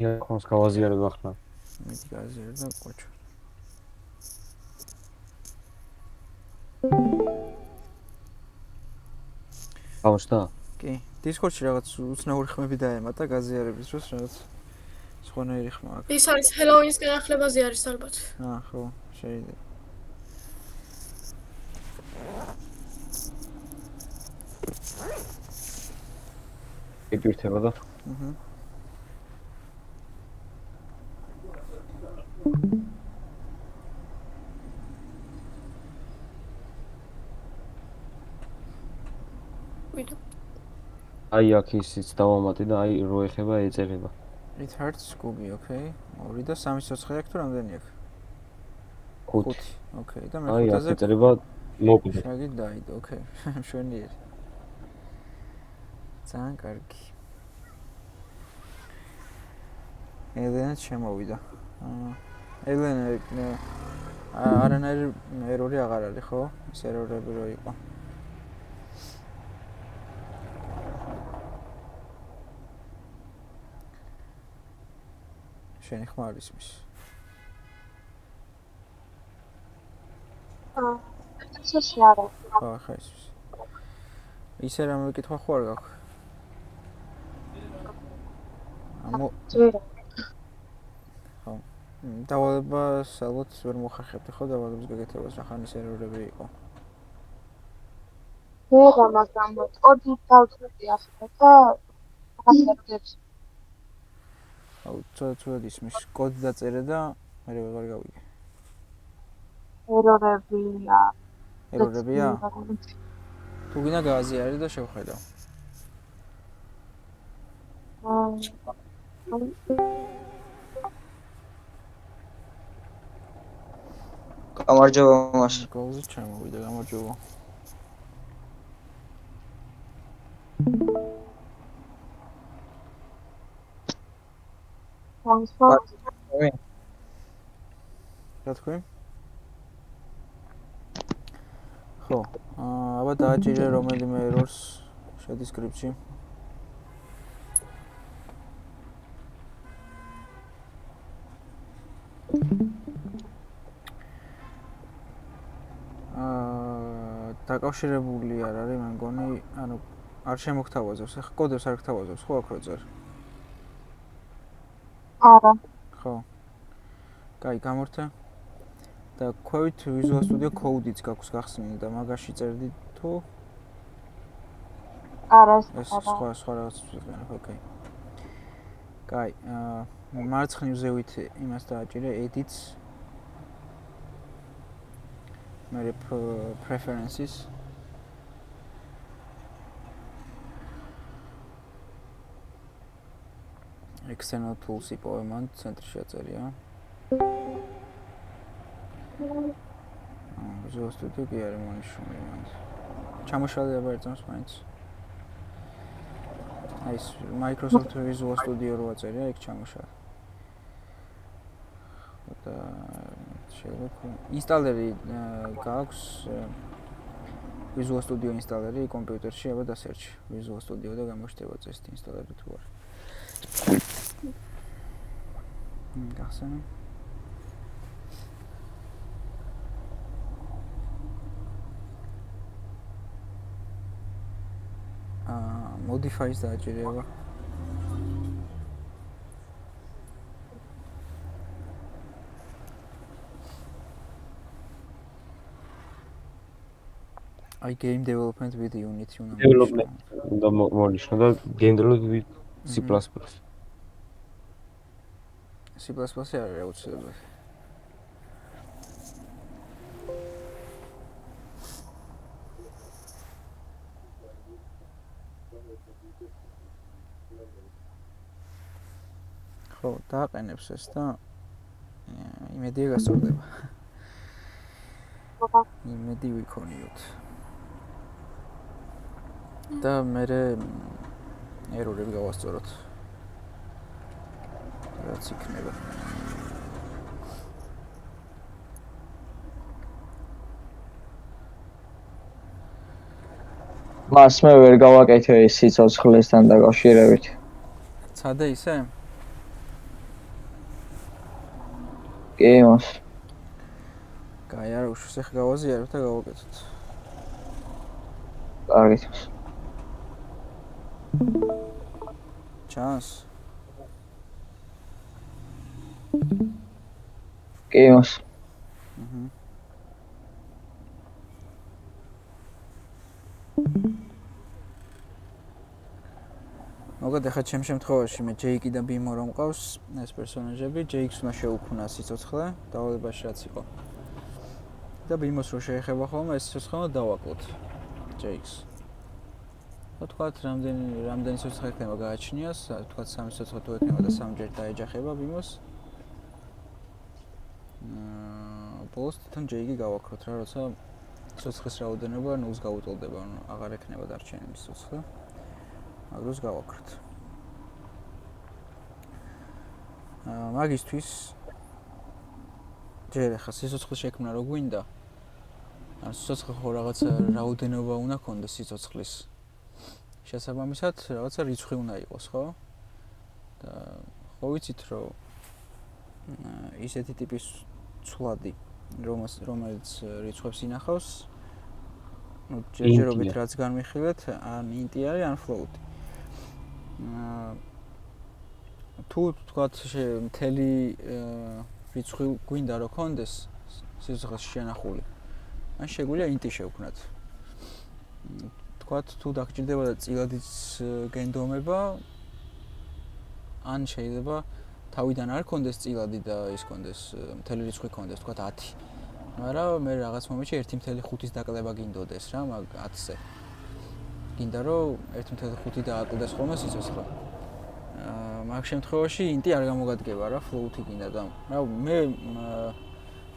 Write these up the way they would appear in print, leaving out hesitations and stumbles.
იახონს გავაზიარებ ახლა. მიდი გაზიარ და ყვაჩო. გავშტა? კი, Discord-ში რაღაც უცნაური ხმები დაემატა გაზიარების დროს რაღაც სხვანაირი ხმა აქვს. ის არის Halloween-ის განახლებაზე არის ალბათ. ხო, შეიძლება. იპირთება და. ვიდო. აი აქ ისიც დავამატე და აი რო ეხება ეწერება. It hurts Scooby, okay? 2 და 3 სოცხე აქვს თუ რამდენი აქვს? 5. Okay, და მე 5-აზე. აი აქ ეწერება მოკვდა. შეგით დაიდო, okay. მშვენიერი. ძალიან კარგი. ელენა შემოვიდა. ელენა არანაირი ერორი აღარ არის, ხო? ეს ერორები რო იყო. შენი ხმა არის მის. სოციალურ. ხო, ხა ის. ისე რა მეკითხვა ხო არ გაქვს? ხო. დავალებას ალბათ ვერ მოხერხებთ ხო დავალების გაკეთებას რა ხანის ერორები იყო. ვერა მაგრამ კოდი დავწერდი ახლა და ახერხებს. აუ ცოტა ისმის კოდი დაწერე და მე ვეღარ გავიგე. ერორებია? თუ გინდა გააზიარი და შევხედავ. გამარჯობა მას. გოლზე ჩამოვიდა, გამარჯობა. რა თქვი? ხო, აბა დააჭირე რომელიმე errors შედის script-ში. დაკავშირებული არ არის, მე მგონი, ანუ არ შემოგთავაზებს, ახლა კოდებს არ გთავაზებს, ხო აქ რო წერ? არა. ხო. კაი, გამორთე. და ქვევით Visual Studio Code-იც გაქვს გახსნილი და მაგაში წერდი თუ არა, ეს სხვა რაღაც ვიყენებ, ოკეი. კაი, მარცხნივ ზევით იმას დააჭირე edits. მერე preferences. External tools-ი პოვემან ცენტრში აწერია. Visual Studio კი არის მონიშნული მანდ. ჩამოშალე აბა ერთმანეთს მაინც. აი ეს Microsoft Visual Studio რო აწერია, იქ ჩამოშალე. და შეიძლება ინსტალერი გაქვს Visual Studio ინსტალერი კომპიუტერში, აბა დასერჩი Visual Studio და გამოჩნდება წესით ინსტალერი თუ არა. გახსენე. Modifies დააჭირება. აი game development with Unity უნდა development და მონიშნო და game development with C++. C++-ი არის აუცილებელი. ხო, დააყენებს ეს და იმედია გასწორდება. იმედი ვიქონიოთ. და მე ერორები გავასწოროთ. რაც იქნება. მას მე ვერ გავაკეთე ის სიცოცხლესთან დაკავშირებით. ცადე ისე? კი, იმას. კაი, არა უშვის ახლა გავაზიარებ და გავაკეთოთ. კარგით. ჩანს? კი, იმას. მოგეთ ახლა ჩემ შემთხვევაში მე ჯეიკი და ბიმო რომ მყავს ეს პერსონაჟები, ჯეიქს უნდა შეუქმნა სიცოცხლე, დავალებაში რაც იყო. და ბიმოს რო შეეხება ხოლმე ეს სიცოცხლე უნდა დავაკლოთ ჯეიქს. თქვათ რამდენი სიცოცხლე ექნება გააჩნიას, თქვათ 3 სიცოცხლე თუ ექნება და 3-ჯერ დაეჯახება ბიმოს. ბოლოს თან ჯეიკი გავაკლოთ რა, როცა სიცოცხლის რაოდენობა 0-ს გაუტოლდება, ანუ აღარ ექნება დარჩენილი სიცოცხლე. აგროს გავაკროთ. მაგისთვის ჯერ ახლა სიცოცხლის შექმნა რო გვინდა. ან სიცოცხლე ხო რაღაცა რაოდენობა უნდა ქონდეს სიცოცხლის. შესაბამისად, რაღაცა რიცხვი უნდა იყოს, ხო? და ხო ვიცით, რომ ისეთი ტიპის ცვლადი, რომელიც რიცხვებს ინახავს, ну, ჯერჯერობით რაც განვიხილეთ, ან ინტი არის, ან ფლოუტი. თუ თქვათ მთელი რიცხვი გვინდა რომ კონდეს სიცოცხლეში შენახული. ან შეგვიძლია ინტი შევქმნათ. თქვათ თუ დაგჭირდება და წილადიც გენდომება, ან შეიძლება თავიდან არ კონდეს წილადი და ის კონდეს მთელი რიცხვი კონდეს, თქვათ 10. მაგრამ მე რაღაც მომენტში 1.5-ის დაკლება გინდოდეს რა, მაგ 10-ზე. გინდა რომ 1.5 დააკლდეს ხოლმე სიცოცხლე. მაგ შემთხვევაში ინტი არ გამოგადგება რა, ფლოუთი გინდა და რა მე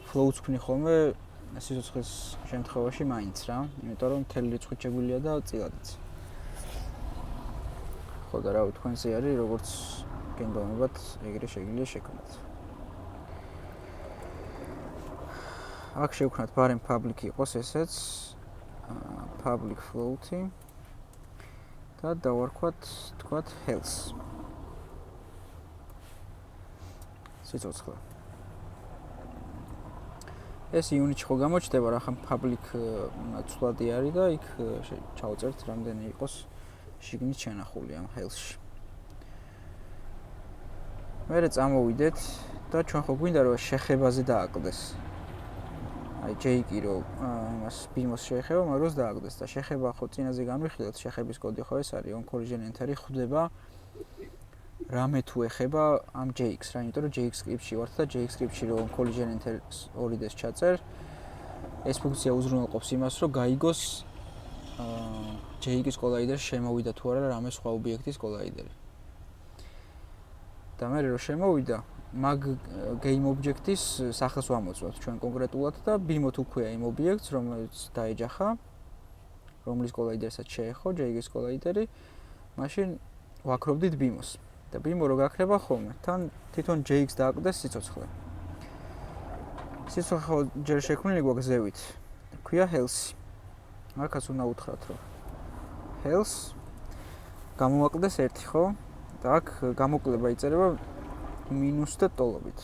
ფლოუთს ვქნი ხოლმე სიცოცხლის შემთხვევაში მაინც რა, იმიტომ რომ მთელი რიცხვი შეგვიძლია და წილადიც. ხო და რა თქვენზე არის როგორც გენდომებად ეგრე შეგიძლია შექმნათ. აქ შევქმნათ ბარემ public იყოს ესეც public float-ი და დავარქვათ თქვათ health. სიცოცხლე. ეს unit-ში ხო გამოჩნდება რა ხან public ცვლადი არის და იქ ჩავწერთ რამდენი იყოს შიგნით შენახული ამ health-ში. მერე წამოვიდეთ და ჩვენ ხო გვინდა რომ შეხებაზე დააკლდეს. აი ჯეიკი რო იმას ბიმოს შეეხება, მაგრამ დააგდეს და შეხება ხო წინაზე განვიხილეთ, შეხების კოდი ხო ეს არის on collision enter-ი ხვდება რამე თუ ეხება ამ ჯეიქს რა, იმიტომ რომ JX script-ში ვართ და JX script-ში რო on collision enter 2D-ს ჩაწერ, ეს ფუნქცია უზრუნველყოფს იმას, რომ გაიგოს JX-ის კოლაიდერში შემოვიდა თუ არა რამე სხვა ობიექტის კოლაიდერი. და მე რო შემოვიდა მაგ game object-ის სახელს ვამოწმოთ ჩვენ კონკრეტულად და ბიმო თუ ქვია იმ ობიექტს, რომელიც დაეჯახა, რომლის კოლაიდერსაც შეეხო JX კოლაიდერი, მაშინ ვაქრობდით ბიმოს. და ბიმო რო გაქრება ხოლმე, თან თვითონ JX დააკლდეს სიცოცხლე. სიცოცხლე ხო ჯერ შექმნილი გვაქვს ზევით. ქვია health. აქაც უნდა უთხრათ, რომ health გამოვაკლდეს 1, ხო? და აქ გამოკლება იწერება მინუს და ტოლობით.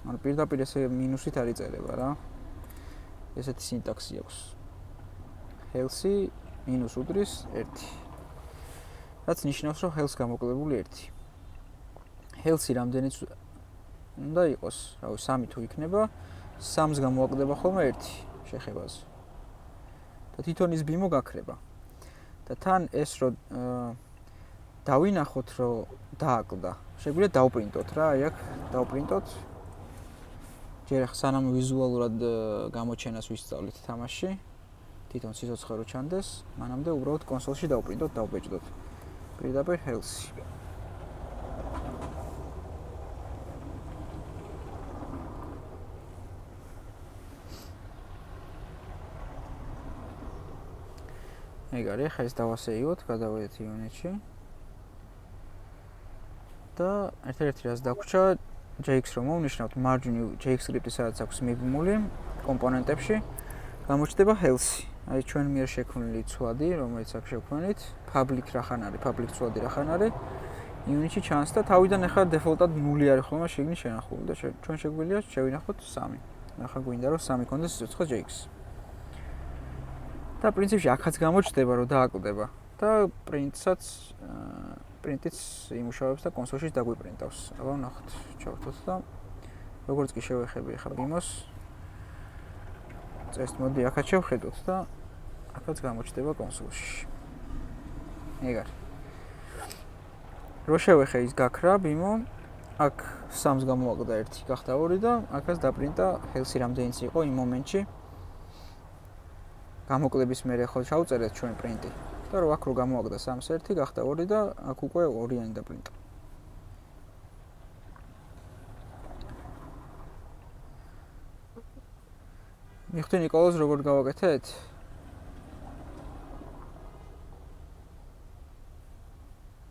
ანუ პირდაპირ ესე მინუსით არ იწერება რა. ესეთი სინტაქსი აქვს. health მინუს უდრის 1. რაც ნიშნავს, რომ health გამოკლებული 1. health რამდენიც უნდა იყოს, რავი 3 თუ იქნება, 3-ს გამოაკლდება ხოლმე 1 შეხებაზე. და თვითონ ის ბიმო გაქრება. და თან ეს რო დავინახოთ, რომ დააკლდა. შეგვიძლია დავპრინტოთ რა, აი აქ დავპრინტოთ. ჯერ ახლა სანამ ვიზუალურად გამოჩენას ვისწავლით თამაში, თვითონ სიცოცხლე რო ჩანდეს, მანამდე უბრალოდ კონსოლში დავპრინტოთ, დავბეჭდოთ. პირდაპირ health. ეგ არის, ხა ეს დავასეივოთ, გადავედეთ unit-ში. და ერთ-ერთი რაც დაგვრჩა, JX რომ მოვნიშნავთ, margin JX script-ი სადაც აქვს მიბმული კომპონენტებში, გამოჩნდება health. აი ჩვენ მიერ შექმნილი ცვლადი, რომელიც აქ შევქმნით, public რახან არის, public ცვლადი რახან არის, იუნიტში ჩანს და თავიდან ახლა დეფოლტად 0 არის ხოლმე შეგნით შენახული და ჩვენ შეგვიძლია შევინახოთ 3. ახლა გვინდა რომ 3 კონდეს სიცოცხლე JX. და პრინციპში აქაც გამოჩნდება რომ დააკლდება და პრინტიც იმუშავებს და კონსოლშიც დაგვიპრინტავს. აბა ნახოთ, ჩავთვალოთ და როგორც კი შევეხები ახლა BIM-ს წესთ მოდი აქაც შევხედოთ და აქაც გამოჩნდება კონსოლში. ეგ არის. რო შევეხე ის გაქრა BIM-ო, აქ 3-ს გამოაკლდა 1, გახდა 2 და აქაც დაპრინტა ჰელსი რამდენიც იყო იმ მომენტში. გამოკლების მერე ხო ჩავწერეთ ჩვენ პრინტი. და რო აქ რო გამოაკლდა 3-ს 1, გახდა 2 და აქ უკვე 2-იანი დაპრინტა. მიხდი ნიკოლოზ როგორ გავაკეთეთ?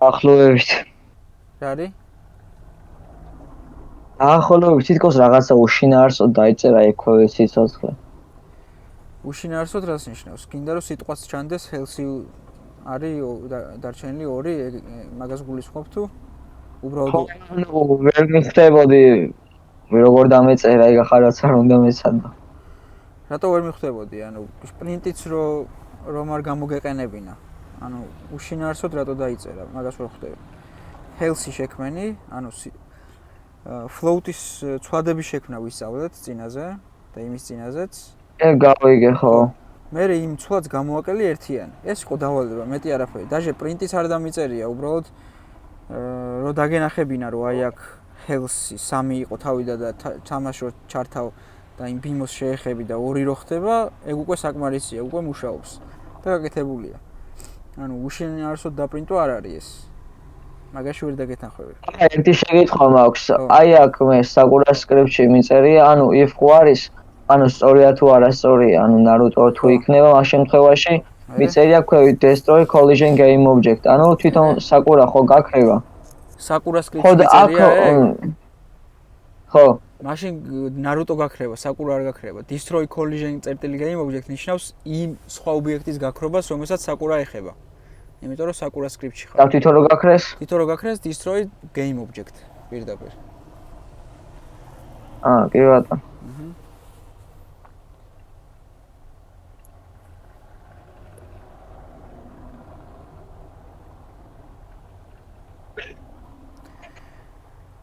ახლოვებით. რა არის? ახლოვებით თითქოს რაღაცა უშინაარსოდ დაიწერა ექვე სიცოცხლე. უშინაარსოდ რას ნიშნავს? გინდა რომ სიტყვაც ჩანდეს ჰელსი არის დარჩენილი 2, მაგას გულისხმობ თუ უბრალოდ ვერ მიხდებოდი როგორ დამეწერა ეგ ახლა რაც არ უნდა მეცადა. რატო ვერ მიხვდებოდი? ანუ პრინტიც რომ არ გამოგეყენებინა. ანუ უშინაარსოდ რატო დაიწერა? მაგას ვერ ხვდები. ჰელსი შექმენი, ანუ ფლოუტის ცვლადების შექმნა ვისწავლეთ წინაზე და იმის წინაზეც. ეგ გავიგე ხო. მე იმ ცვლადს გამოვაკელი ერთიანი. ეს იყო დავალება, მეტი არაფერი. დაჟე პრინტიც არ დამიწერია, უბრალოდ რო დაგენახებინა რომ აი აქ ჰელსი 3 იყო თავიდა და თამაშო ჩართავ და იმ BIM-ს შეეხები და 2 რო ხდება, ეგ უკვე საკმარისია, უკვე მუშაობს და გაკეთებულია. ანუ უშინაარსოდ დაპრინტო არ არის ეს. მაგაში ვერ დაგეთანხმები. ერთი შეკითხვა მაქვს. აი აქ მე საკურას სკრიპტში მიწერია, ანუ if ხო არის, ანუ სწორია თუ არასწორია, ანუ Naruto თუ იქნება ამ შემთხვევაში მიწერია ქვევით destroy collision game object. ანუ თვითონ საკურა ხო გაქრება? საკურას სკრიპტში მიწერია ეგ? ხო. მაშინ Naruto გაქრება, საკურა არ გაქრება. Destroy collision წერტილი game object ნიშნავს იმ სხვა ობიექტის გაქრობას, რომელსაც საკურა ეხება. იმიტომ რომ საკურა სკრიპტში ხარ. და თვითონ რო გაქრეს? თვითონ რო გაქრეს destroy game object პირდაპირ. კი ბატონო.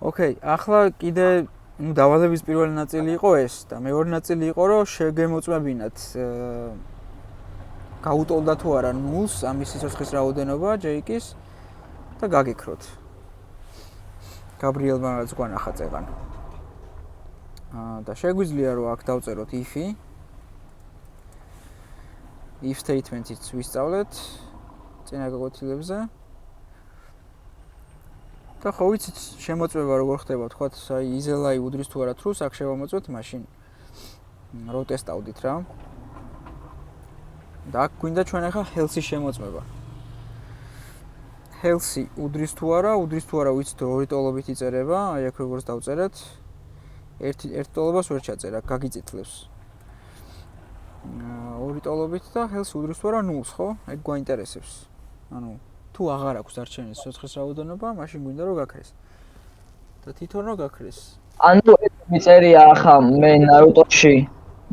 ოკეი, ახლა კიდე დავალების პირველი ნაწილი იყო ეს და მეორე ნაწილი იყო რომ შეგემოწმებინათ გაუტოლდა თუ არა 0-ს ამის სიცოცხლის რაოდენობა JX-ის და გაგიქროთ. გაბრიელმა რაც გვანახა წეგან. და შეგვიძლია რომ აქ დავწეროთ if statement-იც ვისწავლეთ წინა გაკვეთილებზე. და ხო ვიცით შემოწმება როგორ ხდება, თქვათ, აი იზელაი უდრის თუ არა თრუს, აქ შევამოწმოთ, მაშინ რო ტესტავდით რა. და აქ გვინდა ჩვენ ახლა ჰელსის შემოწმება. ჰელსი უდრის თუ არა ვიცით რომ 2 ტოლობით იწერება, აი აქ როგორც დავწერეთ. ერთ ტოლობას ვერ ჩაწერა, გაგიწითლებს. 2 ტოლობით და ჰელსი უდრის თუ არა 0-ს, ხო? ეგ გვაინტერესებს. ანუ თუ აღარ აქვს დარჩენილი სიცოცხლის რაოდენობა, მაშინ გვინდა რომ გაქრეს. და თვითონ რომ გაქრეს. ანუ მიწერია ახლა მე Naruto-ში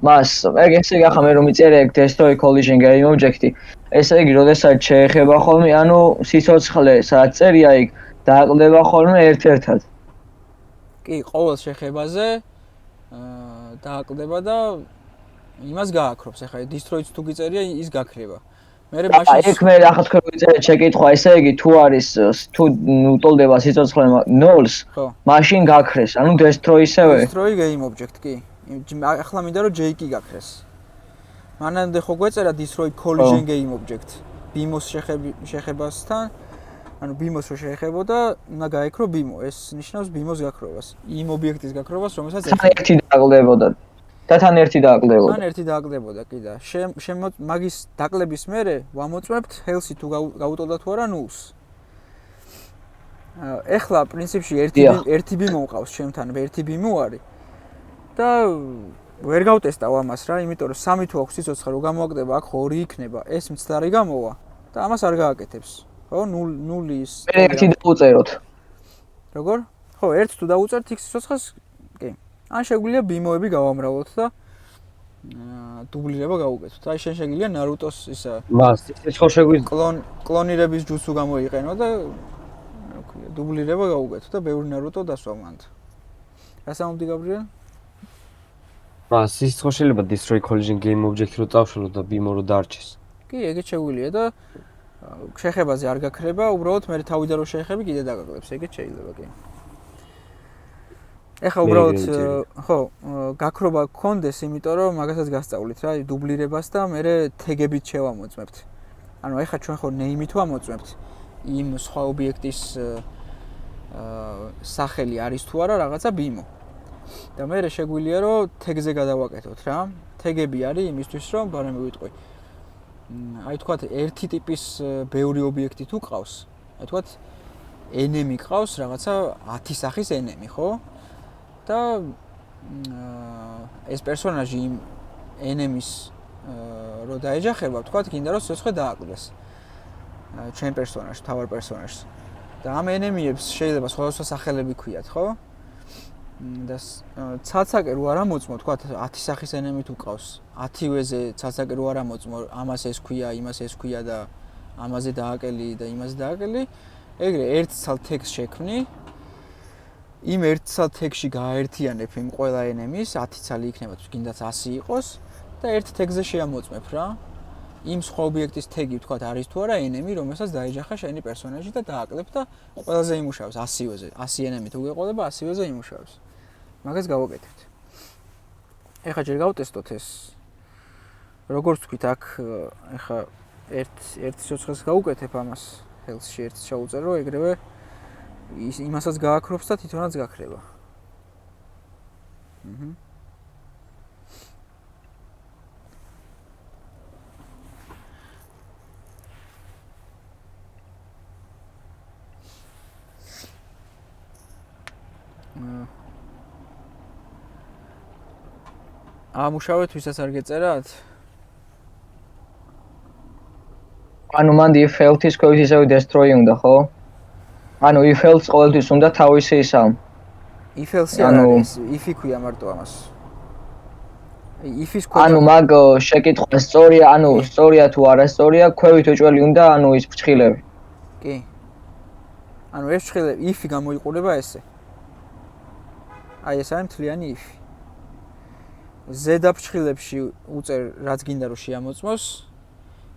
მას ეგ ესე იგი ახლა მე რომ მიწერია ეგ destroy collision game object-ი, ესე იგი როდესაც შეეხება ხოლმე, ანუ სიცოცხლე სადაც წერია იქ დააკლდება ხოლმე ერთ-ერთად. კი, ყოველ შეხებაზე დააკლდება და იმას გააქრობს. ახლა destroy-ც თუ გიწერია, ის გაქრება. მე მაშინ აი მე ახლა თქვენ ვიწერეთ შეკითხვა, ესე იგი თუ არის თუ უტოლდება სიცოცხლე 0-ს, მაშინ გაქრეს, ანუ destroy ისევე. destroy game object კი. ახლა მინდა რომ JK გაქრეს. მანამდე ხო გვეწერა destroy collision game object. BIM-ს შეხებასთან, ანუ BIM-ს რო შეეხებოდა, უნდა გაეკრო BIM-ო. ეს ნიშნავს BIM-ს გაქრობას. იმ ობიექტის გაქრობას, რომელსაც ერთი დააკლდებოდა. და თან ერთი დააკლდებოდა. თან ერთი დააკლდებოდა, კი და მაგის დაკლების მერე ვამოწმებთ ჰელსი თუ გაუტოლდა თუ არა 0-ს. ეხლა პრინციპში ერთი BIM მყავს ჩემთან, ერთი BIM არის. და ვერ გავტესტავ ამას რა, იმიტომ რომ 3 თუ აქვს სიცოცხლე რომ გამოაკდება, აქ 2 იქნება, ეს მცდარი გამოვა და ამას არ გააკეთებს. ხო, 0-ის. ერთი დაუწეროთ. როგორ? ხო, ერთ თუ დაუწერთ x სიცოცხლეს, კი. ან შეგვიძლია ბიმოები გავამრავლოთ და დუბლირება გავუკეთოთ. აი შენ შეგვიძლია ნარუტოს ისა მას ის ხო შეგვიძლია კლონირების ჯუცუ გამოიყენო და დუბლირება გავუკეთოთ და ბევრი ნარუტო დასვა მანდ. რას ამბობდი გაბრიელ? მას ის ხო შეიძლება destroy collision game object რო წავშალოთ და ბიმო რო დარჩეს. კი, ეგეც შეგვიძლია და შეხებაზე არ გაქრება, უბრალოდ მე თავიდან რო შეხები კიდე დაგაკლებს, ეგეც შეიძლება კი. ეხლა უბრალოდ ხო, გაქრობა გქონდეს, იმიტომ რომ მაგასაც გასწავლით რა, დუბლირებას და მე თეგებით შევამოწმებთ. ანუ ეხლა ჩვენ ხო name-ით ვამოწმებთ იმ სხვა ობიექტის სახელი არის თუ არა რაღაცა ბიმო. და მე შეგვიძლია რომ თეგზე გადავაკეთოთ რა. თეგები არის იმისთვის რომ ბარემ მივიტყვი. აი თქვათ ერთი ტიპის ბევრი ობიექტი თუ ყავს, აი თქვათ enemy ყავს რაღაცა 10 სახის enemy, ხო? და ეს პერსონაჟი იმ enemy-ს რო დაეჯახება, თქვათ გინდა რომ სიცოცხლე დააკლდეს. ჩვენ პერსონაჟს, თავარ პერსონაჟს. და ამ enemy-ებს შეიძლება სხვადასხვა სახელები ქვიათ, ხო? და ცაცაკე რო არ ამოწმო, თქვათ 10 სახის enemy თუ ყავს, 10-ვეზე ცაცაკე რო არ ამოწმო, ამას ეს ქვია, იმას ეს ქვია და ამაზე დააკელი და იმაზე დააკელი, ეგრე ერთ ცალ ტექსტს შექმნი. იმ ერთ ცალ ტექსტში გააერთიანებ იმ ყველა enemy-ს, 10 ცალი იქნება თუ გინდათ 100 იყოს და ერთ ტექსტზე შეამოწმებ რა. იმ სხვა ობიექტის თეგი თქვათ არის თუ არა enemy, რომელსაც დაეჯახა შენი პერსონაჟი და დააკლებ და ყველაზე იმუშავებს 100-ვეზე. 100 enemy თუ გეყოლება 100-ვეზე იმუშავებს. მაგას გავაკეთებთ. ეხლა ჯერ გავტესტოთ ეს. როგორც თქვით, აქ ეხლა ერთ სიცოცხლეს გავუკეთებ ამას, health-ში ერთ შევუწერო, ეგრევე იმასაც გააქრობს და თვითონაც გაქრება. ამუშავეთ, ვისაც არ გეწერათ? ანუ მანდ if health-ის ქვევით ისევ destroy უნდა, ხო? ანუ if health ყოველთვის უნდა თავისი ისა. if health-ი არ არის, if-ი ქვია მარტო ამას. if-ის ანუ მაგ შეკითხვა სწორია, ანუ სწორია თუ არა სწორია, ქვევით უჭველი უნდა, ანუ ის ფრჩხილები. კი. ანუ ეს ფრჩხილები if-ი გამოიყურება ესე. აი ეს არის მთლიანი if-ი. ზედა ფრჩხილებში უწერ რაც გინდა რომ შეამოწმოს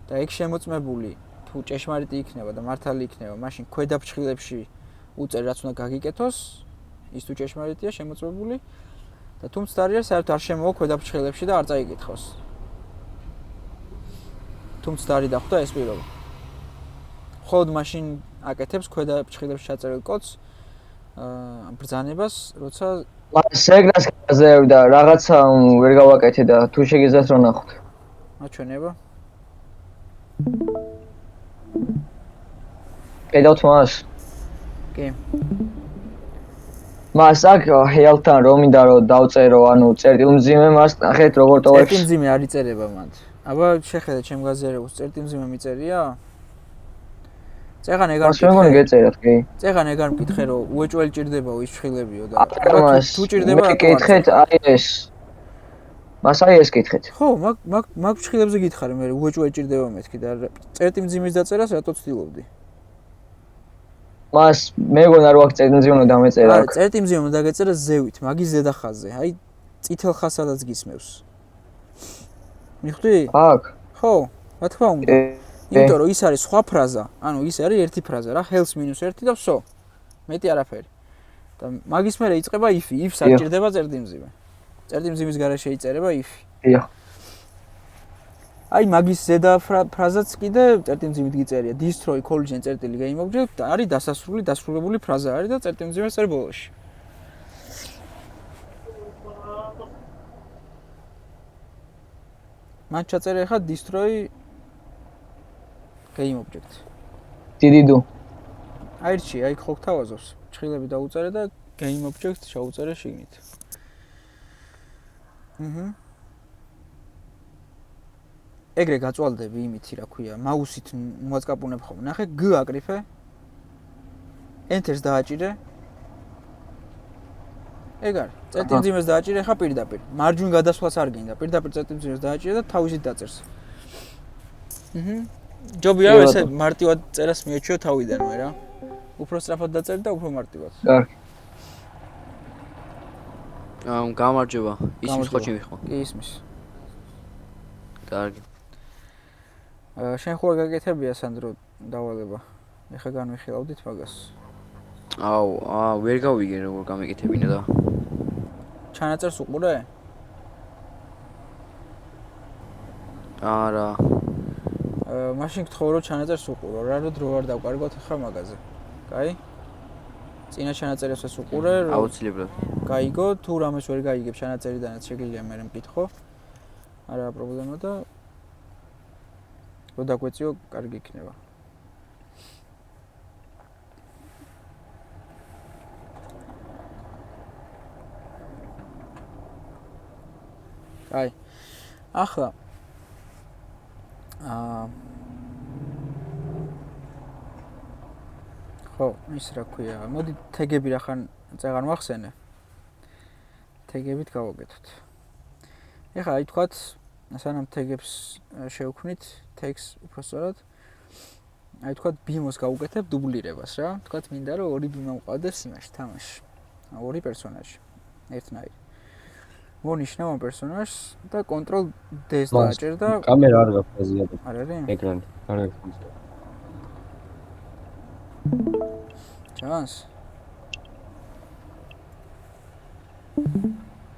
და ეგ შემოწმებული თუ ჭეშმარიტი იქნება და მართალი იქნება, მაშინ ქვედა ფრჩხილებში უწერ რაც უნდა გაგიკეთოს, ის თუ ჭეშმარიტია შემოწმებული და თუ მცდარია, საერთოდ არ შემოვა ქვედა ფრჩხილებში და არ წაიკითხოს. თუ მცდარი დახვდა ეს პირობა. ხოლოდ მაშინ აკეთებს ქვედა ფრჩხილებში ჩაწერილ კოდს ბრძანებას, როცა მას ეგრას გაზევდა, რაღაცა ვერ გავაკეთე და თუ შეგიძლიათ რომ ნახოთ. აჩვენება. კედავთ მას? კი. მას აქ health-თან რომ მინდა რომ დავწერო, ანუ წერტილმძიმე მას ნახეთ როგორ ტოვებს. წერტილმძიმე არ იწერება მანდ. აბა შეხედე ჩემ გაზიარებას, წერტილმძიმე მიწერია? წეგან ეგარ მაშინ მეგონი გეწერათ, კი. წეგან ეგარ მკითხე რომ უეჭველი ჭირდებაო ის ფრხილებიო და თუ ჭირდება მე კითხეთ აი ეს. მას აი ეს კითხეთ. ხო, მაგ ფრხილებზე გითხარი მე უეჭველი ჭირდება მეთქი და წერტილმძიმის დაწერას რატო ცდილობდი? მას მეგონა რო აქ წერტილმძიმე უნდა დამეწერა. არა, წერტილმძიმე უნდა დაგეწერა ზევით, მაგის ზედა ხაზზე. აი წითელ ხაზსაც გისმევს. მიხვდი? აქ. ხო, რა თქმა უნდა. იმიტომ რომ ის არის სხვა ფრაზა, ანუ ის არის ერთი ფრაზა რა, health-1 და всё. მეტი არაფერი. და მაგის მერე იწყება if-ი, if-ს არ ჭირდება წერტილმძიმე. წერტილმძიმის გარეშე იწერება if-ი. დიახ. აი მაგის ზედა ფრაზაც კიდე წერტილმძიმით გიწერია. destroy collision წერტილი game object და არის დასრულებული ფრაზა არის და წერტილმძიმე წერ ბოლოში. მან ჩაწერე ხა destroy game object. დიდიდუ. აი რჩი, აი ხო გთავაზობს. ფრჩხილები დაუწერე და game object შეუწერე შიგნით. ეგრე გაწვალდები იმითი რა ქვია, მაუსით მოაწკაპუნებ ხოლმე. ნახე, G აკრიფე. Enter-ს დააჭირე ეგ არის. წერტილმძიმეს დააჭირე ხა პირდაპირ. მარჯვენ გადასვლას არ გინდა. პირდაპირ წერტილმძიმეს დააჭირე და თავისით დაწერს. ჯობია ესე მარტივად წერას მიეჩვიო თავიდანვე რა. უფრო სწრაფად დაწერ და უფრო მარტივად. კარგი. გამარჯობა. ისმის ხო ჩემიხო? კი ისმის. კარგი. შენ ხო გაგეკეთებია სანდრო დავალება. ეხა განვიხილავდით მაგას. აუ, ვერ გავიგე როგორ გამეკეთებინა და. ჩანაწერს უყურე? არა. მაშინ გთხოვ რომ ჩანაწერს უყურო, რა რომ დრო არ დავკარგოთ ახლა მაგაზე. კაი? წინა ჩანაწერებს უყურე, რომ აუცილებლად. გაიგო, თუ რამეს ვერ გაიგებ ჩანაწერიდანაც შეგიძლია მე მკითხო. არა პრობლემა და რო დაგვეციო, კარგი იქნება. აი. ახლა ხო, ის რა ქვია, მოდი თეგები რახან წეღარ მახსენე. თეგებით გავაკეთოთ. ეხლა აი თქვათ, სანამ თეგებს შევქმნით, თეგს უფრო სწორად, აი თქვათ ბიმოს გავუკეთებ დუბლირებას რა. თქვათ მინდა რომ ორი ბიმა მყავდეს იმაში, თამაში. ორი პერსონაჟი, ერთნაირი. მონიშნავ ამ პერსონაჟს და Ctrl D-ს დააჭერ და კამერა არ გაქვს აზიადებ. არ არის? ეკრანი არ გაქვს. ჩანს?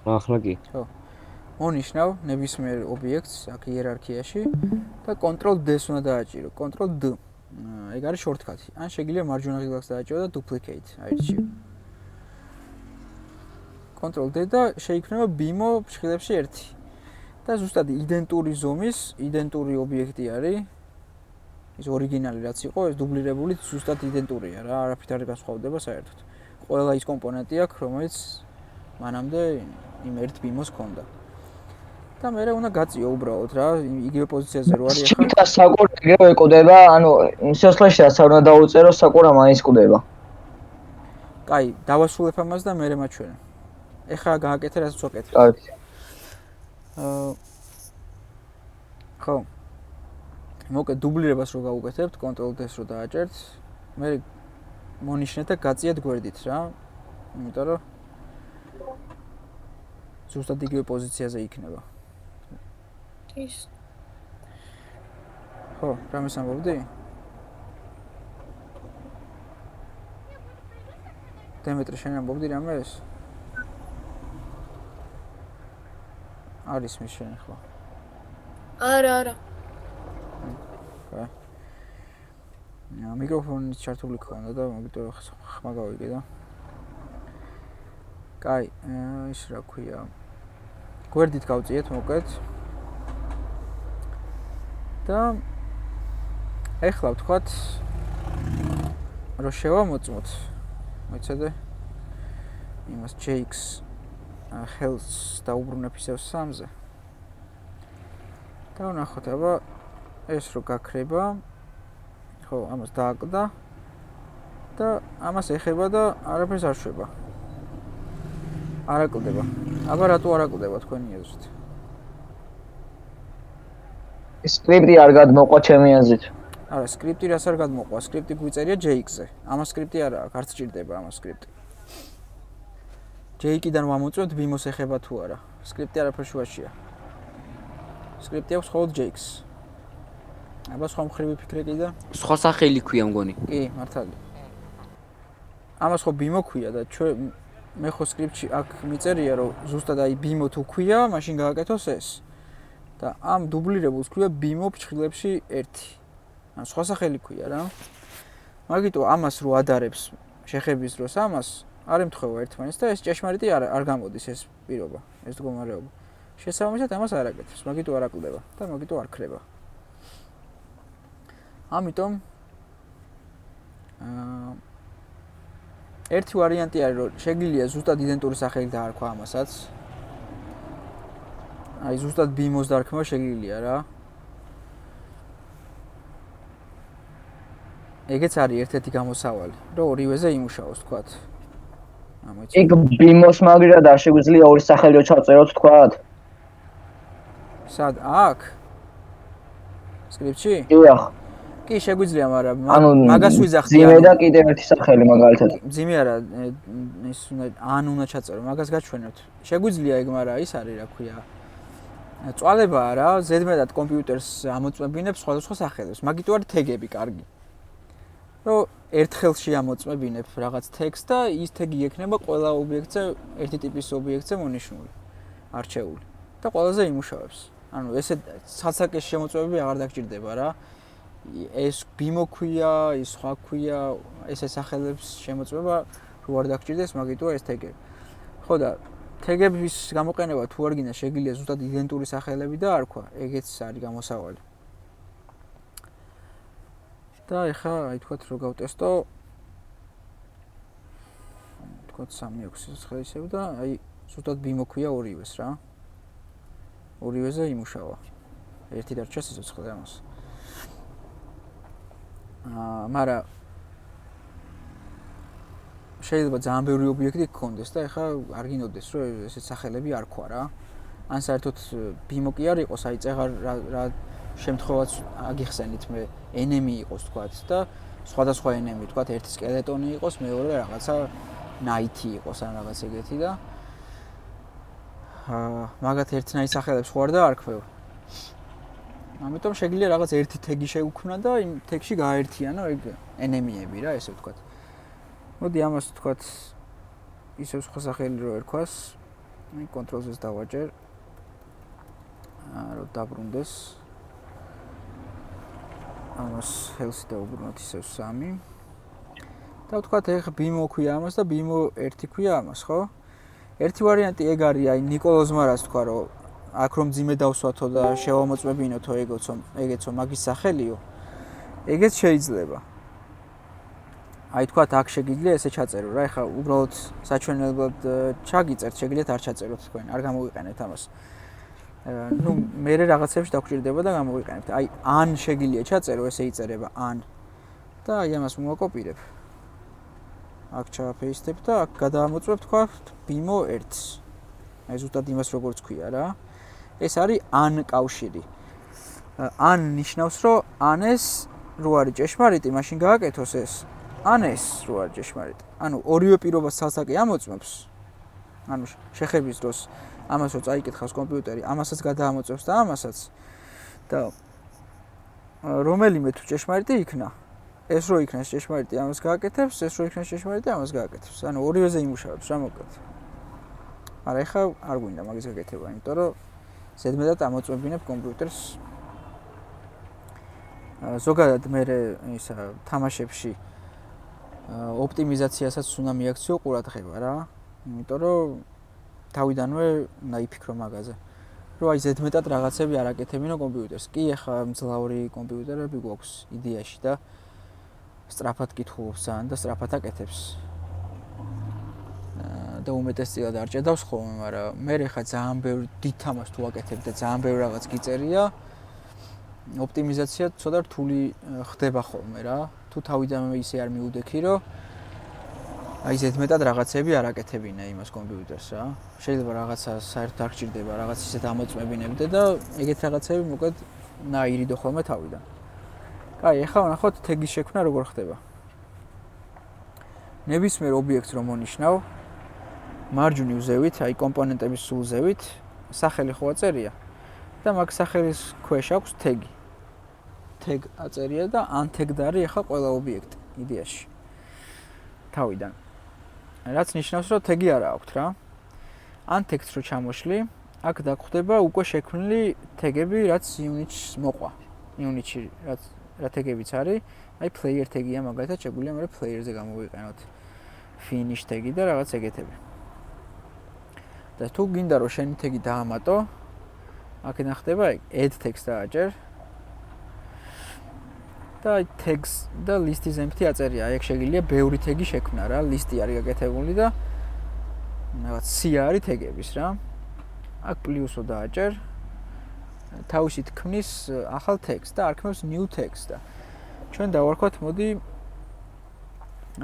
ახლა კი. ხო. მონიშნავ ნებისმიერ ობიექტს აქ იერარქიაში და Ctrl D-ს უნდა დააჭირო. Ctrl D. ეგ არის შორტკატი. ან შეგიძლია მარჯვენა ღილაკს დააჭირო და duplicate აირჩიო. Ctrl D და შეიქმნება ბიმო ფრჩხილებში 1. და ზუსტად იდენტური ზომის, იდენტური ობიექტი არის. ის ორიგინალი რაც იყო, ეს დუბლირებული ზუსტად იდენტურია რა, არაფრით არ განსხვავდება საერთოდ. ყველა ის კომპონენტი აქვს, რომელიც მანამდე იმ ერთ ბიმოს ჰქონდა. და მე უნდა გაწიო უბრალოდ რა, იგივე პოზიციაზე რო არის ახლა. და საკურა ეგრევე ეკუდება, ანუ სიოსლეში რაც არ უნდა დაუწერო, საკურა მაინც კვდება. კაი, დავასრულებ ამას და მე მაჩვენე. ეხლა გააკეთე რაც ვაკეთე. კარგი. ხო. მოკეთ დუბლირებას რო გავუკეთებთ, Ctrl D-ს რო დააჭერთ, მე მონიშნეთ და გაწიეთ გვერდით რა. იმიტომ რომ ზუსტად იგივე პოზიციაზე იქნება. ის ხო, რამეს ამბობდი? დემეტრი შენ ამბობდი რამეს? არის მის შენ ახლა. არა. მიკროფონი ჩართული ქონდა და მოგიტო ხმა გავიგე და. კაი, ის რა ქვია. გვერდით გავწიეთ მოკეთ. და ეხლა ვთქვათ რომ შევამოწმოთ. მოიცადე? იმას Jake's health დაუბრუნებ ისევ 3-ზე. და ვნახოთ, აბა ეს რო გაქრება. ხო, ამას დააკლდა და ამას ეხება და არაფერს არ შვება. არ აკლდება. აბა რატო არ აკლდება თქვენი აზრით? სკრიპტი არ გადმოყვა ჩემი აზრით. არა, სკრიპტი რას არ გადმოყვა? სკრიპტი გვიწერია Jake-ზე. ამას სკრიპტი არ აქვს, არც ჭირდება ამას სკრიპტი. Jake-დან ვამოწმებთ ბიმოს ეხება თუ არა. სკრიპტი არაფერ შუაშია. სკრიპტი აქვს მხოლოდ Jake-ს. აბა სხვა მხრივი ფიქრე კიდე? სხვა სახელი ქვია მგონი. კი, მართალი. ამას ხო ბიმო ქვია და ჩვენ მე ხო სკრიპტში აქ მიწერია რომ ზუსტად აი ბიმო თუ ქვია, მაშინ გააკეთოს ეს. და ამ დუბლირებულს ქვია ბიმო ფრჩხილებში 1. ან სხვა სახელი ქვია რა. მაგიტო ამას რო ადარებს შეხების დროს ამას არ ემთხვევა ერთმანეთს და ეს ჭეშმარიტი არ გამოდის ეს პირობა, ეს მდგომარეობა. შესაბამისად ამას არ აკეთებს, მაგიტო არ აკლდება და მაგიტო არ ქრება. ამიტომ ერთი ვარიანტი არის რომ შეგიძლია ზუსტად იდენტური სახელი დაარქვა ამასაც. აი ზუსტად ბიმოს დარქმა შეგიძლია რა. ეგეც არის ერთ-ერთი გამოსავალი, რომ ორივეზე იმუშაოს თქვათ. ამოიცი. იქ ბიმოს მაგრა და შეგვიძლია ორი სახელი ჩაწეროთ თქვათ? სად აქ? სკრიპტში? დიახ. კი შეგვიძლია, მაგრამ ანუ მაგას ვიძახდი. ძიმე და კიდევ ერთი სახელი მაგალითად. ძიმე არა, ის უნდა ჩაწერო, მაგას გაჩვენებთ. შეგვიძლია ეგ, მაგრამ ის არის, რა ქვია. წვალებაა რა, ზედმეტად კომპიუტერს ამოწმებინებს სხვადასხვა სახელებს. მაგით არის თეგები კარგი. რომ ერთხელში ამოწმებინებ რაღაც ტექსტს და ის თეგი ექნება ყველა ობიექტზე, ერთი ტიპის ობიექტზე მონიშნული, არჩეული და ყველაზე იმუშავებს. ანუ ესე სასაკეს შემოწმებები აღარ დაგჭირდება რა. ეს ბიმო ქვია, ის სხვა ქვია, ესე სახელებს შემოწმება რო არ დაგჭირდეს, მაგიტოა ეს თეგები. ხო და თეგების გამოყენება თუ არ გინდა შეგიძლია ზუსტად იდენტური სახელები და არქვა, ეგეც არის გამოსავალი. და ეხლა აი თქვათ რო გავტესტო თქვათ 3-6 სიცხეისებ და აი ზუსტად ბიმო ქვია ორივეს რა. ორივეზე იმუშავა. ერთი დარჩა სიცხე ამას. მაგრამ შეიძლება ძალიან ბევრი ობიექტი გქონდეს და ეხლა არ გინდოდეს რომ ესეთ სახელები არ ქვა რა. ან საერთოდ ბიმო კი არ იყოს, აი წეღარ რა შემთხვევაც აგიხსენით მე enemy იყოს თქვათ და სხვადასხვა enemy თქვათ ერთი სკელეტონი იყოს, მეორე რაღაცა night-ი იყოს ან რაღაც ეგეთი და მაგათ ერთნაირ სახელებს ხო არ დაარქვევ. ამიტომ შეგიძლია რაღაც ერთი თეგი შეუქმნა და იმ თეგში გააერთიანო ეგ enemy-ები რა, ესე ვთქვათ. მოდი ამას ვთქვათ ისევ სხვა სახელი რო ერქვას. აი Ctrl-ს დავაჭერ. რომ დაბრუნდეს. ამას health-ი დავუბრუნოთ ისევ 3. და ვთქვათ ეხა bimo ქვია ამას და bimo 1 ქვია ამას, ხო? ერთი ვარიანტი ეგ არის, აი ნიკოლოზმარას თქვა რომ აქ რომ ძიმე დავსვათო და შევამოწმებინოთო ეგეცო მაგის სახელიო. ეგეც შეიძლება. აი თქვათ აქ შეგიძლია ესე ჩაწერო რა, ეხლა უბრალოდ საჩვენებლად ჩაგიწერთ, შეგიძლიათ არ ჩაწეროთ თქვენ, არ გამოვიყენეთ ამას. ნუ მე რაღაცებში დაგჭირდება და გამოვიყენებთ. აი ან შეგიძლია ჩაწერო, ესე იწერება ან და აი ამას მოვაკოპირებ. აქ ჩააფეისტებ და აქ გადაამოწმებ თქვათ bimo 1-ს. აი ზუსტად იმას როგორც ქვია რა. ეს არის ან კავშირი. ან ნიშნავს რომ ანეს რო არის ჭეშმარიტი, მაშინ გააკეთოს ეს. ანეს რო არის ჭეშმარიტი. ანუ ორივე პირობას სასაკე ამოწმებს. ანუ შეხების დროს ამას რო წაიკითხავს კომპიუტერი, ამასაც გადაამოწმებს და ამასაც. და რომელიმე თუ ჭეშმარიტი იქნა, ეს რო იქნას ჭეშმარიტი, ამას გააკეთებს, ეს რო იქნას ჭეშმარიტი, ამას გააკეთებს. ანუ ორივეზე იმუშავებს რა მოკლედ. მაგრამ ეხლა არ გვინდა მაგის გაკეთება, იმიტომ რომ ზედმეტად ამოწმებინებ კომპიუტერს. ზოგადად მე ისა თამაშებში ოპტიმიზაციასაც უნდა მიაქციო ყურადღება რა. იმიტომ რომ თავიდანვე უნდა იფიქრო მაგაზე. რომ აი ზედმეტად რაღაცები არ აკეთებინო კომპიუტერს. კი ეხლა მძლავრი კომპიუტერები გვაქვს იდეაში და სწრაფად კითხულობს ან და სწრაფად აკეთებს. და უმეტესწილად არ ჭედავს ხოლმე, მაგრამ მე ხა ძალიან ბევრი დიდ თამაშს თუ აკეთებ და ძალიან ბევრი რაღაც გიწერია, ოპტიმიზაცია ცოტა რთული ხდება ხოლმე რა. თუ თავიდანვე ისე არ მიუდექი, რომ აი ზედმეტად რაღაცები არ აკეთებინე იმას კომპიუტერს რა. შეიძლება რაღაცა საერთოდ არ გჭირდება, რაღაც ისეთ ამოწმებინებდე და ეგეთ რაღაცები მოკლედ ნაირიდო ხოლმე თავიდან. კაი, ეხლა ვნახოთ თეგის შექმნა როგორ ხდება. ნებისმიერ ობიექტს რომ მონიშნავ, მარჯვნივ ზევით, აი კომპონენტების სულ ზევით, სახელი ხო აწერია და მაგ სახელის ქვეშ აქვს თეგი. თეგ აწერია და ან თეგ არის ახლა ყველა ობიექტი იდეაში. თავიდან. რაც ნიშნავს, რომ თეგი არა აქვს რა. ან ტექსტს რო ჩამოშლი, აქ დაგხვდება უკვე შექმნილი თეგები, რაც unit-ს მოყვა. unit-ში რა თეგებიც არის, აი player თეგია მაგალითად შეგვიძლია მე player-ზე გამოვიყენოთ. finish თეგი და რაღაც ეგეთები. და თუ გინდა რომ შენი თეგი დაამატო, აქედან ხდება add text დააჭერ. და tags და list-ის empty აწერია. აი აქ შეგიძლია ბევრი თეგი შექმნა რა, list-ი არის გაკეთებული და რაღაც C არის თეგების რა. აქ პლუსო დააჭერ. თავისი თქმის ახალ text და არქმევს new text და ჩვენ დავარქვათ მოდი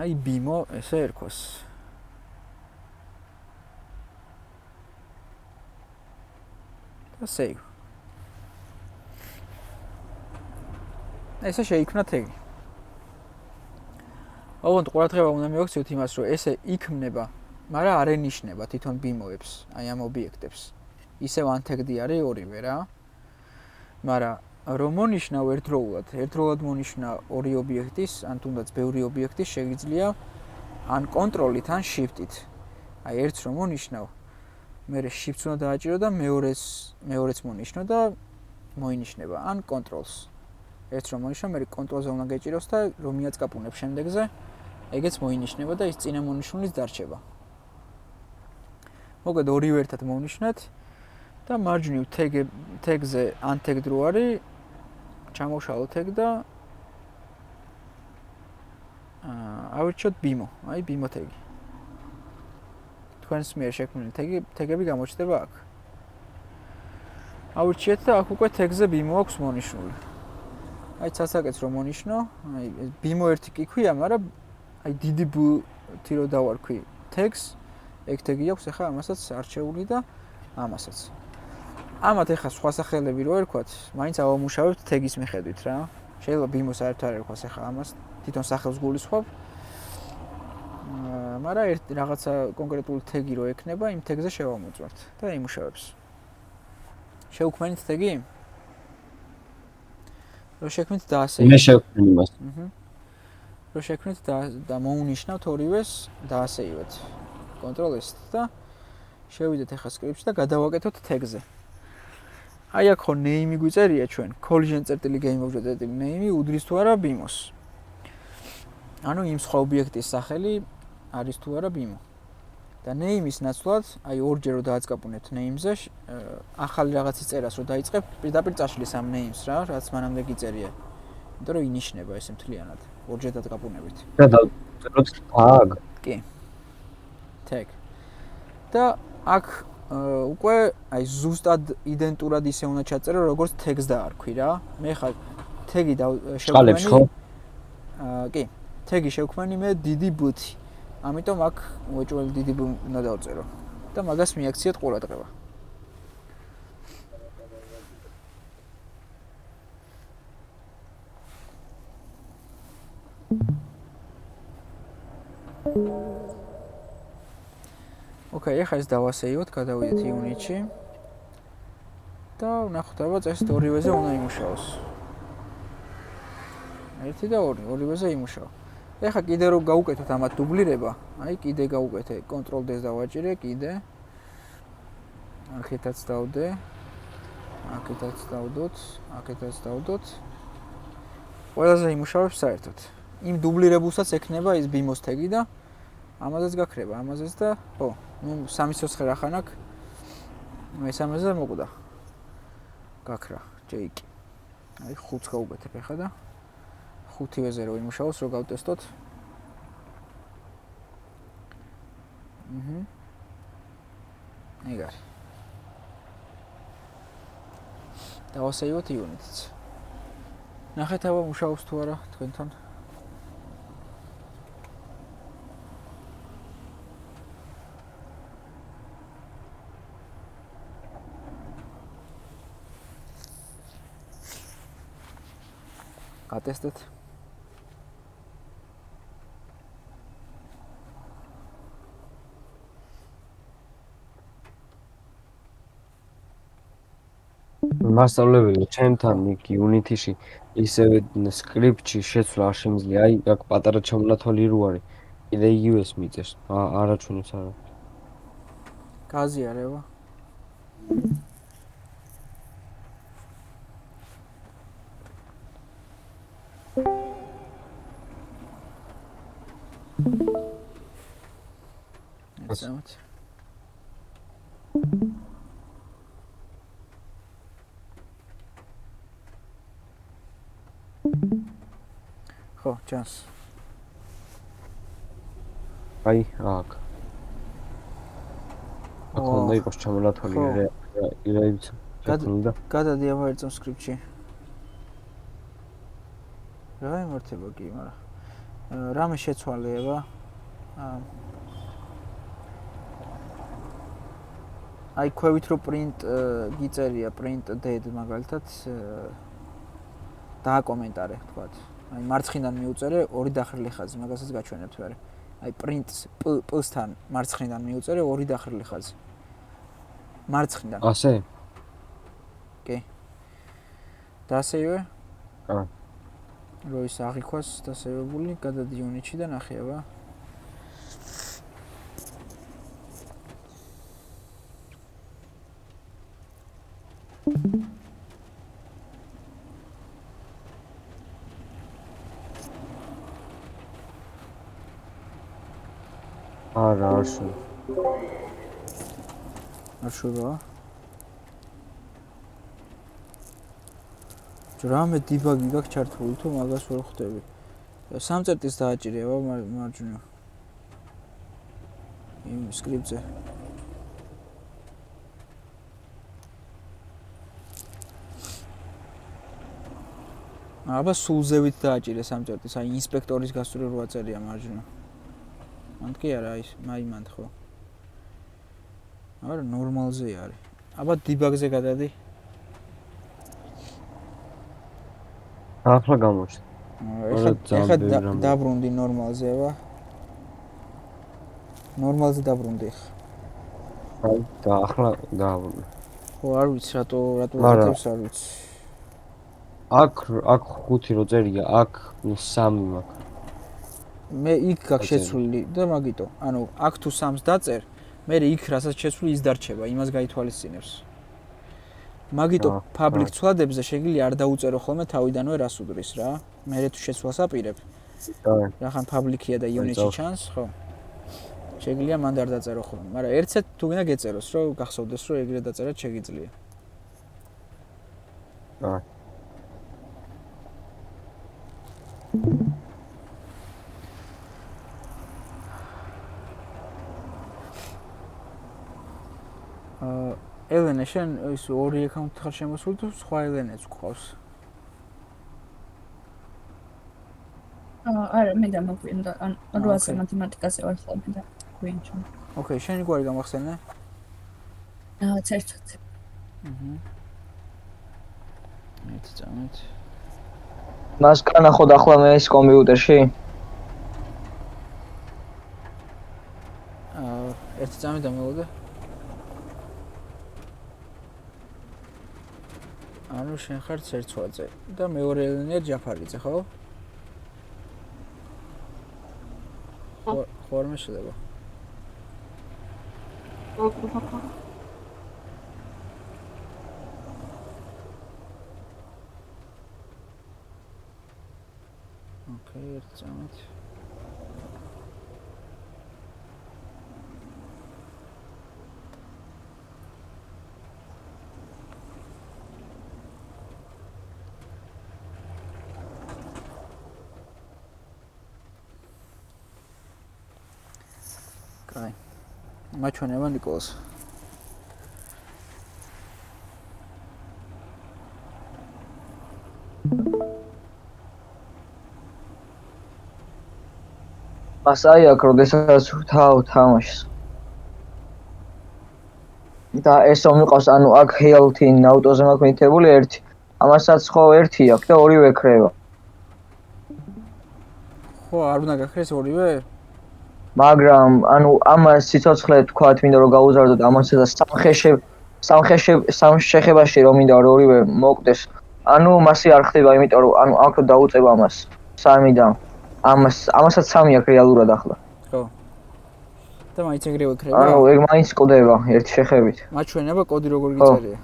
აი bimo ესე ერქვას. და save. ესე შეიქმნა თეგი. ოღონდ ყურადღება უნდა მივაქციოთ იმას, რომ ესე იქმნება, მაგრამ არ ენიშნება თვითონ ბიმოებს, აი ამ ობიექტებს. ისევ ანთეგდი არის ორივე რა. მაგრამ რომ მონიშნავ ერთდროულად მონიშნა ორი ობიექტის, ან თუნდაც ბევრი ობიექტის შეგიძლია ან კონტროლით, ან shift-ით. აი ერთს რომ მონიშნავ, მერე shift-ს უნდა დააჭირო და მეორეც მონიშნო და მოინიშნება, ან controls. ერთს რომ მონიშნავ, მერე controls-ზე უნდა გეჭიროს და რომ მიაწკაპუნებ შემდეგზე, ეგეც მოინიშნება და ის წინა მონიშნულის დარჩება. მოკლედ ორივე ერთად მოვნიშნეთ და მარჯვნივ tag-ზე untagged რო არის, ჩამოვშალოთ tag და ავირჩიოთ bimo, აი bimo tag-ი. თქვენს მიერ შექმნილი tag-ები გამოჩნდება აქ. ავირჩიეთ და აქ უკვე tag-ზე bimo აქვს მონიშნული. აი ცაცაკეც რომ მონიშნო, აი bimo ერთი კი ქვია, მაგრამ აი დიდი b-ი რო დავარქვი tags, ეგ tag-ი აქვს ახლა ამასაც არჩეული და ამასაც. ამათ ახლა სხვა სახელები რო ერქვათ, მაინც ავამუშავებთ tag-ის მიხედვით რა. შეიძლება bimo საერთოდ არ ერქვას ახლა ამას, თვითონ სახელს გულისხმობ. მაგრამ ერთ რაღაცა კონკრეტული tag-ი რო ექნება, იმ tag-ზე შევამოწმოთ და იმუშავებს. შევქმნით tag-ი? რო შექმნით და ასე. მე შევქმნი მას. რო შექმნით და მოუნიშნავთ ორივეს და ასეივეთ. Control-ით და შევიდეთ ახლა script-ში და გადავაკეთოთ tag-ზე. აი აქ ხო name-ი გვიწერია ჩვენ, collision.game.name-ი უდრის თუ არა bimos. ანუ იმ სხვა ობიექტის სახელი არის თუ არა bimo. და name-ის ნაცვლად, აი ორჯერ რო დააწყაპუნებთ name-ზე, ახალი რაღაცის წერას რო დაიწყებ, პირდაპირ წაშლის ამ name-ს რა, რაც მანამდე გიწერია. იმიტომ რომ ინიშნება ესე მთლიანად, ორჯერ დააწყაპუნებით. და დავწეროთ tag. კი. tag. და აქ უკვე აი ზუსტად იდენტურად ისე უნდა ჩაწერო, როგორც tag-ს დაარქვი რა. მე ხა tag-ი შევქმნი. ხო? კი. tag-ი შევქმნი მე დიდი b-ი. ამიტომ აქ უეჭველი დიდი b უნდა დავწერო. და მაგას მიაქციოთ ყურადღება. ოკეი, ახლა ეს დავასეივოთ, გადავიდეთ unit-ში. და ვნახოთ, აბა წესით ორივეზე უნდა იმუშაოს. ერთი და ორივეზე იმუშაო. ეხლა კიდე რომ გავუკეთოთ ამათ დუბლირება, აი კიდე გავუკეთე, Ctrl D-ს დავაჭირე, კიდე. აქეთაც დავდე. აქეთაც დავდოთ, აქეთაც დავდოთ. ყველაზე იმუშავებს საერთოდ. იმ დუბლირებულსაც ექნება ის bimos tag-ი და ამაზეც გაქრება, ამაზეც და ხო, ნუ 3-4 რახანაკ მესამეზე მოკვდა. გაქრა, ჯეიკი. აი 5-ს გავუკეთებ ახლა და 5-ვეზე რო იმუშაოს, რო გავტესტოთ. ეგ არის. დავასეივოთ unit-ს. ნახეთ აბა მუშაობს თუ არა თქვენთან. გატესტეთ. მასწავლებელი ჩემთან იქ unity-ში ისევე script-ში შეცვლა არ შემიძლია. აი აქ პატარა ჩამონათვალი რო არის. კიდე იგივეს მიწევს. არაჩვენებს არა. გაზიარება. ესამთ. ხო, ჩანს. აი აქ. აქ უნდა იყოს ჩამონათვალი ირაიც. გადადი აბა ერთ script-ში. რა იმართება კი, მაგრამ რამე შეცვალე აბა. აი ქვევით რო print გიწერია print dead მაგალითად დააკომენტარე თქვათ. აი მარცხნიდან მიუწერე ორი დახრილი ხაზი, მაგასაც გაჩვენებთ ვერე. აი print-ს p-სთან მარცხნიდან მიუწერე ორი დახრილი ხაზი. მარცხნიდან. ასე? კი. და ასევე? აა. რო ის აღიქვას დასევებული, გადადი unit-ში და ნახე აბა. არა, არ შევ. არ შევა. რამე დებაგი გაქვს ჩართული თუ მაგას ვერ ხვდები. სამწერტის დააჭირება მარჯვნივ. იმ სკრიპტზე. აბა სულზევით დააჭირე სამწერტის, აი ინსპექტორის გასწვრივ რო აწერია მარჯვნივ. მანდ კი არა, აი მანდ ხო. არა, ნორმალზე არის. აბა დებაგზე გადადი. ახლა გამოჩნდა. ეხლა დაბრუნდი ნორმალზე, აბა. ნორმალზე დაბრუნდი. აი, და ახლა დააბრუნე. ხო, არ ვიცი რატო ვაკეთებს, არ ვიცი. აქ 5 რო წერია, აქ 3 მაქვს. მე იქ გაქვს შეცვლილი და მაგიტო. ანუ აქ თუ 3-ს დაწერ, მე იქ რასაც შეცვლი ის დარჩება, იმას გაითვალისწინებს. მაგიტო public ცვლადებზე შეგვიძლია არ დაუწერო ხოლმე თავიდანვე რას უდრის რა. მე თუ შეცვლას აპირებ. რახან public-ია და unit-ში ჩანს, ხო? შეგვიძლია მანდ არ დაწერო ხოლმე, მაგრამ ერთსეთ თუ გინდა გეწეროს, რომ გახსოვდეს, რომ ეგრე დაწერად შეგიძლია. აა. ელენე შენ ის ორი აკაუნტი ხარ შემოსული თუ სხვა ელენეც გყავს? არა, მე დამაგვიანდა, ან 800 მათემატიკაზე ვარ ხოლმე და გვინჩო. ოკეი, შენი გვარი გამახსენე? ცერცოთ. მეც წამეთ. მას განახოთ ახლა მე ეს კომპიუტერში? ერთი წამი დამელოდე. ანუ შენ ხარ ცერცვაძე და მეორე ელენია ჯაფარიძე, ხო? ხო არ მეშლება. ოკეი, ერთი წამით. კაი. მაჩვენება ნიკოლას. მას აი აქ როდესაც თამაშს. და ეს ომი ყავს, ანუ აქ health-ი ნაუტოზე მაქვს მითებული ერთი. ამასაც ხო ერთი აქვს და ორივე ხრევა. ხო, არ უნდა გაქრეს ორივე? მაგრამ ანუ ამას სიცოცხლე თქვათ მინდა რომ გაუზარდოთ ამასაც და სამ შეხებაში რომ მინდა რომ ორივე მოკდეს. ანუ მასი არ ხდება, იმიტომ რომ ანუ აქ რო დაუწევ ამას 3-დან. ამასაც 3 აქვს რეალურად ახლა. ხო. და მაინც ეგრევე ხრება? ანუ ეგ მაინც ყდება ერთი შეხებით. მაჩვენება კოდი როგორ გიწერია?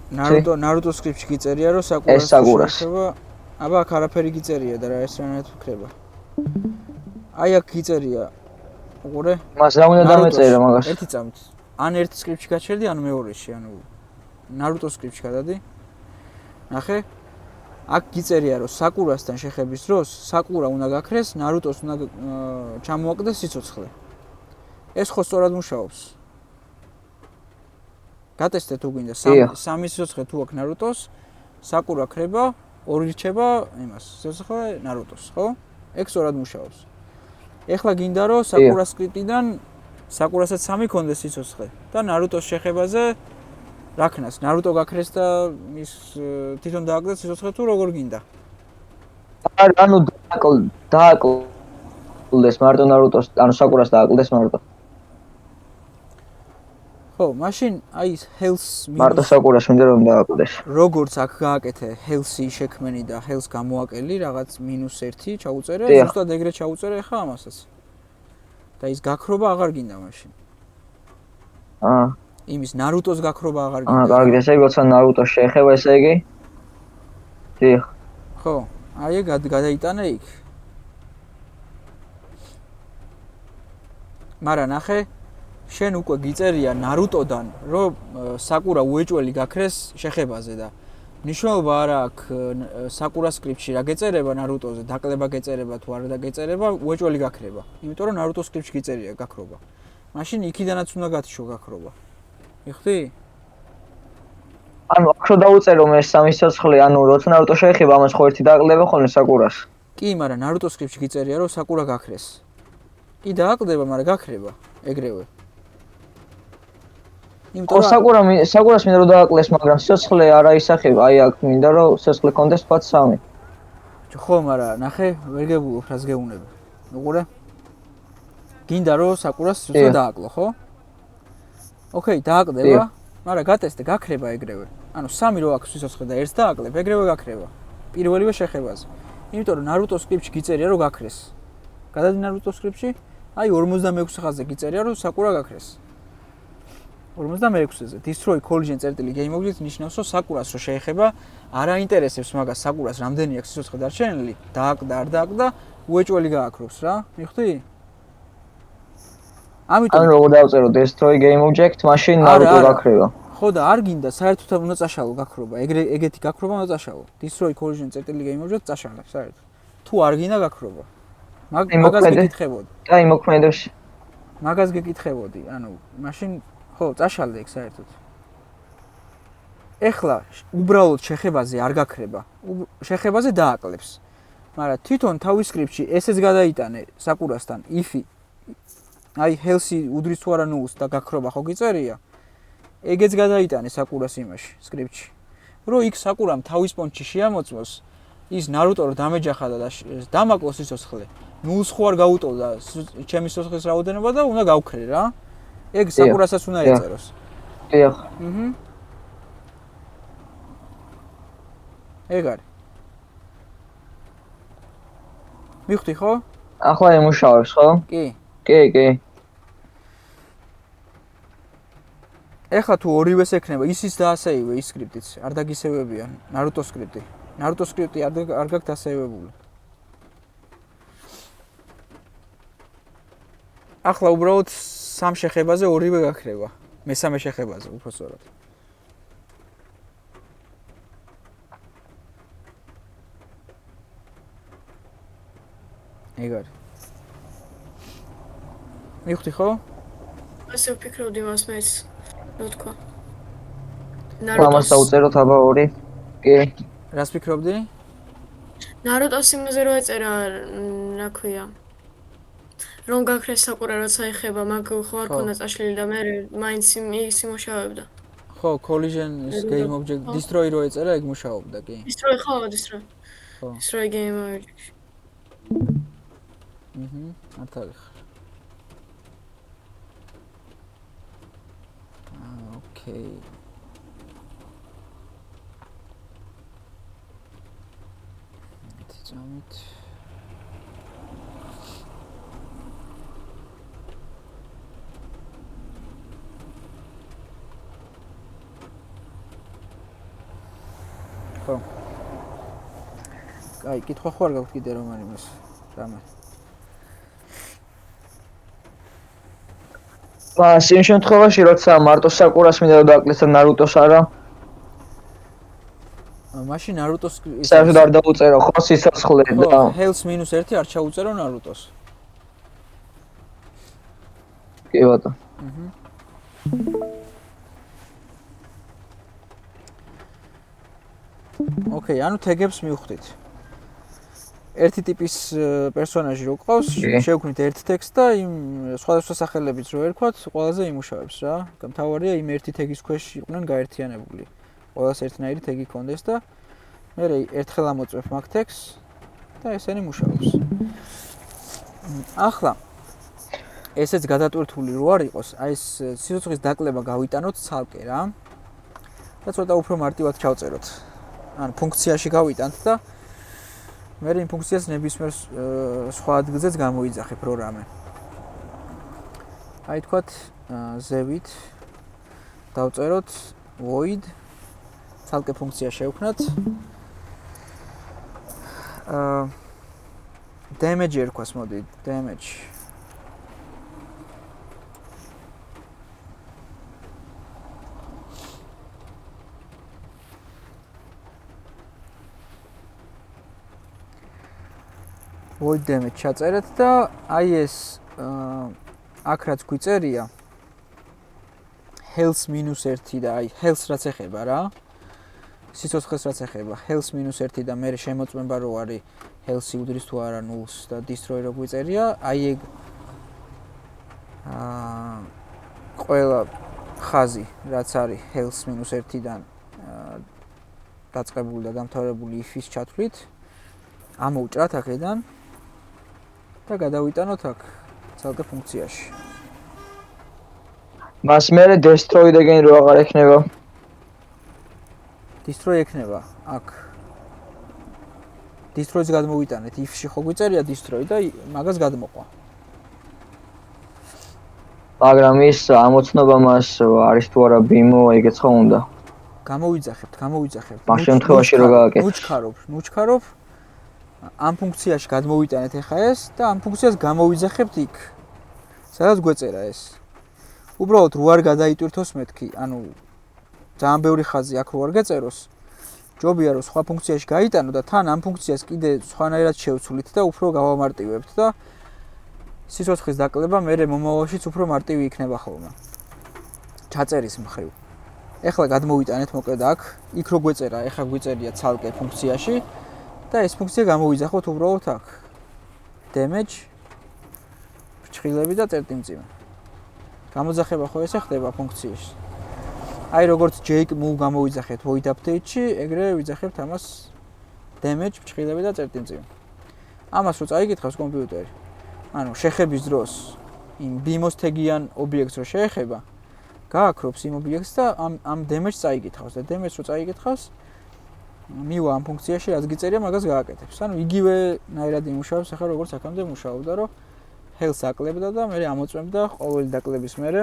ნარუტო სკრიპტში გიწერია რომ საკურას ხება. აბა აქ არაფერი გიწერია და რა ეს რანაირად ვქრება. აი აქ გიწერია. უყურე? მას რა უნდა დამეწერა მაგას? ერთი წამით. ან ერთ სკრიპტში გაჩერდი, ან მეორეში, ანუ ნარუტო სკრიპტში გადადი. ნახე? აქ გიწერია რომ საკურასთან შეხების დროს საკურა უნდა გაქრეს, ნარუტოს უნდა ჩამოაკლდეს სიცოცხლე. ეს ხო სწორად მუშაობს. გატესტე თუ გინდა 3 სიცოცხლე თუ აქვს ნარუტოს, საკურა ქრება, 2 რჩება იმას, სიცოცხლე ნარუტოს, ხო? ეგ სწორად მუშაობს. ეხლა გინდა რომ საკურას სკრიპტიდან საკურასაც 3 კონდეს სიცოცხლე და ნარუტოს შეხებაზე რაქნას. ნარუტო გაქრეს და ის თვითონ დააკლდეს სიცოცხლე თუ როგორ გინდა? ანუ დააკლდეს მარტო ნარუტოს, ანუ საკურას დააკლდეს მარტო. ხო, მაშინ აი ეს health მარტო საკურას მინდა რომ დააკლდეს. როგორც აქ გააკეთე health-ი შექმენი და health გამოაკელი რაღაც -1 ჩაუწერე, ზუსტად ეგრე ჩაუწერე ხა ამასაც. და ის გაქრობა აღარ გინდა მაშინ. იმის ნარუტოს გაქრობა აღარ გინდა. კარგი, ესე იგი, როცა ნარუტოს შეეხება, ესე იგი. დიახ. ხო, აი ეგ გადაიტანე იქ. მაგრამ ნახე, შენ უკვე გიწერია ნარუტოდან, რომ საკურა უეჭველი გაქრეს შეხებაზე და ნიშნულობა არა აქვს საკურას სკრიპტში რა გეწერება ნარუტოზე, დაკლება გეწერება თუ არა და გეწერება, უეჭველი გაქრება. იმიტომ რომ ნარუტოს სკრიპტში გიწერია გაქრობა. მაშინ იქიდანაც უნდა გათიშო გაქრობა. მიხდი? ანუ აქ რო დაუწერო მე 3 სიცოცხლე, ანუ როცა ნარუტო შეეხება, ამას ხო ერთი დააკლდება ხოლმე საკურას. კი, მაგრამ ნარუტოს სკრიპტში გიწერია რომ საკურა გაქრეს. კი დააკლდება, მაგრამ გაქრება ეგრევე. ხო, საკურას მინდა რომ დააკლდეს, მაგრამ სიცოცხლე არ აისახება. აი აქ მინდა რომ სიცოცხლე კონდეს თქვა 3. ხო, მაგრამ ნახე, ვერ გებულობ რას გეუნები. უყურე. გინდა რომ საკურას სიცოცხლე დააკლო, ხო? ოკეი, დააკლდება, მაგრამ გატესტე, გაქრება ეგრევე. ანუ 3 რო აქვს სიცოცხლე და 1 დააკლებ, ეგრევე გაქრება. პირველივე შეხებაზე. იმიტომ რომ ნარუტოს სკრიპტში გიწერია რომ გაქრეს. გადადი ნარუტოს სკრიპტში, აი 46 ხაზზე გიწერია რომ საკურა გაქრეს. 46-ზე destroy collision წერტილი game object ნიშნავს რომ საკურას რო შეეხება, არ აინტერესებს მაგას საკურას რამდენი აქვს სიცოცხლე დარჩენილი, დააკლდა არ დააკლდა, უეჭველი გააქრობს რა. მიხდი? ამიტომ ანუ როგორ დავწერო destroy game object, მაშინ ნარუტო გაქრება. ხო და არ გინდა საერთოდ უნდა წაშალო გაქრობა. ეგეთი გაქრობა უნდა წაშალო. destroy collision წერტილი game object წაშალე საერთოდ. თუ არ გინდა გაქრობა. მაგას გეკითხებოდი. აი მოქმედებს. მაგას გეკითხებოდი, ანუ მაშინ ხო, წაშალე ეგ საერთოდ. ეხლა უბრალოდ შეხებაზე არ გაქრება. შეხებაზე დააკლებს. მაგრამ თვითონ თავის სკრიპტში ესეც გადაიტანე საკურასთან if-ი. აი health-ი უდრის თუ არა ნულს და გაქრობა ხო გიწერია? ეგეც გადაიტანე საკურას იმაში, სკრიპტში. რომ იქ საკურამ თავის პონჩი შეამოწმოს, ის ნარუტო რო დამეჯახა და დამაკლოს სიცოცხლე. ნულს ხო არ გაუტოლდა ჩემი სიცოცხლის რაოდენობა და უნდა გავქრე რა. ეგ საკურასაც უნდა ეწეროს. დიახ. ეგ არის. მიხდი ხო? ახლა იმუშავებს ხო? კი. კი. ეხლა თუ ორივეს ექნება, ისიც და ასეივე ის სკრიპტიც, არ დაგისევებიან, ნარუტო სკრიპტი. ნარუტო სკრიპტი არ გაქვთ ასეივებული. ახლა უბრალოდ 3 შეხებაზე ორივე გაქრება. მესამე შეხებაზე უბრალოდ. ეგ არის. მიხდი ხო? ასე ვფიქრობდი მას მეც. რა თქვა? ამას დაუწეროთ აბა 2. კი. რას ფიქრობდი? ნარუტოს იმაზე რო ეწერა, რა ქვია? რომ გაქრეს საკურა როცა ეხება, მაგ ხო არ ქონდა წაშლილი და მე მაინც ის იმუშავებდა. ხო, collision game object destroy რო ეწერა, ეგ მუშაობდა, კი. destroy ხო, destroy. ხო. destroy game object. მართალი ხარ. ოკეი. წამით. ხო. აი, კითხვა ხო არ გაქვს კიდე რომ არის მას? რამე. იმ შემთხვევაში, როცა მარტო საკურას მინდა დააკლდეს და ნარუტოს არა, მაშინ ნარუტოს საერთოდ არ დაუწერო ხო სიცოცხლე და health -1 არ ჩაუწერო ნარუტოს. კი ბატონო. ოკეი, ანუ თეგებს მივხვდით. ერთი ტიპის პერსონაჟი რო ყავს, შევქმნით ერთ ტექსტს და იმ სხვადასხვა სახელებით რო ერქვათ, ყველაზე იმუშავებს რა. და მთავარია იმ ერთი თეგის ქვეშ იყვნენ გაერთიანებული. ყველას ერთნაირი თეგი ჰქონდეს და მე ერთხელ ამოწმებ მაგ ტექსტს და ესენი მუშაობს. ახლა ესეც გადატვირთული რო არ იყოს, აი ეს სიცოცხლის დაკლება გავიტანოთ ცალკე რა. და ცოტა უფრო მარტივად ჩავწეროთ. ან ფუნქციაში გავიტანთ და მე იმ ფუნქციას ნებისმიერ სხვა ადგილზეც გამოიძახე პროგრამა. აი თქვათ ზევით დავწეროთ void ცალკე ფუნქცია შევქმნათ. damage ერქვას მოდი, damage. void damage ჩაწერეთ და აი ეს აქ რაც გვიწერია health-1 და აი health რაც ეხება რა სიცოცხლეს რაც ეხება health-1 და მე შემოწმება რო არის health-ი უდრის თუ არა 0-ს და destroy რო გვიწერია აი ეგ ყველა ხაზი რაც არის health-1-დან დაწყებული და დამთავრებული if-ის ჩათვლით ამოვჭრათ აქედან და გადავიტანოთ აქ ცალკე ფუნქციაში. მას მერე destroy again რო აღარ ექნება. destroy ექნება აქ. destroy-ს გადმოვიტანეთ, if-ში ხო გვიწერია destroy და მაგას გადმოყვა. მაგრამ ის ამოცნობა მას არის თუ არა BIM-ო ეგეც ხო უნდა. გამოვიძახებთ. მაგ შემთხვევაში რო გააკეთებ. ნუჩქარობ. ამ ფუნქციაში გადმოვიტანეთ ახლა ეს და ამ ფუნქციას გამოვიძახებთ იქ. სადაც გვეწერა ეს. უბრალოდ რო არ გადაიტვირთოს მეთქი, ანუ ძალიან ბევრი ხაზი აქ რო არ გეწეროს. ჯობია რომ სხვა ფუნქციაში გაიტანო და თან ამ ფუნქციას კიდე სხვანაირად შევცვლით და უფრო გავამარტივებთ და სიცოცხლის დაკლება მე მომავალშიც უფრო მარტივი იქნება ხოლმე. ჩაწერის მხრივ. ეხლა გადმოვიტანეთ მოკლედ აქ, იქ რო გვეწერა, ეხლა გვიწერია ცალკე ფუნქციაში. და ეს ფუნქცია გამოვიძახოთ უბრალოდ აქ. damage ფრჩხილები და წერტიმწიმე. გამოძახება ხო ესე ხდება ფუნქციაში. აი როგორც jake move გამოვიძახეთ void update-ში, ეგრევე ვიძახებთ ამას damage ფრჩხილები და წერტიმწიმე. ამას რო წაიგითხავს კომპიუტერი. ანუ შეხების დროს იმ BIM-ოს თეგიან ობიექტს რო შეეხება, გააქრობს იმ ობიექტს და ამ damage-ს წაიგითხავს და damage-ს რო წაიგითხავს მივა ამ ფუნქციაში რაც გიწერია მაგას გააკეთებს. ანუ იგივე ნაირად იმუშავებს ახლა როგორც აქამდე მუშაობდა, რომ health აკლებდა და მე ამოწმებდა ყოველი დაკლების მერე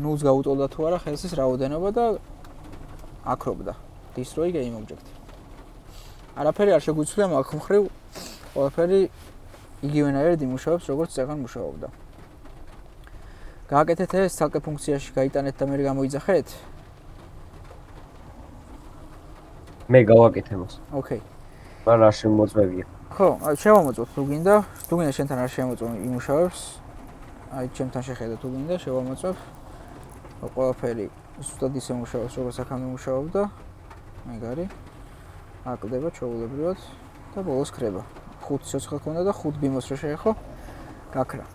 0-ს გაუტოლდა თუ არა health-ის რაოდენობა და აკრობდა destroy game object. არაფერი არ შეგვიცვლია მაგ მხრივ ყველაფერი იგივენაირად იმუშავებს როგორც წეგან მუშაობდა. გააკეთეთ ეს ცალკე ფუნქციაში გაიტანეთ და მე გამოიძახეთ. მე გავაკეთე მას. ოკეი. მაგრამ არ შემოწმებია. ხო, აი შევამოწმოთ თუ გინდა შენთან არ შემოწმო იმუშავებს. აი ჩემთან შეხედა თუ გინდა შევამოწმებ. ყველაფერი ზუსტად ისე მუშაობს როგორც აქამდე მუშაობდა. მეგარი. აკლდება ჩაულებრივად და ბოლოს ქრება. 5 სიცოცხლე ქონდა და 5 BIM-ს რო შეეხო, გაქრა.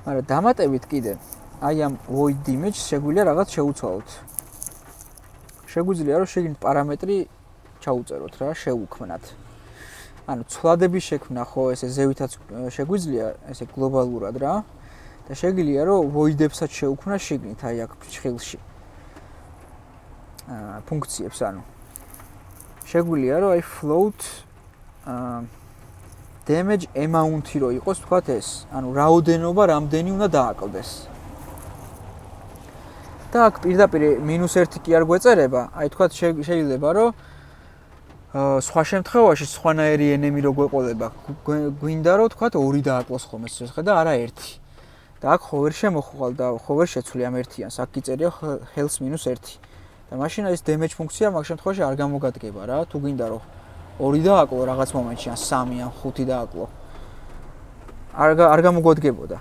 მაგრამ დამატებით კიდე აი ამ void image შეგვიძლია რაღაც შეუცვალოთ. შეგვიძლია რომ შეგინდ პარამეტრი ჩაუწეროთ რა, შევუქმნათ. ანუ ცვლადების შექმნა ხო ესე ზევითაც შეგვიძლია ესე გლობალურად რა და შეგიძლია რომ void-ებსაც შევუქმნა შეგინდ აი აქ ფრჩხილში. ფუნქციებს ანუ შეგვიძლია რომ აი float damage amount-ი რო იყოს თქვათ ეს, ანუ რაოდენობა რამდენი უნდა დააკლდეს. და აქ პირდაპირ -1 კი არ გვეწერება, აი თქვათ შეიძლება რომ სხვა შემთხვევაში სხვანაირი ენემი რო გვეყოლება, გვინდა რომ თქვათ 2 დააკლოს ხოლმე სიცოცხლე და არა 1. და აქ ხო ვერ შემოხვალ და ხო ვერ შეცვლი ამ ერთიანს, აქ გიწერია health-1. და მაშინ ეს damage ფუნქცია მაგ შემთხვევაში არ გამოგადგება რა, თუ გინდა რომ 2 დააკლო რაღაც მომენტში ან 3 ან 5 დააკლო. არ გამოგვადგებოდა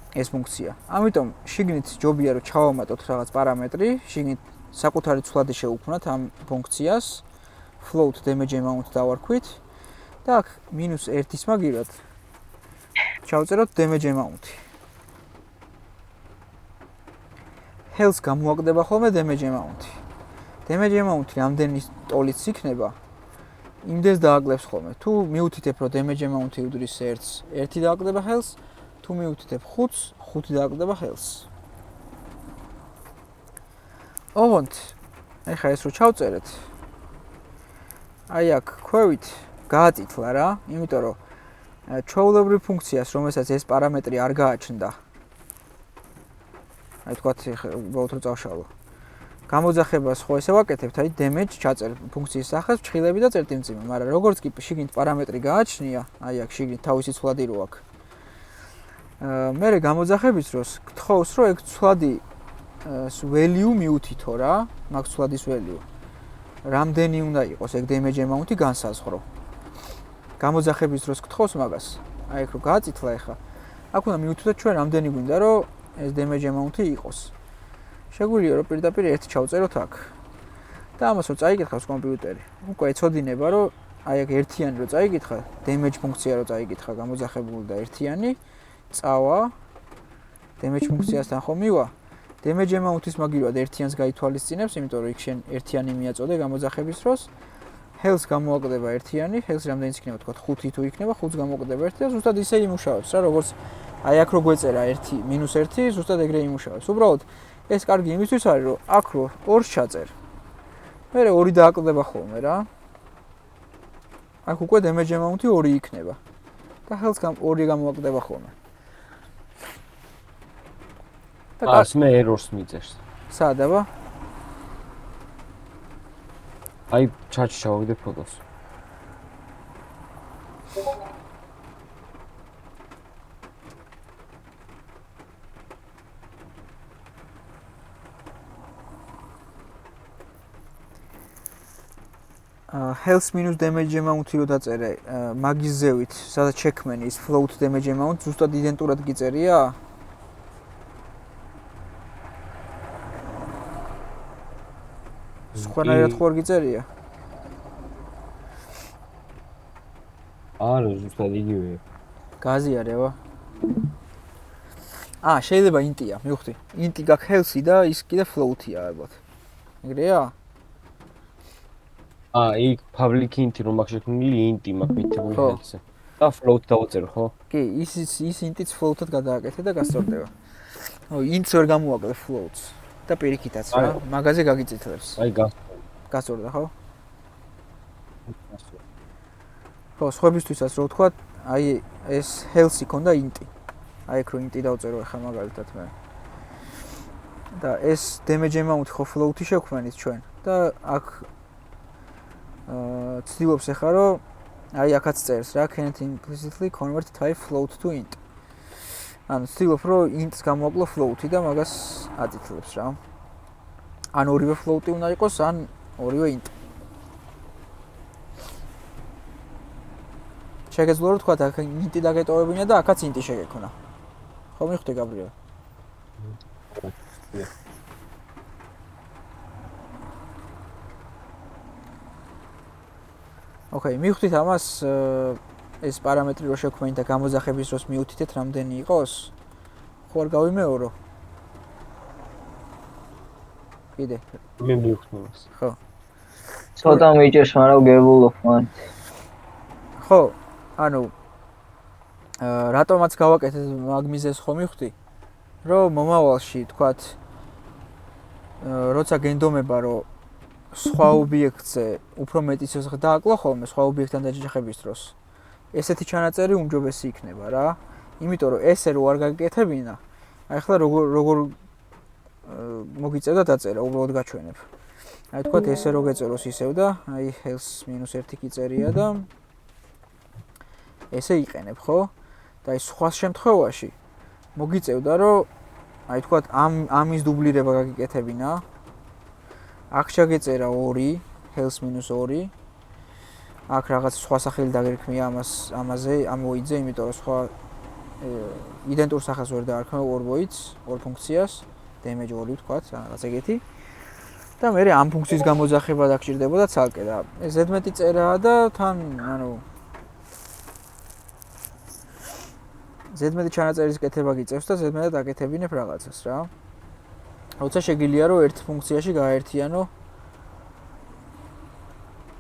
ეს ფუნქცია. ამიტომ შიგნით ჯობია რომ ჩავამატოთ რაღაც პარამეტრი, შიგნით საკუთარი ცვლადი შევუქმნათ ამ ფუნქციას float damage amount დავარქვით და აქ -1-ის მაგივრად ჩავწეროთ damage amount-ი. health გამოაკლდება ხოლმე damage amount-ი. damage amount-ი რამდენი ტოლიც იქნება, იმდენს დააკლებს ხოლმე. თუ მიუთითებ, რომ damage amount-ი უდრის 1-ს, 1 დააკლდება health, თუ მიუთითებ 5-ს, 5 დააკლდება health. ოღონდ, ეხლა ეს რო ჩავწერეთ, აი აქ ქვევით გააწითლა რა, იმიტომ რომ ჩვეულებრივ ფუნქციას, რომელსაც ეს პარამეტრი არ გააჩნდა. აი თქვათ, უბრალოდ რო წავშალო. გამოძახებას ხო ესე ვაკეთებთ, აი damage ჩაწერ ფუნქციის სახელს ფრთხილები და წერტიმწიმი, მაგრამ როგორც კი შიგნით პარამეტრი გააჩნია, აი აქ შიგნით თავისი ცვლადი რო აქვს. მერე გამოძახების დროს გთხოვს, რომ ეგ ცვლადი value მიუთითო რა, მაგ ცვლადის value. რამდენი უნდა იყოს ეგ damage amount-ი განსაზღვრო. გამოძახების დროს გთხოვს მაგას. აი ეგ რო გააწითლა ეხა. აქ უნდა მიუთითოთ ჩვენ რამდენი გვინდა რომ ეს damage amount-ი იყოს. შეგვიძლია რომ პირდაპირ 1 ჩავწეროთ აქ. და ამას რო წაიკითხავს კომპიუტერი, უკვე ეცოდინება რომ აი აქ ერთიანი რო წაიკითხა, damage ფუნქცია რო წაიკითხა გამოძახებული და ერთიანი, წავა damage ფუნქციასთან ხო მივა. damage amount-ის მაგივრად ერთიანს გაითვალისწინებს, იმიტომ რომ იქ შენ ერთიანი მიაწოდე გამოძახების დროს. health გამოაკლდება ერთიანი, health რამდენიც იქნება, თქვა 5 თუ იქნება, 5-ს გამოაკლდება 1 და ზუსტად ისე იმუშავებს რა, როგორც აი აქ რო გვეწერა 1 -1, ზუსტად ეგრე იმუშავებს. უბრალოდ ეს კარგი იმისთვის არის, რომ აქ რო 2-ს ჩაწერ. მერე 2 დააკლდება ხოლმე რა. აქ უკვე damage amount-ი 2 იქნება. და health 2 გამოაკლდება ხოლმე. ას მე errors მიწერს. სად აბა? აი ჩატში ჩავაგდე ფოტოს. health minus damage amount-ი რო დაწერე, მაგის ზევით, სადაც შექმენი ის float damage amount ზუსტად იდენტურად გიწერია? სხვანაირად ხო არ გიწერია? არა, ზუსტად იგივეა. გაზიარევა. შეიძლება int-ია, მივხვდი. int-ი გაქვს health-ი და ის კიდე float-ია ალბათ. ეგრეა? იქ public int-ი რომ აქვს შექმნილი int-ი მაქვს მითებული health-ზე. და float დავწერო, ხო? კი, ის int-იც float-ად გადააკეთე და გასწორდება. int-ს ვერ გამოაკლებ float-ს. და პირიქითაც რა, მაგაზე გაგიწითლებს. აი გასწორდა ხო? ხო, სხვებისთვისაც რო ვთქვა, აი ეს health-ი ქონდა int-ი. აი ეგ რო int-ი დავწერო ახლა მაგალითად მე. და ეს damage amount-ი ხო float-ი შევქმნით ჩვენ და აქ ცდილობს ახლა რომ აი აქაც წერს რა, can't implicitly convert type float to int. ანუ ცდილობ რომ int-ს გამოაკლო float-ი და მაგას აწითლებს რა. ან ორივე float-ი უნდა იყოს, ან ორივე int. შეგეძლო რომ თქვა აქ int-ი დაგეტოვებინა და აქაც int-ი შეგექონა. ხო მიხდი გაბრიელ? ოკეი, მივხვდით ამას ეს პარამეტრი რო შევქმნით და გამოძახების დროს მიუთითეთ რამდენი იყოს? ხო არ გავიმეორო? კიდე. მე მივხვდი მას. ხო. ცოტა მიჭერს, მაგრამ გებულობ მან. ხო, ანუ რატომაც გავაკეთეთ მაგ მიზეზს ხო მივხვდი? რომ მომავალში თქვათ როცა გენდომება რომ სხვა ობიექტზე უფრო მეტი სიცხე დააკლო ხოლმე სხვა ობიექტთან დაჯახების დროს. ესეთი ჩანაწერი უმჯობესი იქნება რა. იმიტომ რომ ესე რო არ გაგიკეთებინა, აი ახლა როგორ მოგიწევდა დაწერა, უბრალოდ გაჩვენებ. აი თქვათ ესე რო გეწეროს ისევ და აი health -1 გიწერია და ესე იყენებ, ხო? და აი სხვა შემთხვევაში მოგიწევდა რომ აი თქვათ ამის დუბლირება გაგიკეთებინა. აქ შეგეწერა 2, health -2. აქ რაღაც სხვა სახელი დაგერქმია ამაზე, ამ void-ზე, იმიტომ რომ სხვა იდენტურ სახელს ვერ დაარქმევ ორ void-ს, ორ ფუნქციას, damage 2 ვთქვათ, რაღაც ეგეთი. და მე ამ ფუნქციის გამოძახება დაგჭირდებოდა ცალკე და ეს ზედმეტი წერაა და თან ანუ ზედმეტი ჩანაწერის კეთება გიწევს და ზედმეტად აკეთებინებ რაღაცას რა. როცა შეგიძლია რომ ერთ ფუნქციაში გააერთიანო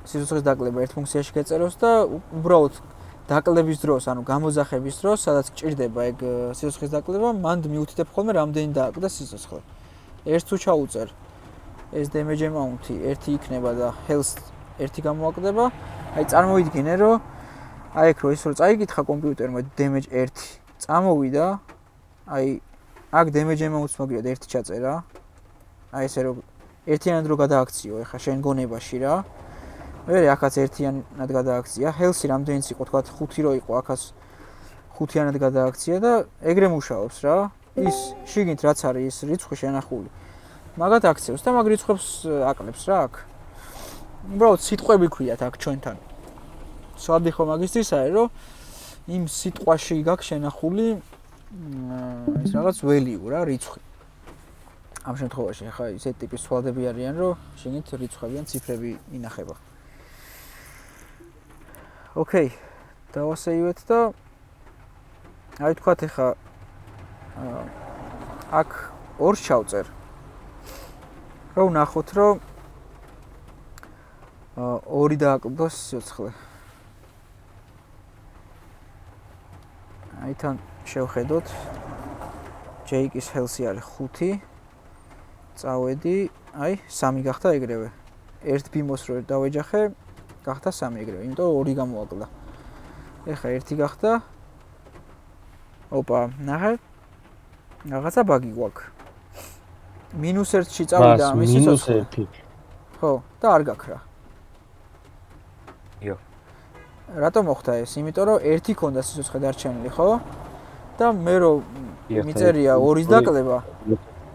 სიცოცხლის დაკლება ერთ ფუნქციაში გეწეროს და უბრალოდ დაკლების დროს, ანუ გამოძახების დროს, სადაც გჭირდება ეგ სიცოცხლის დაკლება, მანდ მიუთითებ ხოლმე რამდენი დააკლდა სიცოცხლე. ერთს თუ ჩაუწერ ეს damage amount-ი ერთი იქნება და health ერთი გამოაკლდება, აი წარმოვიდგინე რომ აი ეგ რო ის რო წაიკითხა კომპიუტერმა damage 1 წამოვიდა, აი აქ damage amount-ს მოგიოდა ერთი ჩაწერა. აი ესე რომ ერთიანად რო გადააქციო ეხა შენ გონებაში რა. მე აქაც ერთიანად გადააქცია, health-ი რამდენიც იყო, თქვა 5 რო იყო, აქაც 5-იანად გადააქცია და ეგრე მუშაობს რა. ის შიგნით რაც არის ის რიცხვი შენახული. მაგათ აქცევს და მაგ რიცხვებს აკლებს რა აქ. უბრალოდ სიტყვები ქვიათ აქ ჩვენთან. სვადი ხო მაგისტრისა არის რომ იმ სიტყვაში გაქვს შენახული ის რაღაც value რა, რიცხვი. ამ შემთხვევაში ხა ისეთ ტიპის სვადები არიან რომ შიგნით რიცხვები ან ციფრები ინახება. ოკეი, დავასეივეთ და აი თქვათ ეხა აქ ორს ჩავწერ. რა ვნახოთ რომ 2 დააკლდოს სიცოცხლე. აი თან შევხედოთ Jake-ის health-ი არის 5. წავედი, აი 3 გახდა ეგრევე. ერთ ბიმოს რო დავეჯახე, გახდა 3 ეგრევე, იმიტომ 2 გამოაკლდა. ეხა 1 გახდა. ოპა, ნახე. რაღაცა ბაგი გვაქვს. -1-ში წავიდა ამის სიცოცხლე. -1. ხო, და არ გაქრა. იო. რატომ მოხდა ეს? იმიტომ რომ 1 ქონდა სიცოცხლე დარჩენილი, ხო? და მე რო მიწერია 2-ის დაკლება,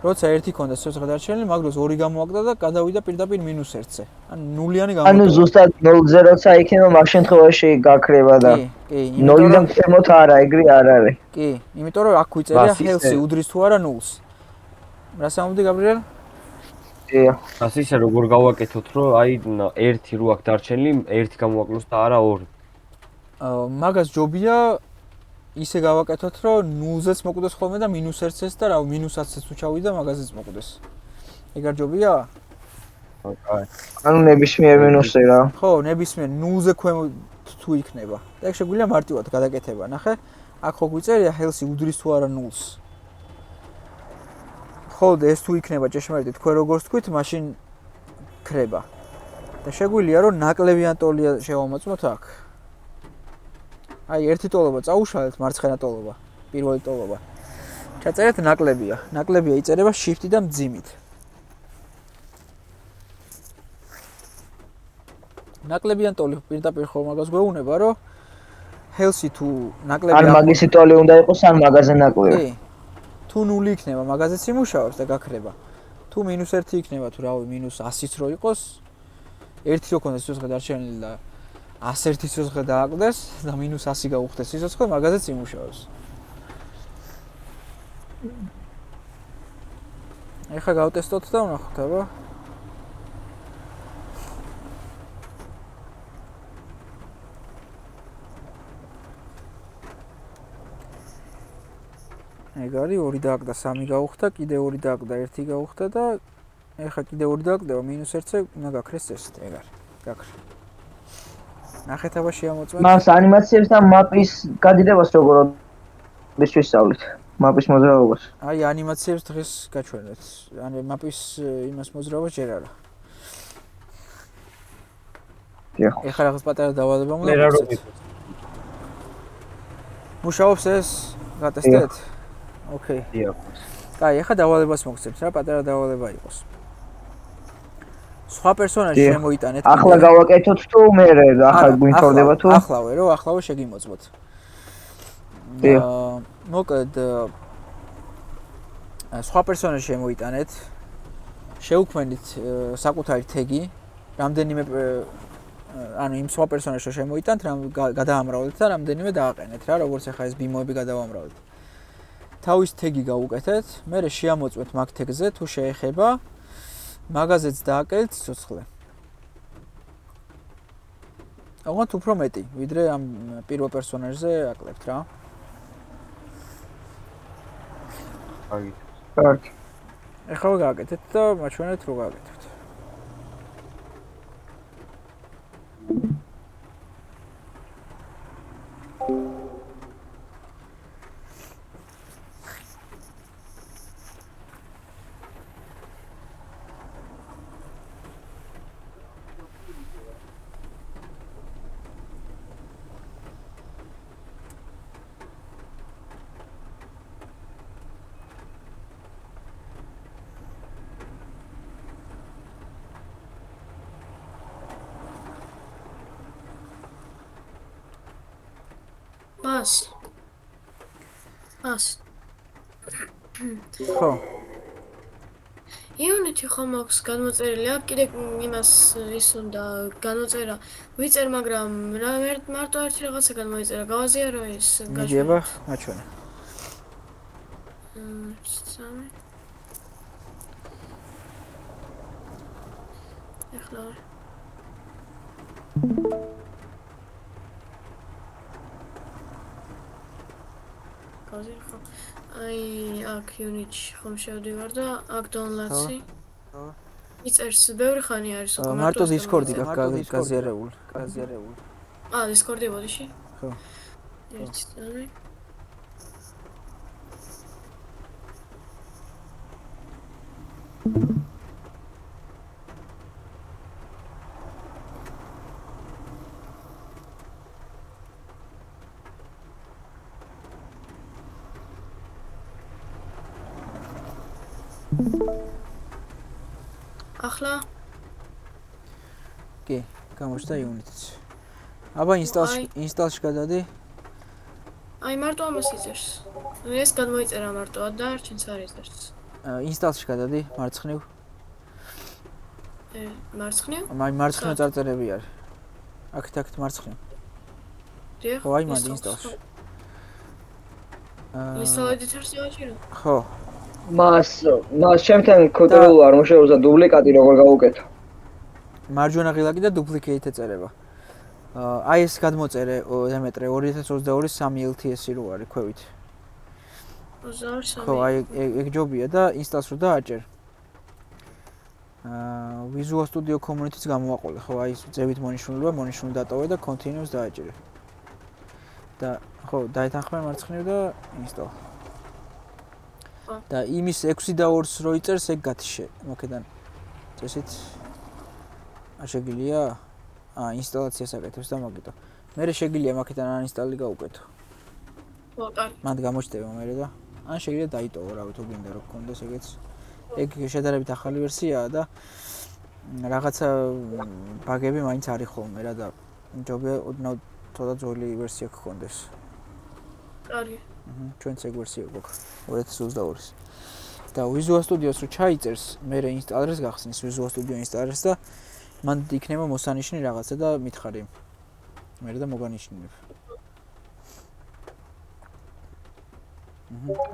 როცა 1 ქონდა სიცოცხლე დარჩენილი, მაგ დროს 2 გამოაკლდა და გადავიდა პირდაპირ -1-ზე. ანუ ნულიანი გამოაკლდა. ანუ ზუსტად 0-ზე როცა იქნება, მაგ შემთხვევაში გაქრება და კი, 0-დან ქვემოთ არა, ეგრე არ არის. კი, იმიტომ რომ აქ ვიწერია health-ი უდრის თუ არა 0-ს. რა სამომდი გაბრიელ? დიახ. ასე ისე როგორ გავაკეთოთ, რომ აი 1 რო აქ დარჩენილი, 1 გამოაკლოს და არა 2. მაგას ჯობია ისე გავაკეთოთ, რომ 0-ზეც მოკვდეს ხოლმე და -1-ს და რა -10-ს თუ ჩავიდა, მაგაზეც მოკვდეს. ეგ არ ჯობია? აი. ანუ ნებისმიერ მინუსზე რა. ხო, ნებისმიერ 0-ზე ქვემოთ თუ იქნება. და ეგ შეგვიძლია მარტივად გადაკეთება, ნახე. აქ ხო გვიწერია health-ი უდრის თუ არა 0-ს. ხო, ეს თუ იქნება ჭეშმარიტი თქვენ როგორც თქვით, მაშინ ქრება. და შეგვიძლია რომ ნაკლებიან ტოლია შევამოწმოთ აქ. აი, ერთი ტოლობა წაუშალეთ, მარცხენა ტოლობა, პირველი ტოლობა. ჩაწერეთ ნაკლებია. ნაკლებია იწერება shift-ი და მძიმით. ნაკლებიან ტოლი პირდაპირ ხო მაგას გვეუბნება, რომ health-ი თუ ნაკლები ან მაგისი ტოლი უნდა იყოს, ან მაგაზე ნაკლები. კი. თუ 0 იქნება, მაგაზეც იმუშავებს და გაქრება. თუ -1 იქნება, თუ რავი, -100-იც რო იყოს, 1 რო ქონდეს სიცოცხლე დარჩენილი და 101 სიცოცხლე დააკლდეს და -100 გაუხდეს სიცოცხლე, მაგაზეც იმუშავებს. ეხლა გავტესტოთ და ვნახოთ, აბა. ეგ არის 2 დააკლდა 3 გაუხდა, კიდე 2 დააკლდა 1 გაუხდა და ეხლა კიდე 2 დააკლდება -1-ზე უნდა გაქრეს წესით, ეგ არის. გაქრა. ნახეთ აბა შეამოწმეთ. მას ანიმაციებს და მაპის გადიდებას როგორ ვისწავლით? მაპის მოძრაობას. აი ანიმაციებს დღეს გაჩვენეთ. ანუ მაპის იმას მოძრაობას ჯერ არა. დიახ. ეხლა რაღაც პატარა დავალება უნდა. მე რა რო გიქოს. მუშაობს ეს? გატესტეთ? ოკეი. დიახ. კაი, ეხლა დავალებას მოგცემთ რა, პატარა დავალება იყოს. სხვა პერსონაჟი შემოიტანეთ. ახლა გავაკეთოთ თუ მე ახლა გვინწორდება თუ? ახლავე რო, ახლავე შეგიმოწმოთ. მოკლედ სხვა პერსონაჟი შემოიტანეთ. შეუქმნით საკუთარი თეგი, რამდენიმე ანუ იმ სხვა პერსონაჟს შემოიტანთ, გადაამრავლეთ და რამდენიმე დააყენეთ რა, როგორც ახლა ეს ბიმოები გადავამრავლეთ. თავის თეგი გავუკეთეთ, მერე შეამოწმეთ მაგ თეგზე თუ შეეხება მაგაზეც დააკეთეთ სიცოცხლე. ოღონდ უფრო მეტი, ვიდრე ამ პირველ პერსონაჟზე აკლებთ რა. აი, კარგი. ეხლა გააკეთეთ და მაჩვენეთ რო გააკეთებთ. მას. ხო. იუნიტი ხომ აქვს განმოწერილი, აქ კიდე იმას ის უნდა განოწერა. ვიწერ, მაგრამ რა მარტო ერთი რაღაცა განმოიწერა. გავაზიარო ის მიდიება, მაჩვენე. სამი. ეხლა აი, აქ unit-ში ხომ შევდივარ და აქ download-ი. ხო. იწერს ბევრი ხანი არის უკვე მარტო Discord-ი გაზიარებული. Discord-ი ბოდიში? ხო. 1 ახლა კი, გამოჩნდა unit-იც. აბა ინსტალში გადადი. აი მარტო ამას იწერს. ეს გადმოიწერა მარტო და არჩენს არ იწერს. ინსტალში გადადი, მარცხნივ. მარცხნივ? აი მარცხნივ წარწერები არის. აქეთ მარცხნივ. დიახ. ხო, აი მანდ ინსტალში. ინსტალ ედიტორს დავაჭირო? ხო. მას ჩემთან კონტროლ არ მოშევსა დუპლიკატი როგორ გავუკეთო. მარჯვენა ღილაკი და duplicate ეწერება. აი ეს გადმოწერე დემეტრე 2022 3 LTS-ი რო არის ქვევით. 22 ხო, აი ეგ ჯობია და ინსტალს რო დააჭერ. Visual Studio Community-ს გამოვაყოლე, ხო, აი ძევით მონიშნულება, მონიშნული დატოვე და continuous დააჭერე. და ხო, დაეთანხმე მარცხნივ და install. და იმის 6 და 2-ს რო იწერს, ეგ გათიშე, მოკედან. წესით შეგიძლია ინსტალაციას აკეთებს და მაგიტო. მე შეგიძლია მაკედან uninstall-ი გაუკეთო. ხო, კარგი. მანდ გამოჩდება მე და ან შეგიძლია დაიტოვო, რავი, თუ გინდა რომ გქონდეს ეგეც. ეგ შედარებით ახალი ვერსიაა და რაღაცა ბაგები მაინც არის ხოლმე რა და ჯობია ოდნავ ცოტა ძველი ვერსია გქონდეს. კარგი. ჩვენც ეგ ვერსია გვაქვს 2022-ის. და Visual Studio-ს რო ჩაიწერს, მე ინსტალერს გახსნის Visual Studio ინსტალერს და მან იქნება მოსანიშნი რაღაცა და მითხარი. მე და მოგანიშნებ.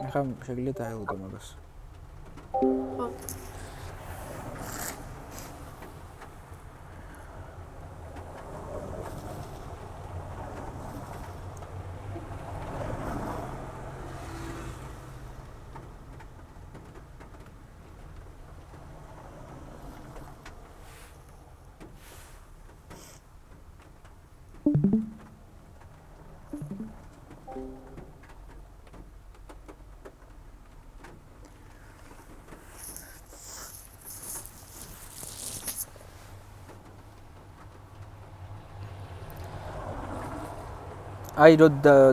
ახლა შეგიძლია დაელოდო მაგას. ხო. აი რო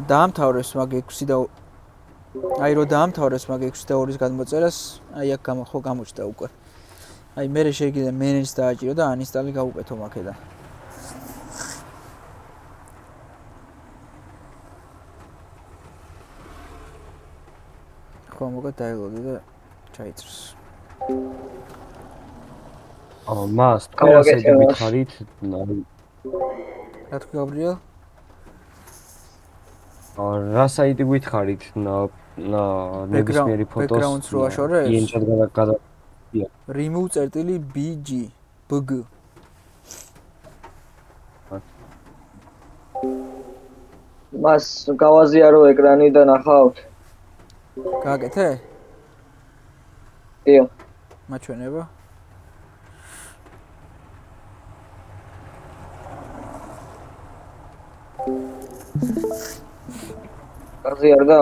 დაამთავრებს მაგ 6 და აი რო დაამთავრებს მაგ 6 და 2-ის გადმოწერას, აი აქ ხო გამოჩნდა უკვე. აი მე შეგიძლია manage დააჭირო და uninstall-ი გავუკეთო მაქედან. ხო მოგა დაელოდი და ჩაიწერს. მას თქვენასე მითხარით, რა თქვი გაბრიელ? რა საიტი გითხარით ნებისმიერი ფოტოს background-ს რო აშორებს? ბგია. remove წერტილი bg bg მას გავაზიარო ეკრანი და ნახავთ. გააკეთე? დიახ. მაჩვენება? გაზიარდა?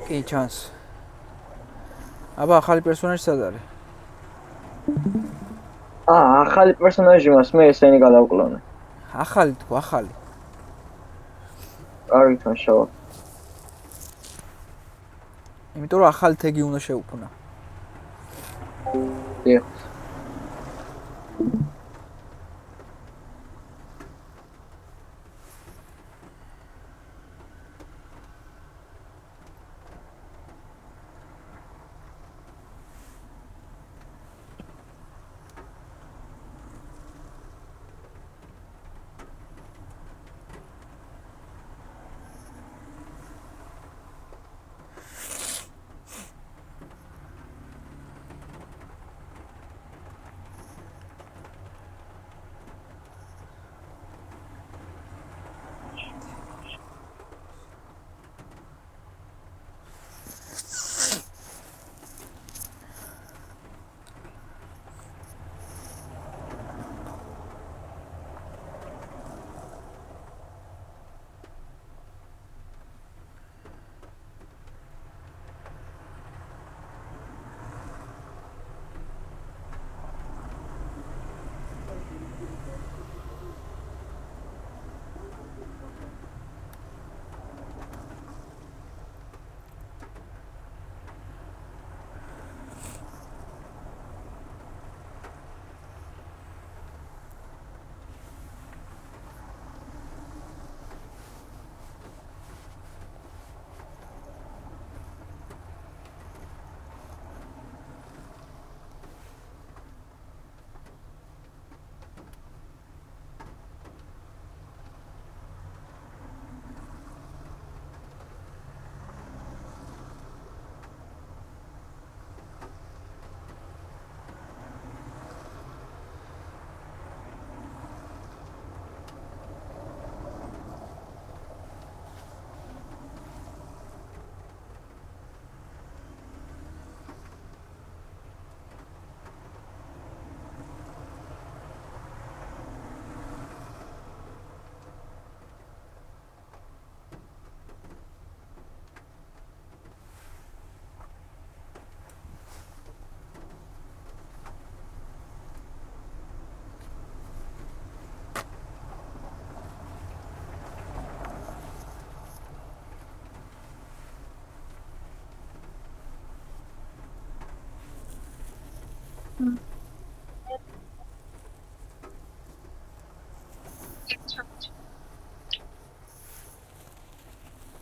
კი, ჩანს. აბა, ახალი პერსონაჟი სად არის? ახალი პერსონაჟი მას მე ესენი გადავკლონე. ახალი თქო, ახალი. კარგი თანშავა. იმიტომ რომ ახალი თეგი უნდა შეუქმნა. დიახ.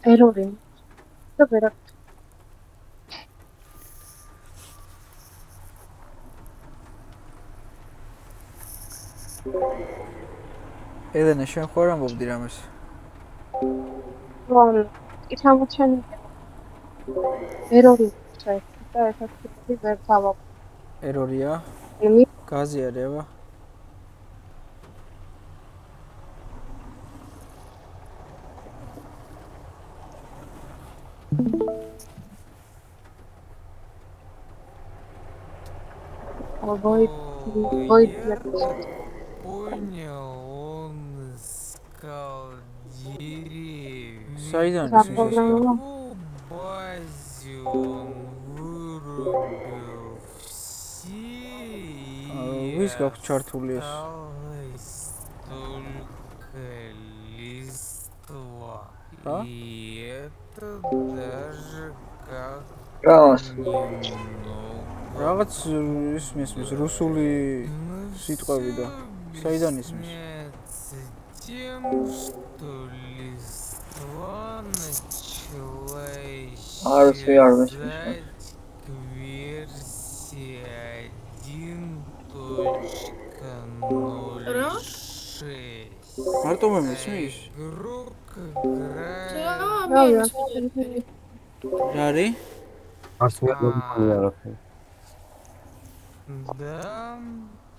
ერორი. და ვერა ელენე, შენ ხო არ ამბობდი რამეს? რომ კი ჩამოჩენილი. ერორი შეიძლება და ესეთი ვერ თავა. ერორია? იმი გაზიარება? Void. Понял, он искал деревья. Сайдан По базе он вырубил все. Вис как чартული ეს? Осталось только листва. А? И это даже как Рамас. немного. რაღაც ისმის რუსული სიტყვები და საიდან ისმის? Тем, что листва начала исчезать к версии 1.06. მარტო მე მისმის? Игрок რა играет მე რა არის? არც მე არ მქონია არაფერი. Да,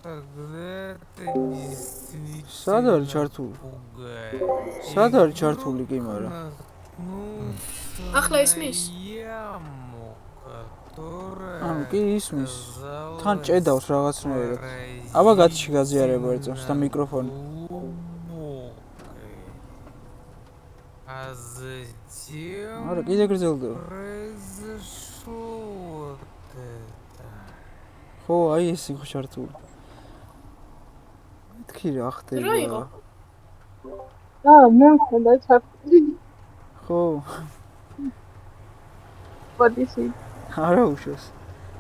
тогда это действительно სად არის ჩართული? пугает. სად არის ჩართული კი მარა? Наткнулся ახლა на ისმის? яму, которая ანუ კი ისმის. თან оказалась ჭედავს რაღაცნაირად. აბა გათში გაზიარება ეწევს და микрофони. глубокой. А затем არა, კიდე გრძელდება. произошло вот это. ხო, აი ეს იყო ჩართული. მეთქი რა რა ხდება? იყო? მე მქონდა ჩართული. ხო, ბოდიში. არა უშოს.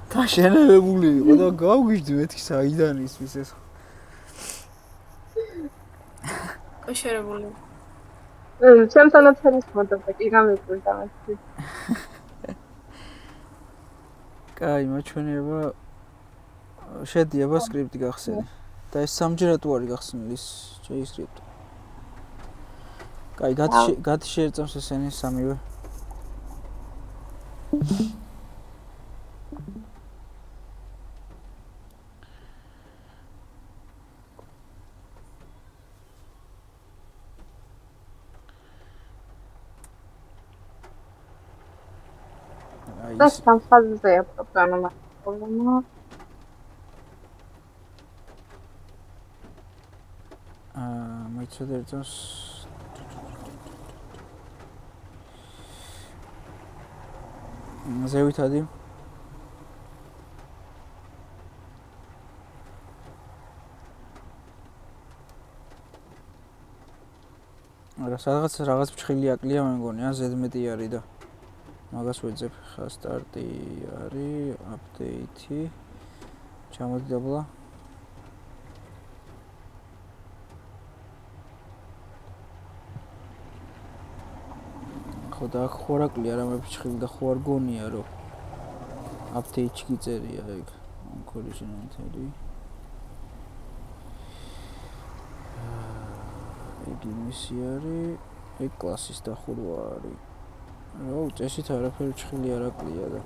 და შენელებული იყო და გავგიჟდი მეთქი საიდან ისმის ეს. კაშერებული. ჩემთანაც არის მოდოდა კი გამიკვირდა მეთქი. კაი, მაჩვენება შედიება სკრიპტი გახსენე. და ეს სამჯერად უარი გახსნილი ის JavaScript. კაი, გათში შეერწევს ესენი სამივე. და სამხაზზეა პროგრამა. მოიცადე ერთოს ზევითადი არა რაღაც ფჩხილი აკლია მე მგონი ზედმეტი არის და მაგას ვეძებ ხა სტარტი არის აპდეითი ჩამოდი დაბლა ხო და ხო არ აკლია რამე ფჩხილი და ხო არ გონია რომ აპდეითი გიწერია ეგ collision-ი ეგ იმისი არის ეგ კლასის დახურვა არის რა უწესით არაფერი ფჩხილი არ აკლია და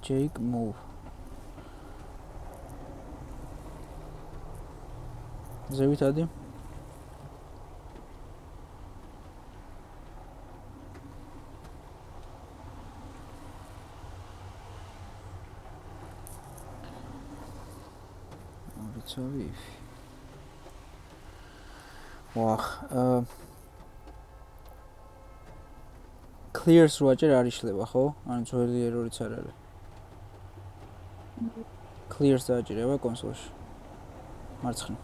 Jake move ზევითადი Sorry. Wow. Clears როაჯერ არ იშლება, ხო? ანუ ძველი ერორიც არ არის. Clears დააჭირება კონსოლში. მარცხნივ.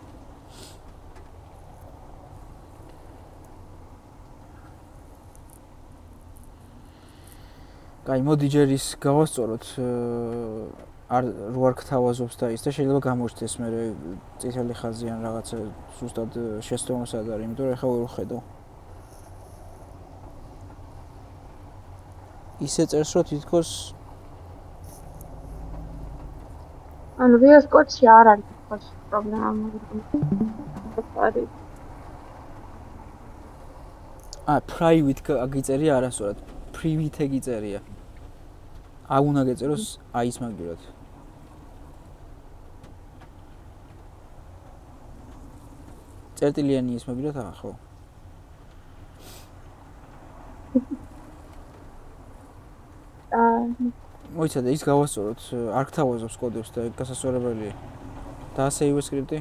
კაი, მოდი ჯერ ის გავასწოროთ რო არ გთავაზობს და ის და შეიძლება გამოჩნდეს მე წითელი ხაზი ან რაღაცა ზუსტად შეცდომასად არის, იმიტომ რომ ეხლა ვერ ვხედავ. ისე წერს რომ თითქოს ანუ VS Code-ში არ არის თითქოს პრობლემა. private გიწერია არასწორად. Private გიწერია. უნდა გეწეროს ის მაგივრად. წერტილიანი ის მაგივრად ხო? მოიცადე ის გავასწოროთ, არ გთავაზობს კოდებს და გასასწორებელია. და save script-ი.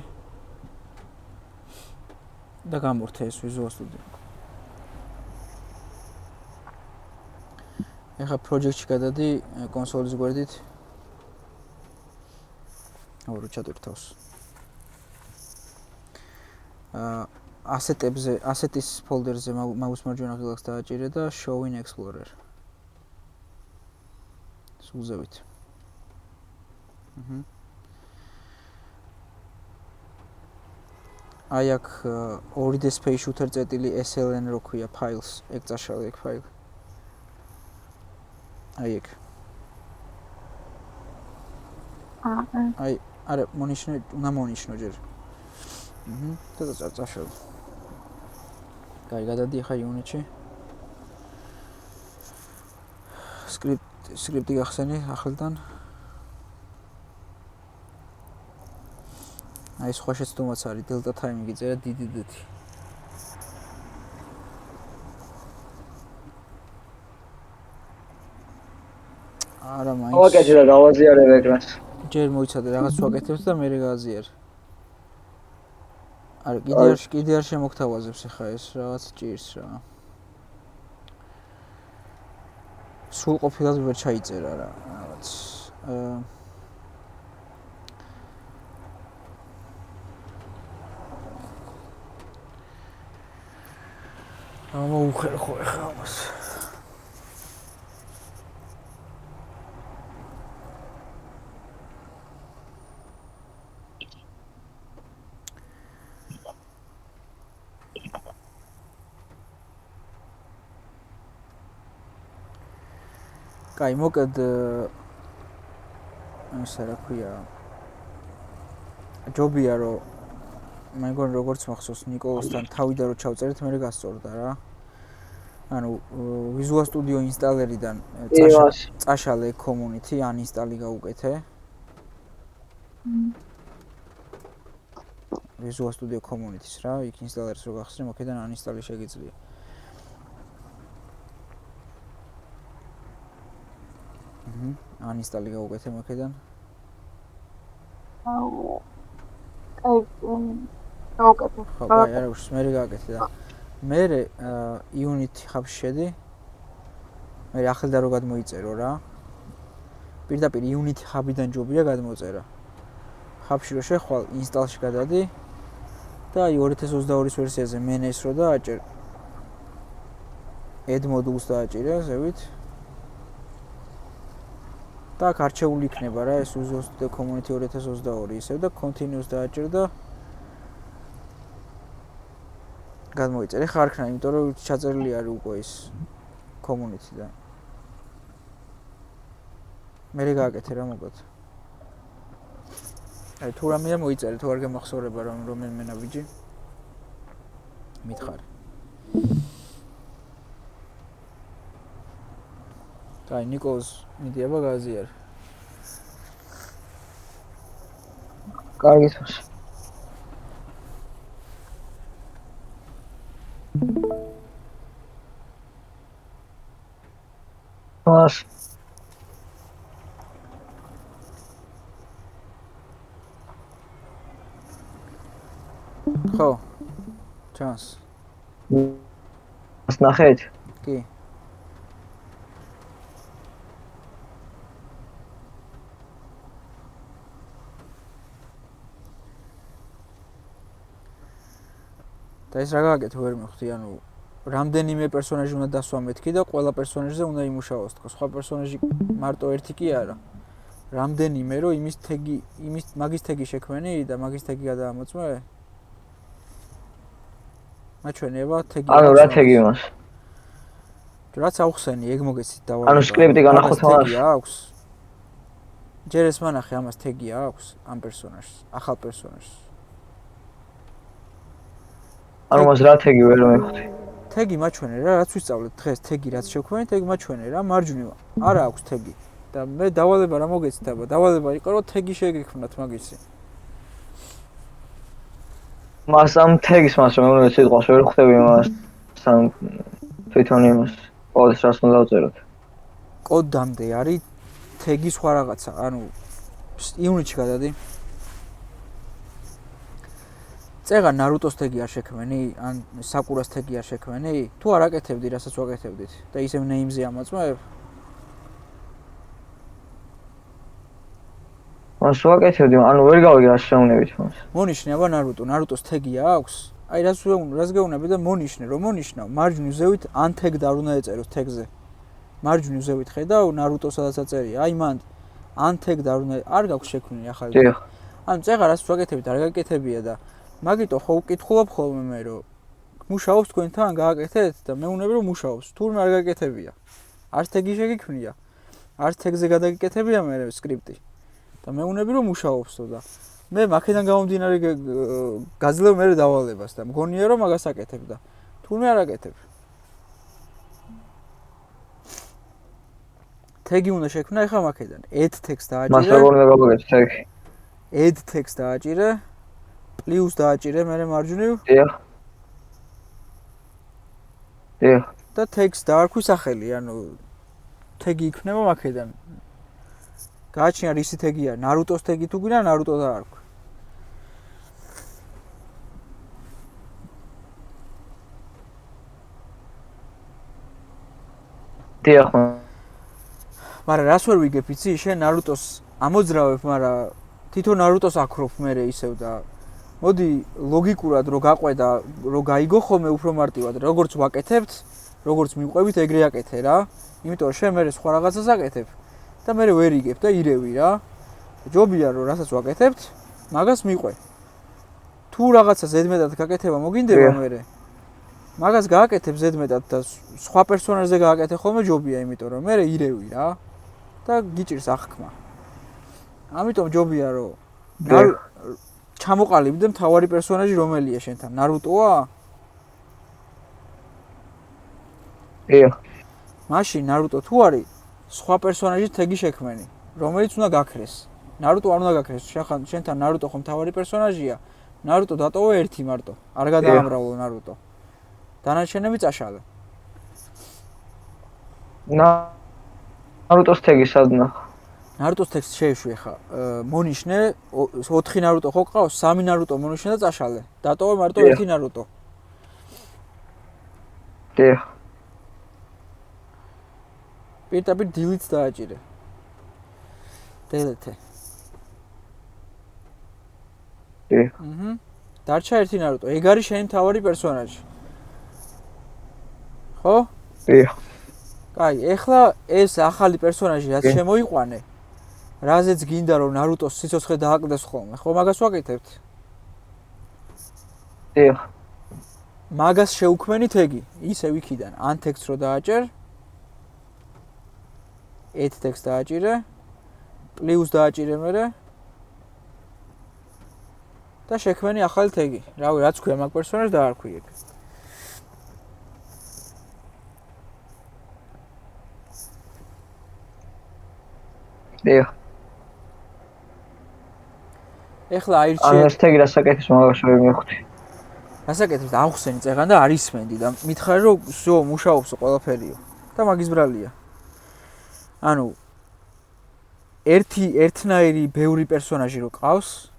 და გამორთე ეს Visual Studio. ეხა project-ში გადადი კონსოლის გვერდით. აურო ჩადვირთავს. ასეტებზე, ასეტის ფოლდერზე მაუს მარჯვენა ღილაკს დააჭირე და show in explorer. სულზევით. აი აქ 2D space shooter წერტილი SLN რო ქვია files, ეგ წაშალე ეგ ფაილი. აი ეგ. აი, არა, უნდა მონიშნო ჯერ. და წაშალე. კაი, გადადი ხა unit-ში. სკრიპტი გახსენი ახლიდან. აი სხვა შეცდომაც არის დელტა ტაიმი გიწერა დიდი დეთი. არა მაინც ვაკეთე და გავაზიარებ ეკრანს. ჯერ მოიცადე რაღაც ვაკეთებ და მე გავაზიარე. არა კიდე არ შემოგთავაზებს ახლა ეს რაღაც ჭირს რა. სულ ყოფილად ვერ ჩაიწერა რა რაღაც. მოუხერხო ახლა ამას. კაი, მოკლედ ესე რა ქვია. ჯობია რომ მე მგონი როგორც მახსოვს ნიკოლოსთან თავიდან რო ჩავწერეთ მე გასწორდა რა. ანუ Visual Studio ინსტალერიდან წაშალე community uninstall გაუკეთე. Visual Studio community-ს რა, იქ ინსტალერს რო გახსნე, მოქედან uninstall შეგიძლია. uninstall გაუკეთე მოქედან. აი, გაუკეთე. ხო, არა, უშ მე გააკეთე და მე Unity hub-ში შედი. მე ახლდა რო გადმოიწერო რა. პირდაპირ Unity hub-იდან ჯობია გადმოწერა. hub-ში რო შეხვალ, install-ში გადადი და აი 2022-ის ვერსიაზე მენეს რო დააჭერ. add modules დააჭირე, ზევით. და აქ არჩეული იქნება რა ეს Visual Studio Community 2022 ისევ და continuous დააჭერ და გადმოიწერე ხარქნა, იმიტომ რომ ჩაწერილი არის უკვე ის community და მე გააკეთე რა მოკლედ. აი თუ რამეა მოიწერე, თუ არ გემახსოვრება რომ რომელიმე ნაბიჯი მითხარი. კაი, ნიკოლს მიდიება გააზიარე. კარგი თავს. მას ხო. ჩანს. მას ნახეთ? კი. და ეს რა გააკეთე ვერ მივხვდი, ანუ რამდენიმე პერსონაჟი უნდა დასვა მეთქი და ყველა პერსონაჟზე უნდა იმუშაოს, თქო, სხვა პერსონაჟი მარტო ერთი კი არა. რამდენიმე რომ იმის თეგი, მაგის თეგი შექმენი და მაგის თეგი გადაამოწმე? მაჩვენება თეგი. ანუ რა თეგი მას? რაც აუხსენი, ეგ მოგეცით დავალება. ანუ სკრიპტი განახოთ მას? აქვს. ჯერ ეს მანახე ამას თეგი აქვს ამ პერსონაჟს, ახალ პერსონაჟს. ანუ მას რა თეგი ვერ მივხვდი. თეგი მაჩვენე რა, რაც ვისწავლეთ დღეს, თეგი რაც შევქმნით, ეგ მაჩვენე რა, მარჯვნივ არა აქვს თეგი. და მე დავალება რა მოგეცით აბა, დავალება იყო რომ თეგი შეგექმნათ მაგისი. მას ამ თეგს მას მე უნდა სიტყვას ვერ ხვდები მას სამ თვითონ იმას ყოველთვის რას უნდა დავწეროთ. კოდამდე არის თეგი სხვა რაღაცა, ანუ Unity-ში გადადი. წეგა ნარუტოს თეგი არ შექმენი, ან საკურას თეგი არ შექმენი, თუ არ აკეთებდი, რასაც ვაკეთებდით და ისევ name-ზე ამოწმებ? მას ვაკეთებდი, ანუ ვერ გავიგე რა შეუნებით მას. მონიშნე აბა ნარუტოს თეგი აქვს? აი რას გეუბნები და მონიშნე, რომ მონიშნავ, მარჯვნივ ზევით ან თეგ და არ უნდა ეწეროს თეგზე. მარჯვნივ ზევით ხედავ ნარუტოს სადაც აწერია, აი მანდ ან თეგ და არ უნდა არ გაქვს შექმნილი ახალი. დიახ. ანუ წეგა რას ვაკეთებთ, არ გაკეთებია და მაგიტო ხო ვკითხულობ ხოლმე მე რომ მუშაობს თქვენთან გააკეთეთ და მეუბნები რომ მუშაობს, თურმე არ გაკეთებია. არც თეგი შეგიქმნია, არც თეგზე გადაგიკეთებია მე სკრიპტი. და მეუბნები რომ მუშაობსო და მე მაქედან გამომდინარე გაძლევ მე დავალებას და მგონია რომ მაგას აკეთებ და თურმე არ აკეთებ. თეგი უნდა შექმნა ეხლა მაქედან. add text მას დააჭირე. როგორ უნდა გავაკეთო თეგი? add text დააჭირე. plus დააჭირე მე მარჯვნივ. დიახ. დიახ. და text დაარქვი სახელი, ანუ თეგი იქნება მაქედან. გააჩნია რისი თეგია? ნარუტოს თეგი თუ გვინდა ნარუტო დაარქვი. დიახ. მაგრამ რას ვერ ვიგებ, იცი, შენ ნარუტოს ამოძრავებ, მაგრამ თვითონ ნარუტოს აქრობ მე ისევ და მოდი ლოგიკურად რო გაყვედა, რო გაიგო ხოლმე უფრო მარტივად, როგორც ვაკეთებთ, როგორც მიყვებით, ეგრე აკეთე რა. იმიტომ რომ შენ მე სხვა რაღაცას აკეთებ და მე ვერ იგებ და ირევი რა. ჯობია რომ რასაც ვაკეთებთ, მაგას მიყვე. თუ რაღაცა ზედმეტად გაკეთება მოგინდება მე მაგას გააკეთებ ზედმეტად და სხვა პერსონაჟზე გააკეთე ხოლმე ჯობია, იმიტომ რომ მე ირევი რა და გიჭირს აღქმა. ამიტომ ჯობია რომ ჩამოყალიბდე მთავარი პერსონაჟი რომელია შენთან? ნარუტოა? დიახ. მაშინ ნარუტო თუ არის, სხვა პერსონაჟის თეგი შექმენი, რომელიც უნდა გაქრეს. ნარუტო არ უნდა გაქრეს, შენთან ნარუტო ხომ მთავარი პერსონაჟია. ნარუტო დატოვო ერთი მარტო, არ გადაამრავლო ნარუტო. დანარჩენები წაშალე. ნარუტოს თეგი სად ნახ? ნარუტოს ტექსტ შეეშვი ხა. მონიშნე 4 ნარუტო ხო ყავს, 3 ნარუტო მონიშნე და წაშალე. დატოვე მარტო ერთი ნარუტო. დიახ. პირდაპირ delete დააჭირე. delete. დიახ. დარჩა ერთი ნარუტო. ეგ არის შენი მთავარი პერსონაჟი. ხო? დიახ. კაი, ეხლა ეს ახალი პერსონაჟი რაც შემოიყვანე, რაზეც გინდა რომ ნარუტოს სიცოცხლე დააკლდეს ხოლმე, ხო მაგას ვაკეთებთ? დიახ. მაგას შეუქმენი თეგი, ისე ვიქიდან, an text რო დააჭერ, add text დააჭირე, plus დააჭირე მე და შექმენი ახალი თეგი. რავი, რაც ქვია მაგ პერსონაჟს დაარქვი ეგ. დიახ. ეხლა აირჩიე. ან ეს თეგი რასაკეთებს მაგას ვერ მივხვდი. რასაკეთებს? ავხსენი წეგან და არის მენდი და მითხარი რომ всё მუშაობს ყველაფერიო და მაგის ბრალია. ანუ ერთნაირი ბევრი პერსონაჟი რო ყავს,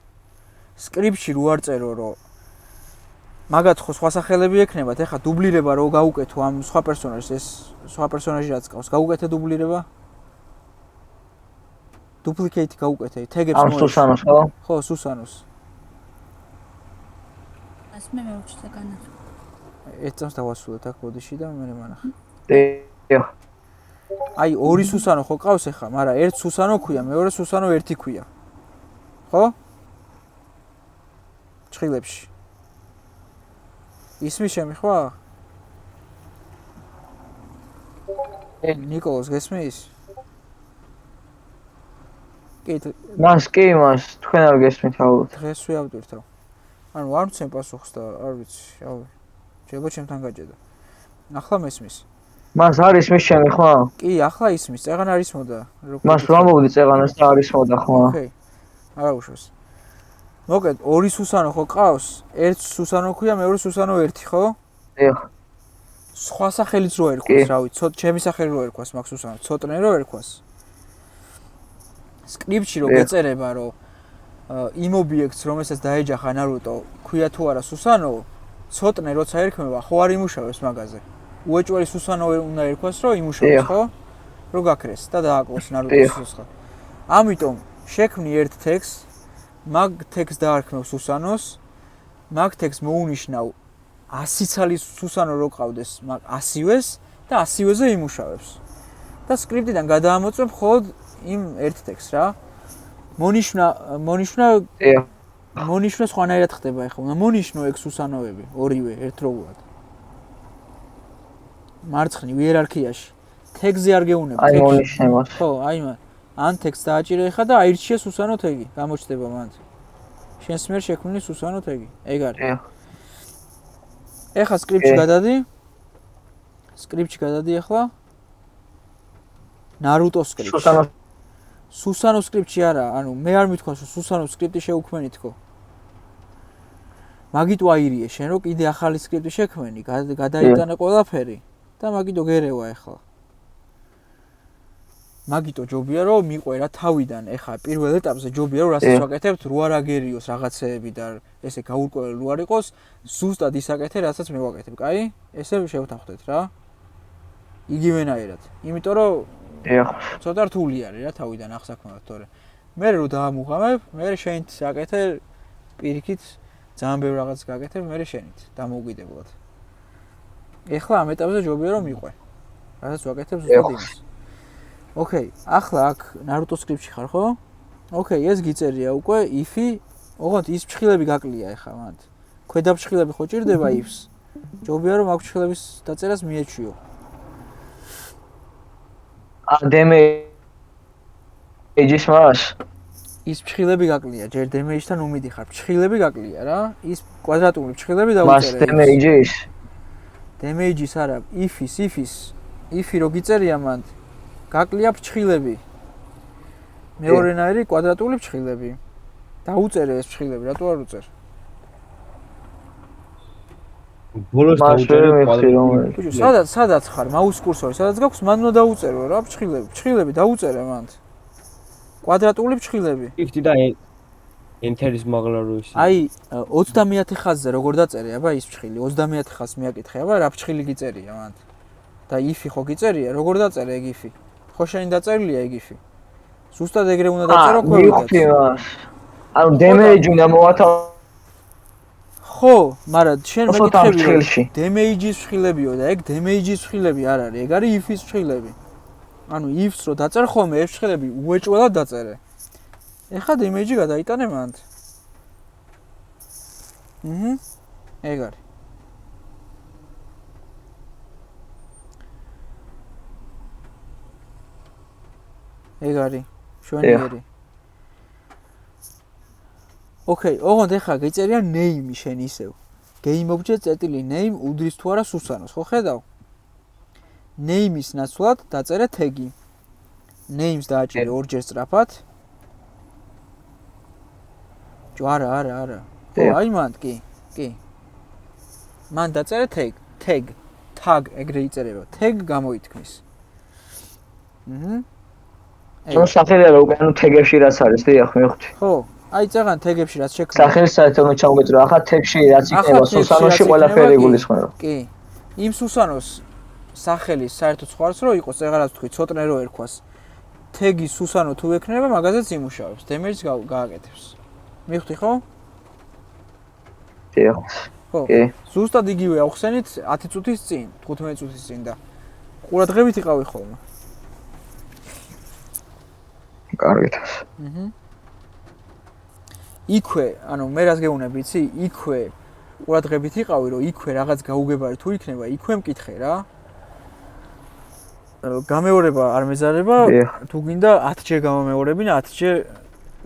სკრიპტში რო არ წერო რომ მაგათ ხო სხვა სახელები ექნებათ, ეხლა დუბლირება რო გაუკეთო ამ სხვა პერსონაჟს, ეს სხვა პერსონაჟი რაც ყავს, გაუკეთე დუბლირება? duplicate გაუკეთე, თეგებს ამ სუსანოს ხო? ხო, სუსანოს. ას მე მოვჭრე განახ. ერთს დავასრულეთ აქ ბოდიში და მე მანახე. დიახ. აი ორი სუსანო ხო ყავს ახლა, მაგრამ ერთ სუსანო ქვია, მეორე სუსანო ერთი ქვია. ხო? ჭხილებში. ისმის შემიხვა? ნიკოლოზ გესმის? მას თქვენ არ გესმით ალბათ. დღეს ვიავდირთო. ანუ არ მცემ პასუხს და არ ვიცი, რავი. შეიძლება ჩემთან გაჭედა. ახლა მესმის. მას არ ისმის ჩემი ხო? კი, ახლა ისმის, წეგან არ ისმოდა. მას ვამბობდი წეგანას და არ ისმოდა ხო? ოკეი. არა უშავს. მოკლედ, ორი სუსანო ხო ყავს? ერთ სუსანო ქვია, მეორე სუსანო ერთი, ხო? დიახ. სხვა სახელიც რო ერქვას, რავი, ჩემი სახელი რო ერქვას მაგ სუსანო, ცოტნე რო ერქვას. სკრიპტში რო გეწერება, რომ იმ ობიექტს, რომელსაც დაეჯახა ნარუტო, ქვია თუ არა სუსანო, ცოტნე როცა ერქმება, ხო არ იმუშავებს მაგაზე. უეჭველი სუსანო უნდა ერქვას, რომ იმუშავებს, ხო? რო გაქრეს და დააკლოს ნარუტოს სუსხა. ამიტომ შექმნი ერთ ტექსტს, მაგ ტექსტს დაარქმევ სუსანოს, მაგ ტექსტს მოუნიშნავ 100 ცალი სუსანო რო ყავდეს, მაგ 100-ს და 100-ზე იმუშავებს. და სკრიპტიდან გადაამოწმებ მხოლოდ იმ ერთ ტექსტს რა. მონიშნა სხვანაირად ხდება ახლა. უნდა მონიშნო ეგ სუსანოები, ორივე ერთდროულად. მარცხნივ იერარქიაში. ტექსტზე არ გეუნებ. აი მონიშნებას. ხო, აი ან ტექსტს დააჭირე ხა და აირჩიე სუსანო თეგი. გამოჩნდება მანდ. შენს მიერ შექმნილი სუსანო თეგი. ეგ არის. ეხლა სკრიპტში გადადი. სკრიპტში გადადი ახლა. ნარუტოს სკრიპტში. სუსანოს სკრიპტში არა, ანუ მე არ მithქვას რომ სუსანოს სკრიპტი შეუქმენი თქო. მაგიტო აირიე შენ რომ კიდე ახალი სკრიპტი შექმენი, გადაიტანე ყველაფერი და მაგიტო გერევა ახლა. მაგიტო ჯობია რომ მიყვე რა თავიდან, ეხა პირველ ეტაპზე ჯობია რომ რასაც ვაკეთებთ, რო არ აგერიოს რაღაცეები და ესე გაურკვეველი რო არ იყოს, ზუსტად ისაკეთე, რასაც მე ვაკეთებ, კაი? ესე შევთანხმდეთ რა. იგივენაირად. იმიტომ რომ ცოტა რთული არის რა თავიდან ახსაქმნავად, თორე მე რო დაამუღამებ, მე შენით საკეთე პირიქით ძალიან ბევრ რაღაც გაკეთებ, მე შენით დამოუკიდებლად. ეხლა ამ ეტაპზე ჯობია რომ მიყვე. რასაც ვაკეთებ ზუსტად იმას. ოკეი, ახლა აქ ნარუტოს სკრიპტში ხარ, ხო? ოკეი, ეს გიწერია უკვე if-ი, ოღონდ ის ფრჩხილები გაკლია ეხლა მანდ. ქვედა ფრჩხილები ხო ჭირდება if-ს? ჯობია რომ აქ ფრჩხილების დაწერას მიეჩვიო. damage-ის მას ის ფრჩხილები გაკლია, ჯერ damage-თან უმიდიხარ. ფრჩხილები გაკლია რა. ის კვადრატული ფრჩხილები დაუწერე. მას damage-ის. damage-ის არა, if-ი რო გიწერია მანდ გაკლია ფრჩხილები. მეორენაირი კვადრატული ფრჩხილები. დაუწერე ეს ფრჩხილები, რატო არ უწერ? ბოლოს დაუწერე კვადრატული. ბიჭო, სადაც ხარ? მაუს კურსორი, სადაც გაქვს, მან უნდა დაუწერო რა ფრჩხილები. ფრჩხილები დაუწერე მანდ. კვადრატული ფრჩხილები. იქთი და enter-ის მაღლა რო ისი. აი 30 ხაზზე როგორ დაწერე, აბა ის ფრჩხილი 30 ხაზს მიაკითხე, აბა რა ფრჩხილი გიწერია მანდ. და if-ი ხო გიწერია, როგორ დაწერე ეგ if-ი? ხო შენი დაწერილია ეგ if-ი. ზუსტად ეგრე უნდა დაწერო ქვევიდაც. ანუ damage უნდა მოვათავ. ხო, მაგრამ შენ მეკითხები რომ damage-ის ფრჩილებიო და ეგ damage-ის ფრჩილები არ არის, ეგ არის if-ის ფრჩილები. ანუ if-ს რო დაწერ ხოლმე ეს ფრჩილები უეჭველად დაწერე. ეხლა damage-ი გადაიტანე მანდ. ეგ არის. ეგ არის შვენიერი. ოკეი, ოღონდ ეხლა გიწერია name-ი შენ ისევ. game object წერტილი name უდრის თუ არა სუსანოს, ხო ხედავ? name-ის ნაცვლად დაწერე tag-ი. names დააჭირე ორჯერ სწრაფად. ჯო არა. ხო, აი მანდ კი. მან დაწერე tag ეგრე იწერება. tag გამოითქმის. ეს სახელია რა უკანო თეგებში რაც არის, დიახ, მივხვდი. ხო, აი წაღან თეგებში რაც შექმნა. სახელის საერთოდ ჩავმეწრო, ახლა თეგში რაც იქნება სუსანოში ყველაფერი იგულისხმება. კი. იმ სუსანოს სახელის საერთოდ სხვას რო იყოს, ეღარაც თქვი, ცოტნე რო ერქვას. თეგი სუსანო თუ ექნება, მაგაზეც იმუშავებს, damage-ს გააკეთებს. მივხვდი ხო? დიახ. ხო. ზუსტად იგივე ახსენით 10 წუთის წინ, 15 წუთის წინ და ყურადღებით იყავი ხოლმე. კარგით. იქვე, ანუ მე რას გეუბნები, იცი? იქვე ყურადღებით იყავი, რომ იქვე რაღაც გაუგებარი თუ იქნება, იქვე მკითხე რა. გამეორება არ მეზარება, თუ გინდა 10-ჯერ გამომეორებინა, 10-ჯერ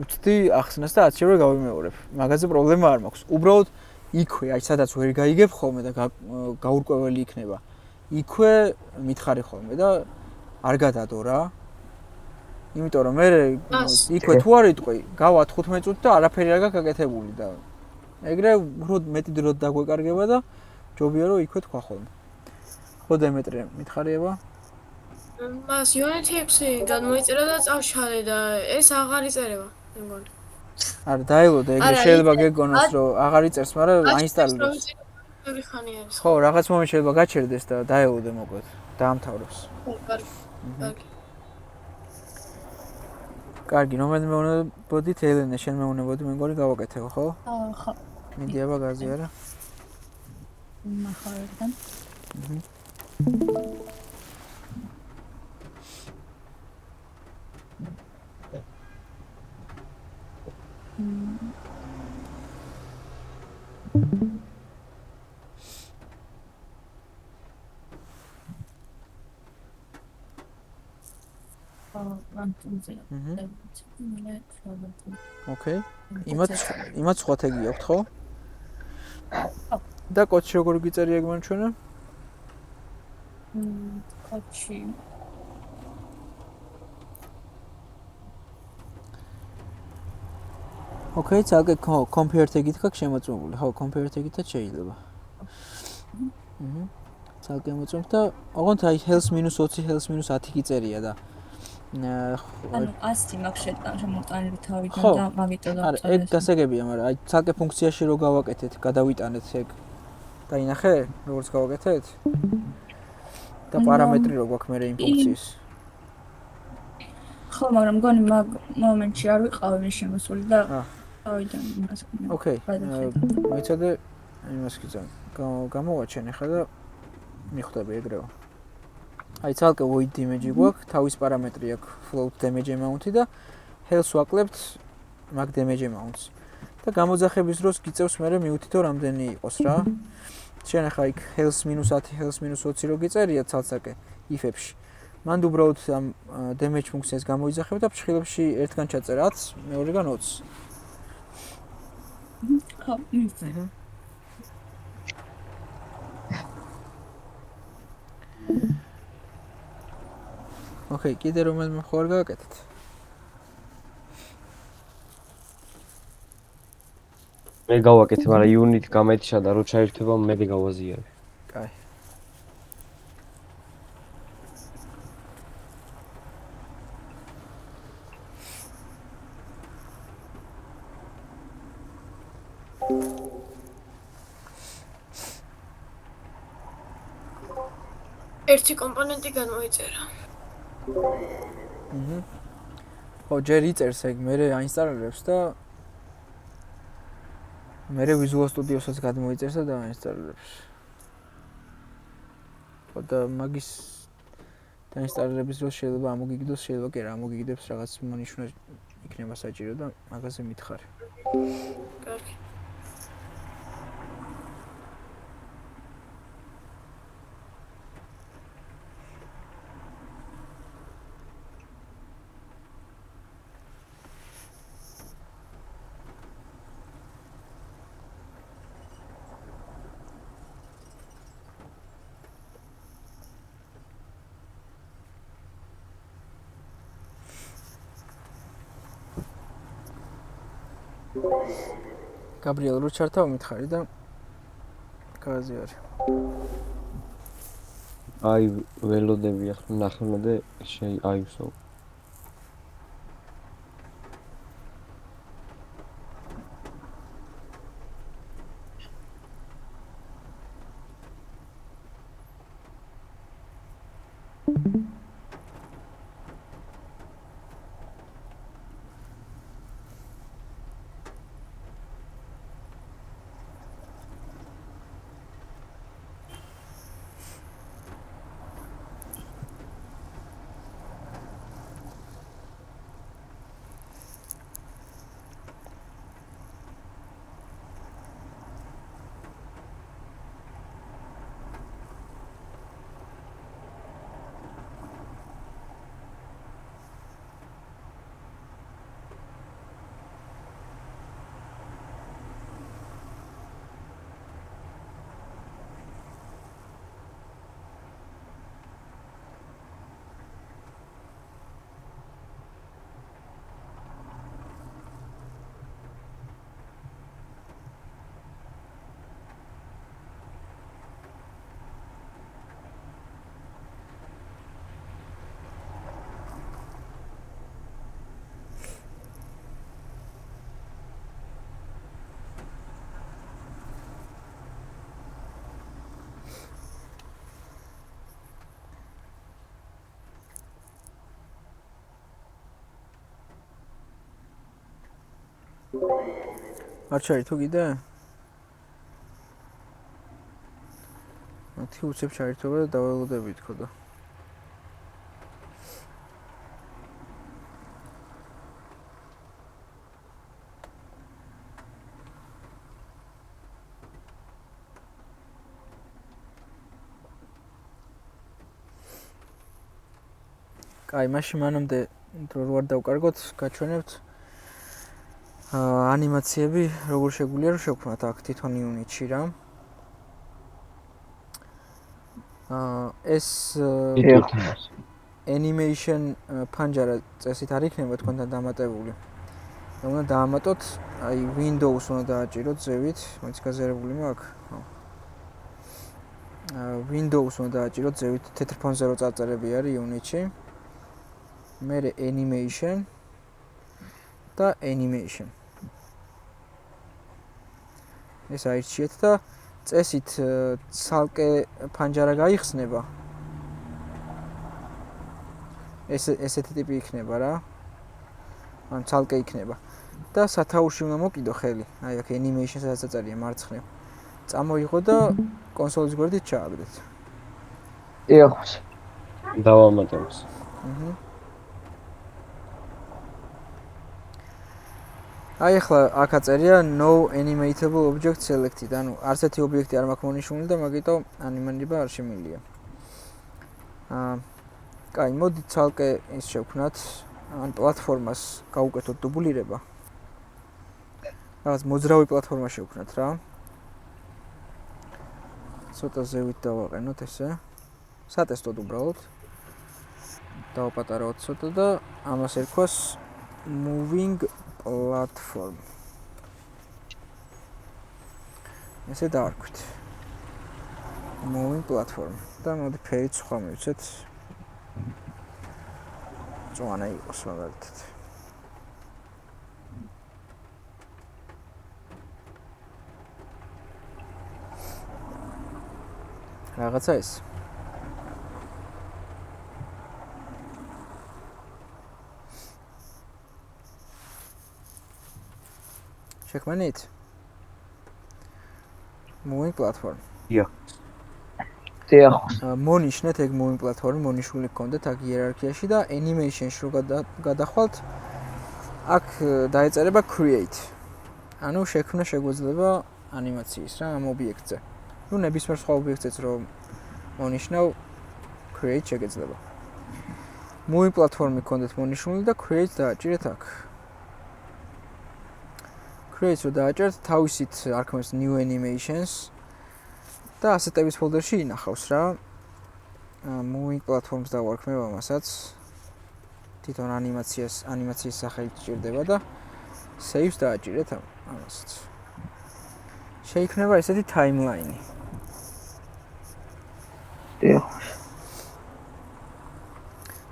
ვწდი ახსნას და 10-ჯერ გავიმეორებ. მაგაზე პრობლემა არ მაქვს. უბრალოდ იქვე, აი სადაც ვერ გაიგებ ხოლმე და გაურკვეველი იქნება. იქვე მითხარი ხოლმე და არ გადადო რა. იმიტომ რომ მე იქვე თუ არ იტყვი, გავა 15 წუთი და არაფერი არ გაქვს გაკეთებული და ეგრე უფრო მეტი დრო დაგვეკარგება და ჯობია რომ იქვე თქვა ხოლმე. ხო დემეტრე, მითხარიება? მას unit 6 გადმოიწერა და წავშალე და ეს აღარ იწერება, მეგონი. არა, დაელოდა ეგრე შეიძლება გეგონოს რომ აღარ იწერს, მაგრამ აინსტალებს. ბევრი ხანი არის. ხო, რაღაც მომენტ შეიძლება გაჩერდეს და დაელოდა მოკლედ, დაამთავროს. კარგი. კარგი, რომელი მეუნებოდით ელენე, შენ მეუნებოდი, მეგონი გავაკეთე, ხო? ხო. მიდი აბა გაზი არა. ნახავერთან. ოკეი. იმათ სხვა თეგი აქვს, ხო? და კოდში როგორ გიწერია გმანჩვენა? კოდში. ოკეი, ცალკე compare tag-ით გაქვს შემოწმებული. ხო, compare tag-ითაც შეიძლება. ცალკე მოწმობ და ოღონდ აი health -20, health -10 გიწერია და ანუ 100 მაქვს შემოტანილი თავიდან ხო. და მაგიტო და არა, ეგ გასაგებია, მაგრამ აი ცალკე ფუნქციაში რო გავაკეთეთ, გადავიტანეთ ეგ. დაინახე, როგორც გავაკეთეთ? და პარამეტრი რო გვაქვს მე იმ ფუნქციის. ხო, მაგრამ მგონი მაგ მომენტში არ ვიყავი შემოსული და თავიდან იმას ვქნა. ოკეი. მოიცადე იმას გიძან. გამოვაჩენ ახლა და მიხვდები ეგრეო. აი ცალკე void image გვაქვს, თავის პარამეტრი აქვს float damage amount-ი და health ვაკლებთ mag damage amount-ს. და გამოძახების დროს გიწევს მე მიუთითო რამდენი იყოს რა. შენ ახლა იქ health -10, health -20 რო გიწერია ცალსაკე if-ებში. მანდ უბრალოდ ამ damage ფუნქციას გამოიძახებ და ფრჩხილებში ერთგან ჩაწერა 10, მეორეგან 20. ხო, ოკეი, კიდე რომელიმე მხარ გავაკეთეთ? მე გავაკეთე, მაგრამ unit გამეთიშა და რო ჩაირთვება მე გავაზიარე. კაი. ერთი კომპონენტი გამოიწერა. ხო, ჯერ იწერს ეგ, მე აინსტალირებს და მე Visual Studio-საც გადმოიწერს და დაინსტალირებს. ხო და მაგის დაინსტალირების დროს შეიძლება ამოგიგდოს, შეიძლება კი არა ამოგიგდებს, რაღაც მონიშნა იქნება საჭირო და მაგაზე მითხარი. კარგი. გაბრიელ რო ჩართავ მითხარი და გააზიარი. აი ველოდები ახლა ნახევრად და აივსო. არ ჩაირთო კიდე? მათი უცებ ჩაირთობა და დაველოდებით ხო და. კაი, მაშინ მანამდე რო არ დავკარგოთ, გაჩვენებთ ანიმაციები როგორ შეგვიძლია რომ შევქმნათ აქ თვითონ unit-ში რა. ეს animation ფანჯარა წესით არ იქნება თქვენთან დამატებული. და უნდა დაამატოთ აი Windows უნდა დააჭიროთ ზევით, მაინც გაზიარებული მაქვს. Windows უნდა დააჭიროთ ზევით თეთრ ფონზე რო წარწერები არის Unity-ში. მერე animation და animation. ეს აირჩიეთ და წესით ცალკე ფანჯარა გაიხსნება. ესეთი ტიპი იქნება რა. ან ცალკე იქნება. და სათაურში უნდა მოკიდო ხელი. აი აქ animation სადაც აწარია მარცხნივ. წამოიღო და კონსოლის გვერდით ჩააგდეთ. ეხოს. დავამატებს. აი ახლა აქ აწერია no animatable object selected. ანუ არც ერთი ობიექტი არ მაქვს მონიშნული და მაგიტომ ანიმირება არ შემიძლია. კაი, მოდით ცალკე ის შევქნათ, ან პლატფორმას გავუკეთოთ დუბლირება. რაღაც მოძრავი პლატფორმა შევქნათ რა. ცოტა ზევით დავაყენოთ ესე. სატესტოდ უბრალოდ. დავაპატარავთ ცოტა და ამას ერქვას moving platform. ესე დავარქვით. moving platform. და მოდი ფერიც სხვა მივცეთ. წვანა იყოს მაგალითად. რაღაცა ეს. შექმნით? moving platform. მონიშნეთ ეგ moving platform, მონიშნული გქონდეთ აქ იერარქიაში და animation-ში რო გადახვალთ, აქ დაეწერება create. ანუ შექმნა შეგვეძლება ანიმაციის რა ამ ობიექტზე. ნუ ნებისმიერ სხვა ობიექტზეც რომ მონიშნავ create შეგეძლება. moving platform-ი გქონდეთ მონიშნული და create დააჭირეთ აქ. create რო დააჭერთ, თავისით არქმევს new animations. და ასეტების ფოლდერში ინახავს რა. moving platforms დავარქმევ ამასაც. თვითონ ანიმაციის სახელით ჭირდება და save-ს დააჭირეთ ამასაც. შეიქმნება ესეთი timeline-ი.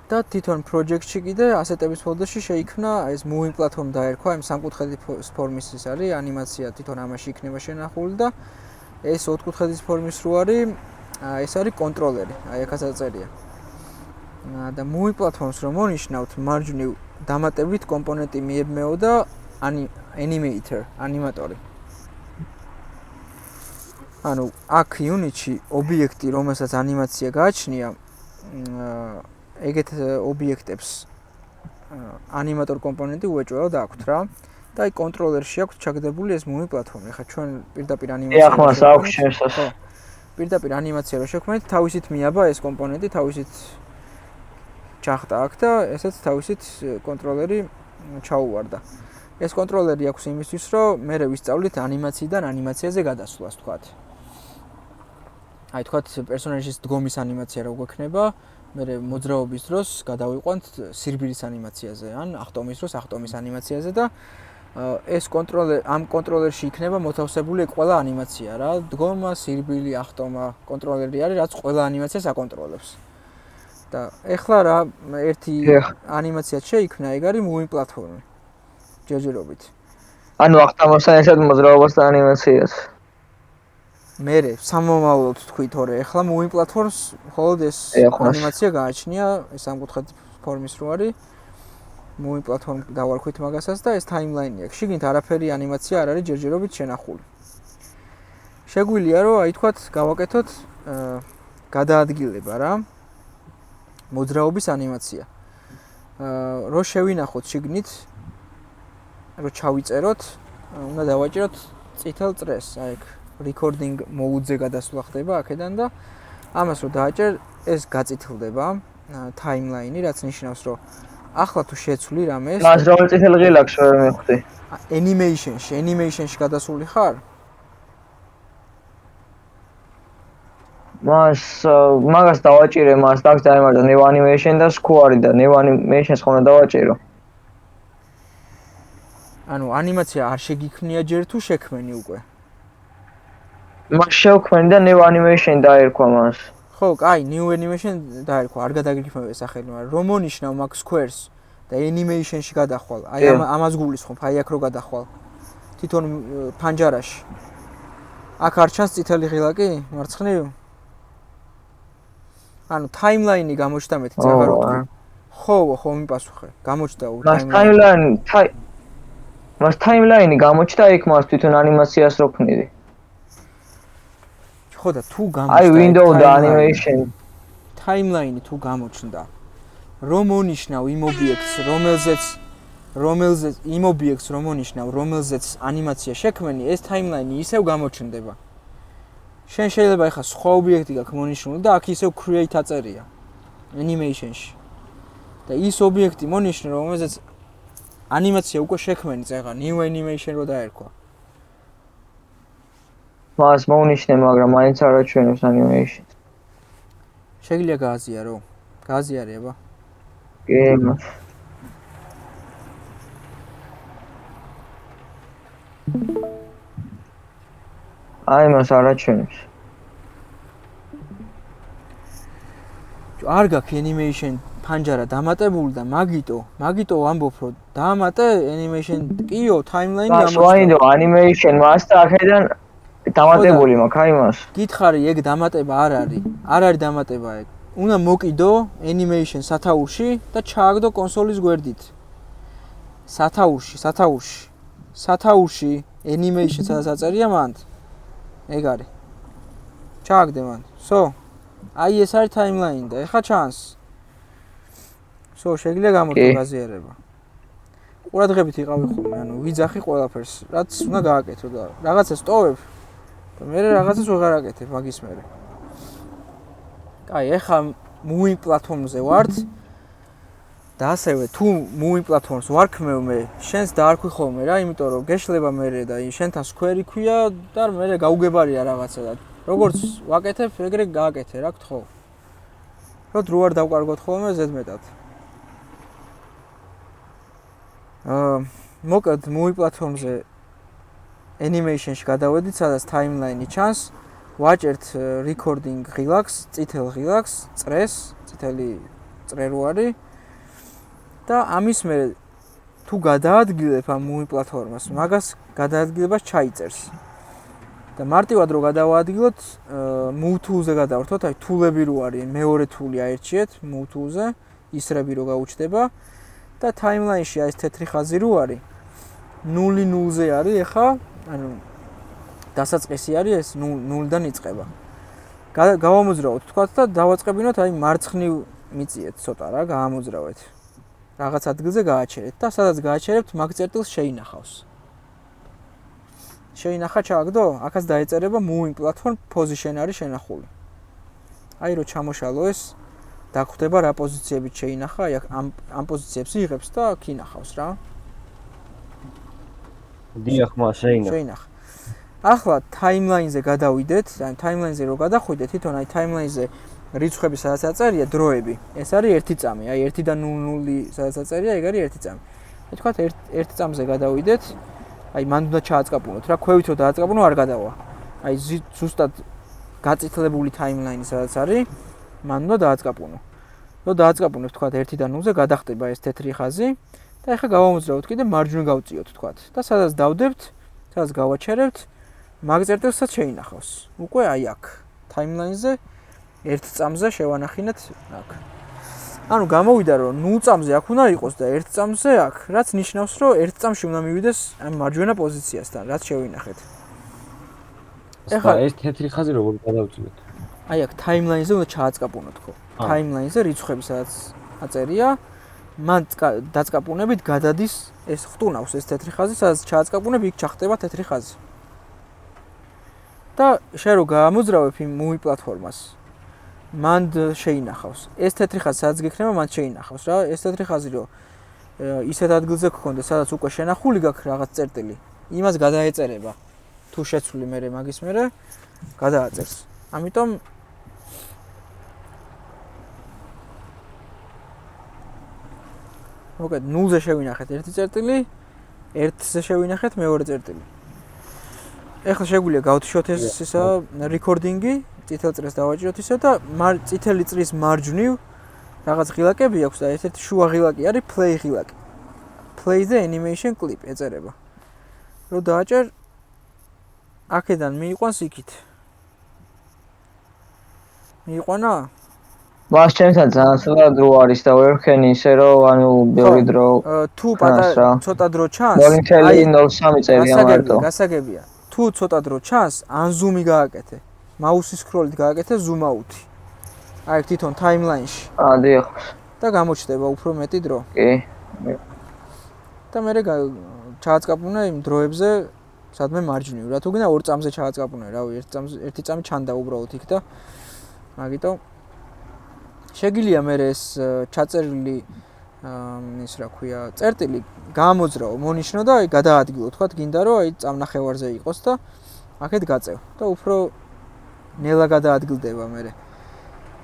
და თვითონ project-ში კიდე ასეტების ფოლდერში შეიქმნა ეს moving platform დაერქვა, იმ სამკუთხედის ფორმის ის არის ანიმაცია თვითონ ამაში იქნება შენახული და ეს ოთხკუთხედის ფორმის რო არის, ეს არის კონტროლერი, აი აქაც აწერია. და moving platforms რომ მონიშნავთ, მარჯვნივ დამატებით კომპონენტი მიებმეო და animator, ანიმატორი. ანუ აქ Unity-ში ობიექტი, რომელსაც ანიმაცია გააჩნია, ეგეთ ობიექტებს ანიმატორ კომპონენტი უეჭველად აქვთ რა. და აი კონტროლერში აქვს ჩაგდებული ეს moving platform. ახლა ჩვენ პირდაპირ ანიმაცია ახლა აქვს შესაძლოა. ხო. პირდაპირ ანიმაცია რო შექმნით, თავისით მიაბა ეს კომპონენტი, თავისით ჩახტა აქ და ესეც თავისით კონტროლერი ჩაუვარდა. ეს კონტროლერი აქვს იმისთვის, რომ მე ვისწავლით ანიმაციიდან ანიმაციაზე გადასვლას, თქვათ. აი თქვათ პერსონაჟის დგომის ანიმაცია რო გვექნება, მე მოძრაობის დროს გადავიყვანთ სირბილის ანიმაციაზე, ან ახტომის დროს ახტომის ანიმაციაზე და ეს ამ კონტროლერში იქნება მოთავსებული ყველა ანიმაცია რა, დგომა, სირბილი, ახტომა კონტროლერი არის, რაც ყველა ანიმაციას აკონტროლებს. და ეხლა რა ერთი ანიმაცია შეიქმნა, ეგ არის moving platform. ჯერჯერობით. ანუ ახტომასთან ერთად მოძრაობას და ანიმაციას. მერე სამომავლოდ თქვი თორე, ეხლა moving platforms მხოლოდ ეს ანიმაცია გააჩნია, ეს სამკუთხედის ფორმის რო არის. moving platform დავარქვით მაგასაც და ეს timeline-ი აქვს. შიგნით არაფერი ანიმაცია არ არის ჯერჯერობით შენახული. შეგვიძლია რომ აი თქვათ გავაკეთოთ გადაადგილება რა. მოძრაობის ანიმაცია. რო შევინახოთ შიგნით, რო ჩავიწეროთ, უნდა დავაჭიროთ წითელ წრეს, აი ეგ recording mode-ზე გადასვლა ხდება აქედან და ამას რო დააჭერ, ეს გაწითლდება timeline-ი, რაც ნიშნავს რომ ახლა თუ შეცვლი რამეს მას რომ წითელ ღილაკს ვერ მივხვდი. animation-ში გადასული ხარ? მაგას დავაჭირე, მას დაგს დაემართა new animation და square და new animation-ს ხომ დავაჭირო. ანუ ანიმაცია არ შეგიქმნია ჯერ თუ შექმენი უკვე. მას შევქმნი და new animation დაერქვა მას. ხო, კაი, new animation დაერქვა, არ გადაგიგრიფება სახელი, მაგრამ რომ მონიშნავ მაგ squares და animation-ში გადახვალ. აი ამას გულისხმობ, აი აქ რო გადახვალ. თვითონ ფანჯარაში. აქ არ ჩანს წითელი ღილაკი, მარცხნივ? ანუ timeline-ი გამოჩნდა მეთი წაღარ ვთქვი. ხო, მიპასუხე. გამოჩნდა მას timeline-ი გამოჩნდა იქ მას თვითონ ანიმაციას რო ქმნიდი. ხო და თუ გამოჩნდა აი window და animation timeline-ი თუ გამოჩნდა რომ მონიშნავ იმ ობიექტს რომელზეც ანიმაცია შექმენი ეს timeline-ი ისევ გამოჩნდება შენ შეიძლება ეხა სხვა ობიექტი გაქვს მონიშნული და აქ ისევ create აწერია animation-ში და ის ობიექტი მონიშნე რომელზეც ანიმაცია უკვე შექმენი წეღა new animation რო დაერქვა მას მოუნიშნე, მაგრამ მაინც არ აჩვენებს animation. შეგიძლია გააზიარო? გააზიარება? კი. აი მას არ აჩვენებს. არ გაქვს animation ფანჯარა დამატებული და მაგიტო ვამბობ რომ დაამატე animation კიო timeline გამოჩნდა. ვაინდო animation მას და ახედან დამატებული მაქვს აი მას. გითხარი ეგ დამატება არ არის დამატება ეგ. უნდა მოკიდო animation სათაურში და ჩააგდო კონსოლის გვერდით. სათაურში animation სადაც აწერია მანდ. ეგ არის. ჩააგდე მანდ. აი ეს არის timeline და ეხა ჩანს. შეგიძლია გამოდგა გაზიარება. ყურადღებით იყავი ხოლმე, ანუ ვიძახი ყველაფერს, რაც უნდა გააკეთო და რაღაცა სტოვებ და მე რაღაცას ვეღარ აკეთებ მაგის მერე. კაი, ეხა moving platform-ზე ვართ. და ასევე თუ moving platforms ვარქმევ მე, შენს დაარქვი ხოლმე რა, იმიტომ რომ გეშლება მე და შენთან square ქვია და მე გაუგებარია რაღაცა და როგორც ვაკეთებ, ეგრე გააკეთე რა გთხოვ. რო დრო არ დავკარგოთ ხოლმე ზედმეტად. მოკლედ moving platform-ზე animation-ში გადავედით, სადაც timeline-ი ჩანს. ვაჭერთ recording ღილაკს, წითელ ღილაკს, წრეს, წითელი წრე რო არის. და ამის მერე თუ გადაადგილებ ამ moving platform-ს, მაგას გადაადგილებას ჩაიწერს. და მარტივად რო გადავაადგილოთ, move tool-ზე გადავართოთ, აი tool-ები რო არის, მეორე tool-ი აერჩიეთ move tool-ზე, ისრები რო გაუჩნდება და timeline-ში აი ეს თეთრი ხაზი რო არის, 0-0-ზე არის ეხა, ანუ დასაწყისი არის ეს 0-დან იწყება. გავამოძრავოთ თქვათ და დავაწყებინოთ აი მარცხნივ მიწიეთ ცოტა რა, გაამოძრავეთ. რაღაც ადგილზე გააჩერეთ და სადაც გააჩერებთ, მაგ წერტილს შეინახავს. შეინახა ჩააგდო? აქაც დაეწერება moving platform position არის შენახული. აი რო ჩამოშალო ეს, დაგხვდება რა პოზიციებით შეინახა, აი ამ პოზიციებს იღებს და აქ ინახავს რა. დიახ, მას შეინახა. ახლა timeline-ზე გადავიდეთ, ან timeline-ზე რო გადახვიდეთ, თვითონ აი timeline-ზე რიცხვები სადაც აწერია დროები. ეს არის 1 წამი, აი 1-დან 0-0 სადაც აწერია, ეგ არის 1 წამი. აი თქვათ 1 წამზე გადავიდეთ. აი მან უნდა ჩააწყაპუნოთ რა, ქვევით რო დააწყაპუნო არ გადავა. აი ზუსტად გაწითლებული timeline-ი სადაც არის, მან უნდა დააწყაპუნო. რო დააწყაპუნებთ თქვათ 1-დან 0-ზე გადახტება ეს თეთრი ხაზი და ეხლა გავამოძრავოთ კიდე მარჯვნივ გავწიოთ თქვათ და სადაც დავდებთ, სადაც გავაჩერებთ, მაგ წერტილსაც შეინახავს. უკვე აი აქ timeline-ზე 1 წამზე შევანახინეთ აქ. ანუ გამოვიდა რომ 0 წამზე აქ უნდა იყოს და 1 წამზე აქ, რაც ნიშნავს რომ 1 წამში უნდა მივიდეს ამ მარჯვენა პოზიციასთან, რაც შევინახეთ. ეხლა ეს თეთრი ხაზი როგორ გადავწიოთ? აი აქ timeline-ზე უნდა ჩააწყაპუნოთ ხო? timeline-ზე რიცხვები სადაც აწერია, მან დაწყაპუნებით გადადის ეს ხტუნავს ეს თეთრი ხაზი, სადაც ჩააწყაპუნებ, იქ ჩახტება თეთრი ხაზი. და შენ რო გამოძრავებ იმ moving platform-ას, მან შეინახავს. ეს თეთრი ხაზი სადაც გექნება, მან შეინახავს რა. ეს თეთრი ხაზი რო ისეთ ადგილზე გქონდეს, სადაც უკვე შენახული გაქვს რაღაც წერტილი, იმას გადაეწერება. თუ შეცვლი მე მაგის მერე გადააწერს. ამიტომ მოკლედ 0-ზე შევინახეთ ერთი წერტილი, ერთზე შევინახეთ მეორე წერტილი. ეხლა შეგვიძლია გავთიშოთ ეს ისა რეკორდინგი, წითელ წრეს დავაჭიროთ ისე და წითელი წრის მარჯვნივ რაღაც ღილაკები აქვს და ერთ-ერთი შუა ღილაკი არის play ღილაკი. Play the animation clip ეწერება. რო დააჭერ აქედან მიიყვანს იქით. მიიყვანა? მას ჩემთან ძალიან ცოტა დრო არის და ვერ ხენი ისე რომ ანუ ბევრი დრო თუ ცოტა დრო ჩანს, აი 0.3 წერია მარტო. გასაგებია. თუ ცოტა დრო ჩანს, ან ზუმი გააკეთე. მაუსის სკროლით გააკეთე ზუმ აუთი. აი თვითონ ტაიმლაინში. დიახ. და გამოჩნდება უფრო მეტი დრო. კი. და მე ჩააწყაპუნე იმ დროებზე სადმე მარჯვნივ. რა თუ გინდა 2 წამზე ჩააწყაპუნე, რავი, 1 წამი ჩანდა უბრალოდ იქ და მაგიტომ შეგიძლია მე ეს ჩაწერილი ის რა ქვია, წერტილი გამოძრაო, მონიშნო და აი გადაადგილო, თქვა გინდა რომ აი წამნახევარზე იყოს და აქეთ გაწევ და უფრო ნელა გადაადგილდება მე.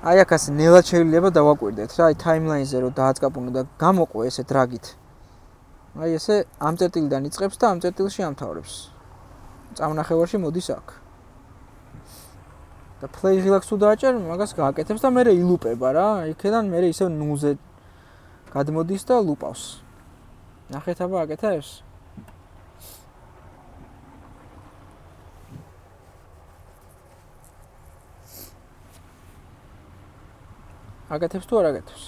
აი აქ ასე ნელა შეიძლება დავაკვირდეთ რა, აი ტაიმლაინზე რომ დააწყაპუნო და გამოყო ესე დრაგით. აი ესე ამ წერტილიდან იწყებს და ამ წერტილში ამთავრებს. წამნახევარში მოდის აქ. და play relax თუ დააჭერ, მაგას გააკეთებს და მე ილუპება რა. იქიდან მე ისე 0-ზე გადმოდის და ლუპავს. ნახეთ აბა აკეთებს? აკეთებს თუ არ აკეთებს?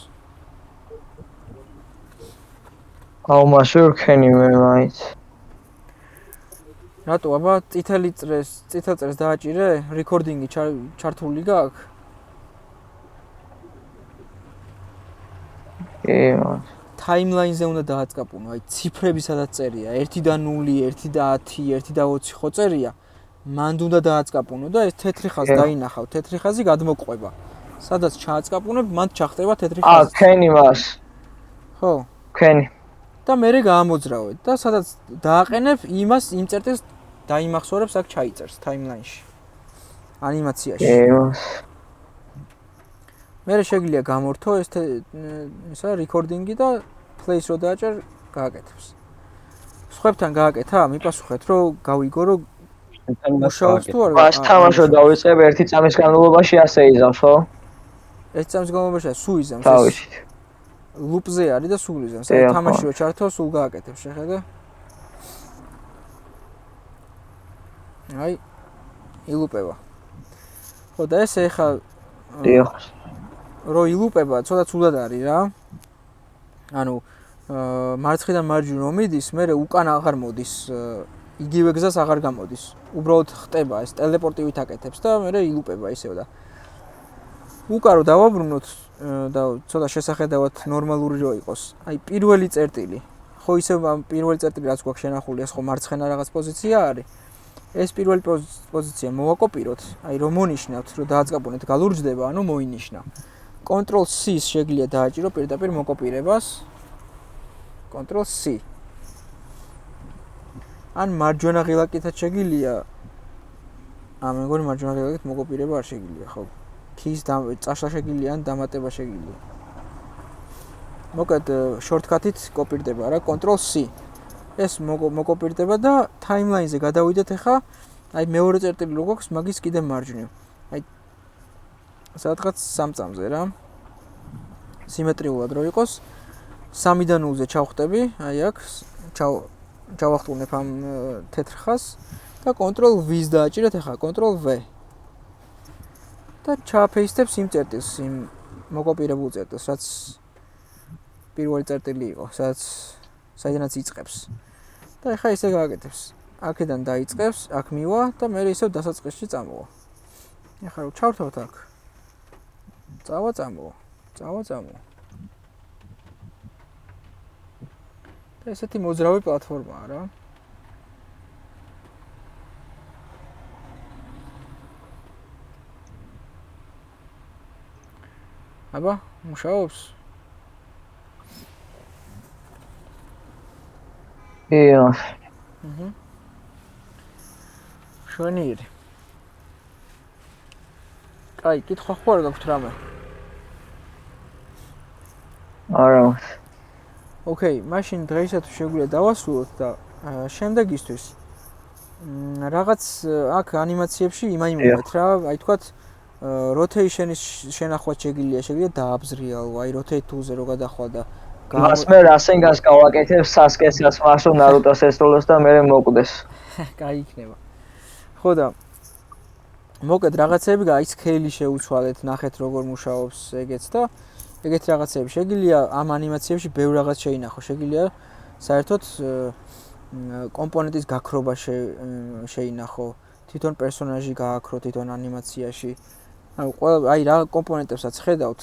აუ მასურ ხენი მე მაინც. რატო აბა წითელ წრეს დააჭირე? რეკორდინგი ჩართული გაქვს? ტაიმლაინზე უნდა დააწყაპუნო, აი ციფრები სადაც წერია 1-დან 0, 1-და 10, 1-და 20 ხო წერია. მანდ უნდა დააწყაპუნო და ეს თეთრი ხაზი დაინახავ, თეთრი ხაზი გადმოყვება. სადაც ჩააწყაპუნებ, მანდ ჩახტება თეთრი ხაზი. ხენი მას. ხო. ხენი. და მე გამოძრავებ და სადაც დააყენებ იმას იმ წერტილს დაიმახსოვრებს აქ ჩაიწერს ტაიმლაინში. ანიმაციაში. მე შეგვიძლია გამორთო ეს ისა რეკორდინგი და play-ს რო დააჭერ გააკეთებს. სხვებთან გააკეთა, მიპასუხეთ რომ გავიგო რომ მუშაობს თუ არა. მას თამაშო დავიწყებ 1 წამის განმავლობაში ასე იზამს, ხო? 1 წამის განმავლობაში სულ იზამს. თავში. ლუპზე არის და სულ იზამს. აი თამაში რო ჩართო, სულ გააკეთებს, შეხედე? აი ილუპება. ხო და ეს ეხა დიახ. რო ილუპება, ცოტა ცუდად არის რა. ანუ მარცხიდან მარჯვნივ რომ მიდის, მე უკან აღარ მოდის, იგივე გზას აღარ გამოდის. უბრალოდ ხტება ეს ტელეპორტივით აკეთებს და მე ილუპება ისევ და უკან რო დავაბრუნოთ და ცოტა შესახედავად ნორმალური რო იყოს. აი პირველი წერტილი. ხო ისევ პირველი წერტილი რაც გვაქვს შენახული, ეს ხო მარცხენა რაღაც პოზიცია არის. ეს პირველი პოზიცია მოვაკოპიროთ, აი რომ მონიშნავთ, რომ დააწყაპუნეთ, გალურჯდება, ანუ მოინიშნა. Ctrl C-ს შეგვიძლია დააჭირო პირდაპირ მოკოპირებას. Ctrl C. ან მარჯვენა ღილაკითაც შეგვიძლია. მეგონი მარჯვენა ღილაკით მოკოპირება არ შეგვიძლია, ხო? Keys წაშლა შეგვიძლია, ან დამატება შეგვიძლია. მოკლედ shortcut-ით კოპირდება რა, Ctrl C. ეს მოკოპირდება და ტაიმლაინზე გადავიდეთ ახლა. აი მეორე წერტილი რო გვაქვს, მაგის კიდე მარჯვნივ. აი სადღაც 3 წამზე რა. სიმეტრიულად რო იყოს. 3-დან 0-ზე ჩავხტები, აი აქ ჩავახტუნებ ამ თეთრ ხაზს და Ctrl V-ს დააჭირეთ ახლა, Ctrl V. და ჩააფეისტებს იმ წერტილს, იმ მოკოპირებულ წერტილს, რაც პირველი წერტილი იყო, საიდანაც იწყებს. და ახლა ისე გააკეთებს. აქედან დაიწყებს, აქ მივა და მე ისევ დასაწყისში წამოვა. ახლა რო ჩავთავთ აქ. წამოვა. და ესეთი მოძრავი პლატფორმაა რა. აბა, მუშაობს? დიახ. შვენიერი. კაი, კითხვა ხო არ გაქვთ რამე? არა. ოკეი, მაშინ დღეისათვის შეგვიძლია დავასრულოთ და შემდეგისთვის რაღაც აქ ანიმაციებში იმაიმოვეთ რა, აი თქვათ rotation-ის შენახვა შეგვიძლია დააბზრიალო, აი rotate tool-ზე რო გადახვა და მას მე რასენგანს გავაკეთებ სასკესაც მასო ნარუტოს ესროლოს და მე მოკვდეს. კაი იქნება. ხო და მოკეთ რაღაცები აი სკეილი შეუცვალეთ, ნახეთ როგორ მუშაობს ეგეც და ეგეთ რაღაცები შეგვიძლია ამ ანიმაციებში ბევრ რაღაც შეინახო, შეგვიძლია საერთოდ კომპონენტის გაქრობა შეინახო, თვითონ პერსონაჟი გააქრო თვითონ ანიმაციაში. აი რა კომპონენტებსაც ხედავთ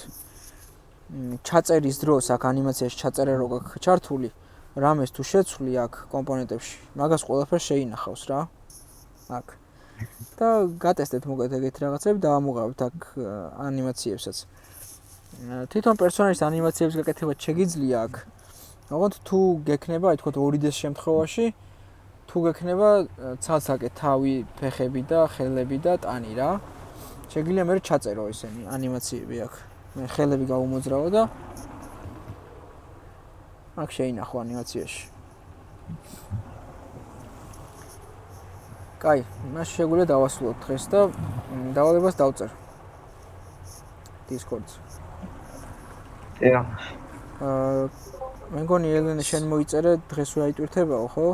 ჩაწერის დროს აქ ანიმაციაში ჩაწერა რო გაქვს ჩართული, რამეს თუ შეცვლი აქ კომპონენტებში, მაგას ყველაფერს შეინახავს რა. აქ. და გატესტეთ მოგეთ ეგეთ რაღაცები და ამოღავთ აქ ანიმაციებსაც. თვითონ პერსონაჟის ანიმაციების გაკეთება შეგიძლია აქ. ოღონდ თუ გექნება, აი თქო 2D-ის შემთხვევაში, თუ გექნება ცალ-ცალკე თავი, ფეხები და ხელები და ტანი რა. შეგვიძლია მე ჩაწერო ესენი ანიმაციები აქ. მე ხელები გავუმოძრავო და აქ შეინახო ანიმაციაში. კაი, მას შეგვიძლია დავასრულოთ დღეს და დავალებას დავწერ. Discord-ზე. დიახ. მე მგონი ელენე შენ მოიწერე დღეს რა იტვირთებაო, ხო?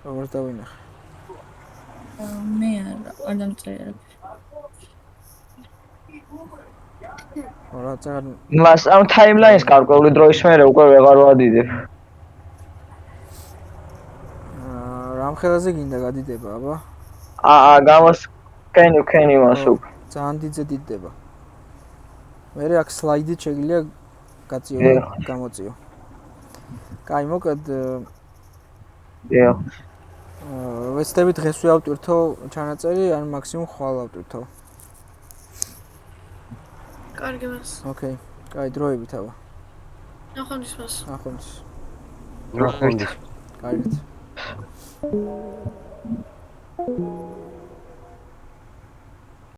როგორ დავინახე? მე არ დამწერე. რა წარ მას ამ ტაიმლაინს გარკვეული დროის მერე უკვე ვეღარ ვადიდებ. რამ ხელაზე გინდა გადიდება, აბა? გამოს კენი მას უკვე. ძალიან დიდზე დიდდება. მე აქ სლაიდით შეგვიძლია გაწიო და გამოწიო. კაი, მოკად დიახ. ვეცდები დღეს ვავტვირთო ჩანაწერი, ან მაქსიმუმ ხვალ ავტვირთო. კარგი მას. ოკეი. კაი, დროებით აბა. ნახვამდის მას. ნახვამდის. ნახვამდის. კარგით.